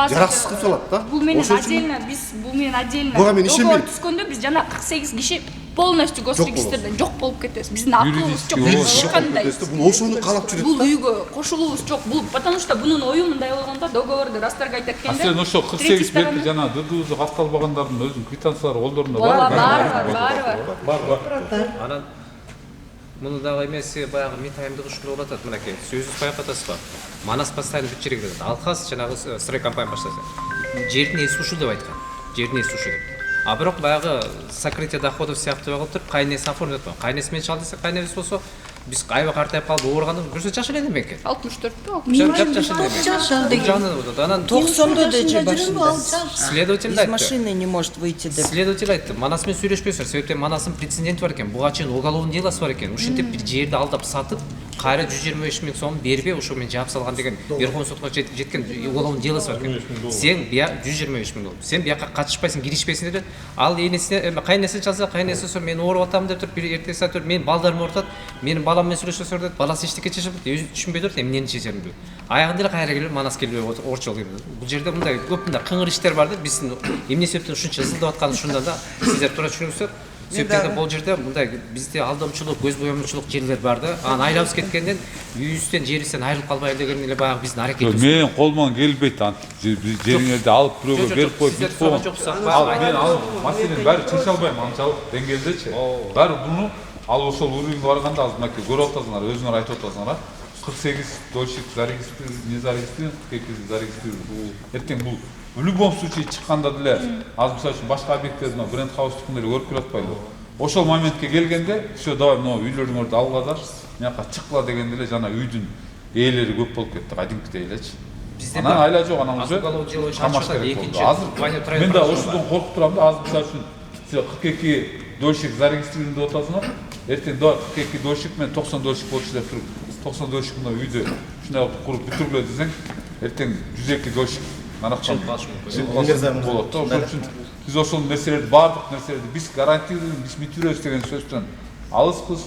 H: Жараксыз кылып салат да.
B: Бул менен отдельно
H: Буга мен ишенбейм.
B: договор түзгөндө биз жана 48 киши полностью госрегистрден жок болуп кетебиз. Биздин акыбыз жок. Эч кандай.
H: Бул ошону каалап жүрөт.
B: Бул үйгө кошулуубуз жок. Бул потому что бунун ою мындай болгондо договорду расторгать эткенде.
A: Сен ошо 48 бетти жана ДДУ катталбагандардын өзүнүн квитанциялары колдорунда бар.
G: Бар. Анан муну дагы эмеси баягы мен таймдык ушул болуп атат. Мынакей сөзүбүз байкап атасызбы? Манас постоянно бүт жерге келет. Алкас жанагы строй компания баштаса. Жердин ээси ушул деп айткан. Жердин ээси ушул деп. А бирок баягы сокрытие доходов сыяктуу кылып туруп кайнеси оформлеп аткан. Кайнеси менен чал десе, кайнебиз болсо биз аябай картайып калып ооруганда көрсө жаш эле деме экен.
B: 64
G: Анан
I: 90'da da başında.
G: следователь
I: Из
G: айтты.
I: машины не может выйти деп.
G: Следователь айтты, Манас менен сүйлөшпөйсүздөр. Себептен Манастын прецеденти бар экен. Буга чейин уголовный делосы бар экен. Ушинтип бир жерди алдап сатып, кайра 123 миң сом бербей ошо мен жаап салган деген Верховный сотко жеткен уголовный делосы бар экен. Сен бия 123 миң. Сен бияка катышпайсың, киришпейсиң деп. Ал энесине кайнесе чалса, кайнесе со мен ооруп атам деп туруп бир эртеси айтып, мен балдарым ортат, менин балам менен сүйлөшөсүңөр деп, баласы эчтеке чечип, өзү түшүнбөй турат, эмнени чечеримди. Аягында эле кайра келип манас келбей орчол келди. Бул жерде мындай көп мындай кыңыр иштер бар да, биздин эмне себептен ушунча ызылдап атканы ушунда да. Сиздер туура түшүнүңүздөр. Себептен бул жерде мындай бизде алдамчылык, көз боёмчулук жерлер бар да. Анан айлабыз кеткенден үйүбүздөн, жерибизден айрылып калбайлы деген эле баягы биздин аракетибиз.
A: Мен колуман келбейт ант. Жериңерди алып бирөөгө берип коюп бүт койгон. Ал мен ал маселени баары чече албайм анчалык деңгээлдечи. Баары буну ал ошол уровеньге барганда азыр мынакей көрүп атасыңар, өзүңөр айтып атасыңар. 48 дольщик зарегистрирован, не зарегистрирован, 42 зарегистрирован. Эртең бул в любом случае чыкканда деле азыр мисалы үчүн башка объекттердин бренд хаустукун көрүп келатпайбы? Ошол моментке келгенде все давай мына үйлөрүңөрдү алгыла, мынакка чыккыла дегенде эле жана үйдүн ээлери көп болуп кетти, кадимкидей элечи. Анан айла жок, анан уже камаш керек болду. Азыр мен да ошодон коркуп турам да, азыр мисалы үчүн сиз 42 дольщик зарегистрирован деп атасыңар. Эртең да 42 дольщик менен 90 дольщик болчу деп туруп, 90 дольщик мына үйдө ушундай куруп бүтүргүлө десең, эртең 102 дольщик нарактан болот да. Ошон үчүн биз ошол нерселерди, баардык нерселерди биз гарантируем, биз бүтүрөбүз деген сөздөн алыспыз.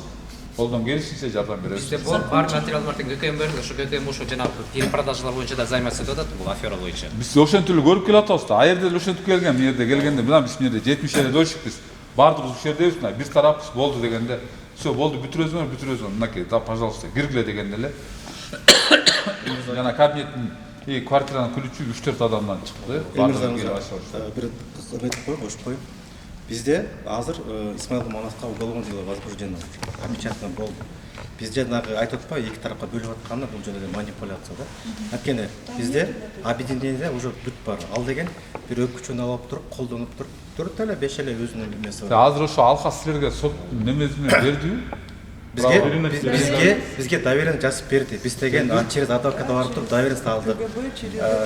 A: Колдон келишинче жардам беребиз.
G: Бизде бар материал бар деген ДТМ бар, ошо ДТМ ошо жанагы перепродажалар боюнча да займаться этип атат бул афера боюнча.
A: Биз ошентип эле көрүп келатабыз да. А жерде эле ошентип келген, бул жерде келгенде мына биз бул жерде 70 эле дольщикпиз. Баардыгыбыз ушул жердебиз, мына бир тарапбыз болду дегенде, все болду, бүтүрөсүңөр, мынакей, да, пожалуйста, киргиле дегенде эле. Жана кабинеттин и квартиранын ключу 3-4 адамдан чыкты.
N: Бир айтып коеюн, кошуп коеюн. Бизде азыр Исмаил Манаска уголовное дело возбуждено, опечатано болду. Биз жанагы айтып атпайбы, эки тарапка бөлүп атканы бул жерде манипуляция да. Анткени бизде объединение уже бүт бар. Ал деген бир өкүчүн алып туруп, колдонуп туруп, 4 эле 5 эле өзүнүн эмеси бар.
A: Азыр ошо алка силерге сот немеси менен бердиби?
N: Бизге доверенность жазып берди. Биз деген через адвокат барып туруп доверенность алдык.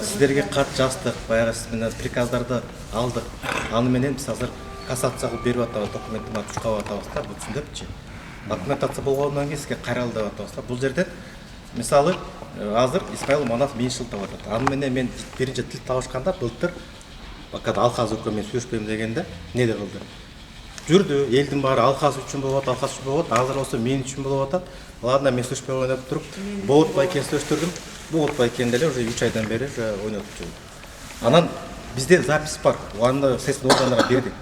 N: Сиздерге кат жаздык, баягы сиз менен приказдарды алдык. Аны менен биз азыр кассацияга берип атабыз, документти чукап атабыз да, бул түшүндөпчү. Документация болгондон кийин сизге кайралы деп атабыз да. Бул жерде мисалы азыр Исмаил Манас мени шылтап атат. Аны менен мен биринчи тил табышканда былтыр бакада алказ өкмө мен сүйлөшпөйм дегенде не деп кылды? Жүрдү, элдин баары алказ үчүн болот, алказ үчүн болот, азыр болсо мен үчүн болуп атат. Ладно, мен сүйлөшпөй ойноп туруп, болотпай экен сүйлөштүрдүм. Болотпай экен деле уже 3 айдан бери ойнотуп жүрдүм. Анан бизде запись бар. Аны следственный органдарга бердик.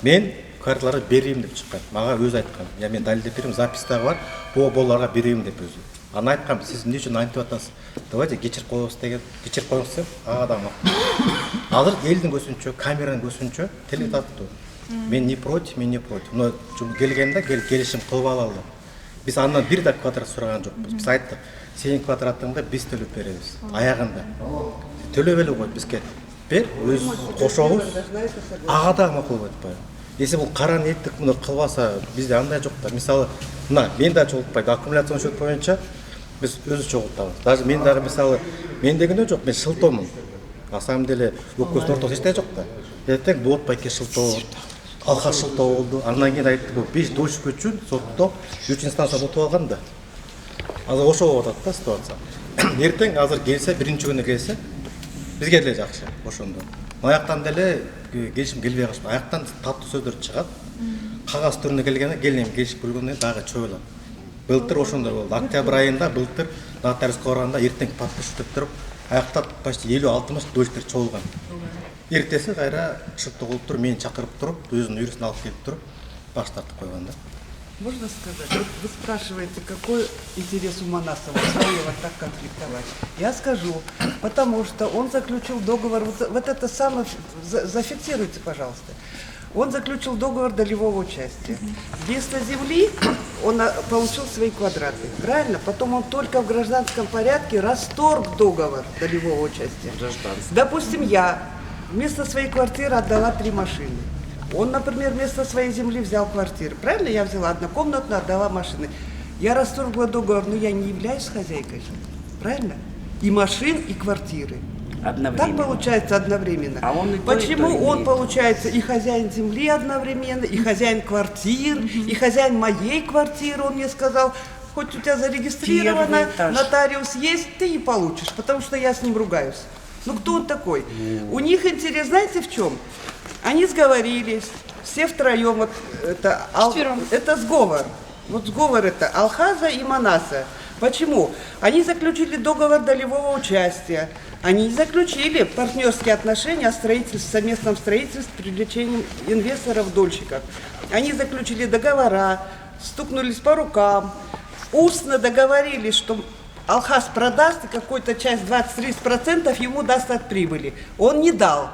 N: Мен квартираларга берейин деп чыккан. Мага өзү айткан. Я мен далилдеп берем, запись да бар. Боларга берейин деп өзү. Аны айткан, сиз эмне үчүн антип атасыз? Давайте кечирип коебуз деген. Кечирип коюңуз десем, адам. Азыр элдин көзүнчө, камеранын көзүнчө теле тартты. Мен не против, но келгенде келишим кылып алалы. Биз андан бир да квадрат сураган жокпуз. Биз айттык, сенин квадратыңды биз төлөп беребиз. Аягында. Төлөп эле кой бизге. Бер, өз кошобуз. Ага да макул айтпайбы. Если бул кара ниеттик муну кылбаса, бизде андай жок да. Мисалы, мына мен да чогултпайт, аккумуляцион счет боюнча биз өзү чогултабыз. Даже мен дагы мисалы, мен дегенде жок, мен шылтоомун. На самом деле, өкпөстүн ортосунда эч жок да. Эртең болотпай экен шылтоо. Алка шылтоо болду. Андан кийин айтты, бул 5 дольщик үчүн сотто 3 инстанция утуп алган да. Азыр ошо болуп атат да ситуация. Эртең азыр келсе, биринчи күнү келсе, бизге деле жакшы ошондо. Аяктан деле келишим келбей калыш. Аяктан таттуу сөздөр чыгат. Кагаз түрүнө келгенде келем келишип көргөндө дагы чөбөлөт. Былтыр ошондой болду. Октябрь айында былтыр нотариуска барганда эртең подпись деп туруп, аякта почти 50-60 дольщиктер чогулган. Эртеси кайра шылтоо кылып туруп, мени чакырып туруп, өзүнүн юристин алып келип туруп, баш тартып койгон да.
F: Можно сказать? Вот вы спрашиваете, какой интерес у Манасова вот так конфликтовать. Я скажу, потому что он заключил договор, вот это самое, зафиксируйте, пожалуйста. Он заключил договор долевого участия. Вместо земли он получил свои квадраты, правильно? Потом он только в гражданском порядке расторг договор долевого участия. Допустим, я вместо своей квартиры отдала 3 машины. Он, например, вместо своей земли взял квартиру. Правильно? Я взяла однокомнатную, отдала машины. Я расторгла договор, но я не являюсь хозяйкой. Правильно? И машин, и квартиры. Так получается одновременно. А он почему он получается и хозяин земли одновременно, и хозяин квартир, и хозяин моей квартиры, он мне сказал, хоть у тебя зарегистрировано,
D: Первый этаж.
F: нотариус есть, ты не получишь, потому что я с ним ругаюсь. Ну кто он такой? У них интерес, знаете, в чем? Они сговорились, все втроем, вот это сговор. Вот сговор это Алхаза и Манаса. Почему? Они заключили договор долевого участия. Они не заключили партнерские отношения о строительстве, совместном строительстве с привлечением инвесторов-дольщиков. Они заключили договора, стукнулись по рукам, устно договорились, что Алхаз продаст и какую-то часть, 20-30% ему даст от прибыли. Он не дал.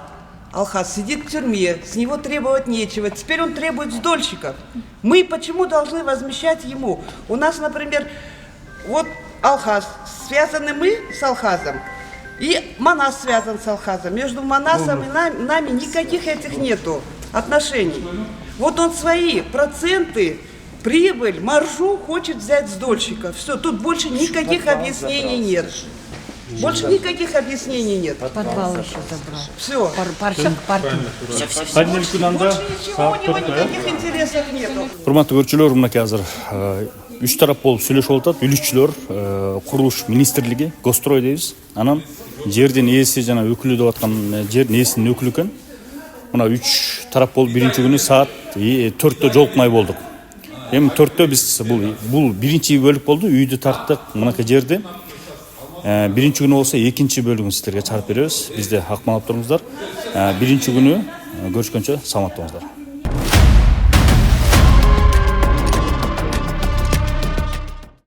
F: Алхаз сидит в тюрьме, с него требовать нечего. Теперь он требует с дольщиков. Мы почему должны возмещать ему? У нас, например, вот Алхаз, связаны мы с Алхазом, и Манас связан с Алхазом. Между Манасом и нами никаких этих нету отношений. Вот он свои проценты, прибыль, маржу хочет взять с дольщиков. Все, тут больше никаких объяснений нет. Больше никаких объяснений нет.
M: Подвал еще забрал.
F: Все.
M: Паркинг.
F: Больше ничего, у него никаких интересов нету.
E: Урматтуу көрүүчүлөр, мынакей азыр үч тарап болуп сүйлөшүп атат. Үлүшчүлөр, курулуш министрлиги, Гострой дейбиз. Анан жердин ээси жана өкүлү деп аткан жердин ээсинин өкүлү экен. Мына үч тарап болуп биринчи күнү саат 4-тө жолукмай болдук. Эми 4-тө биз бул биринчи бөлүк болду. Үйдү тарттык, мынакей жерди. Биринчи күнү болсо экинчи бөлүгүн сиздерге чыгарып беребиз. Бизде акмалап туруңуздар. Биринчи күнү көрүшкөнчө саламат болуңуздар.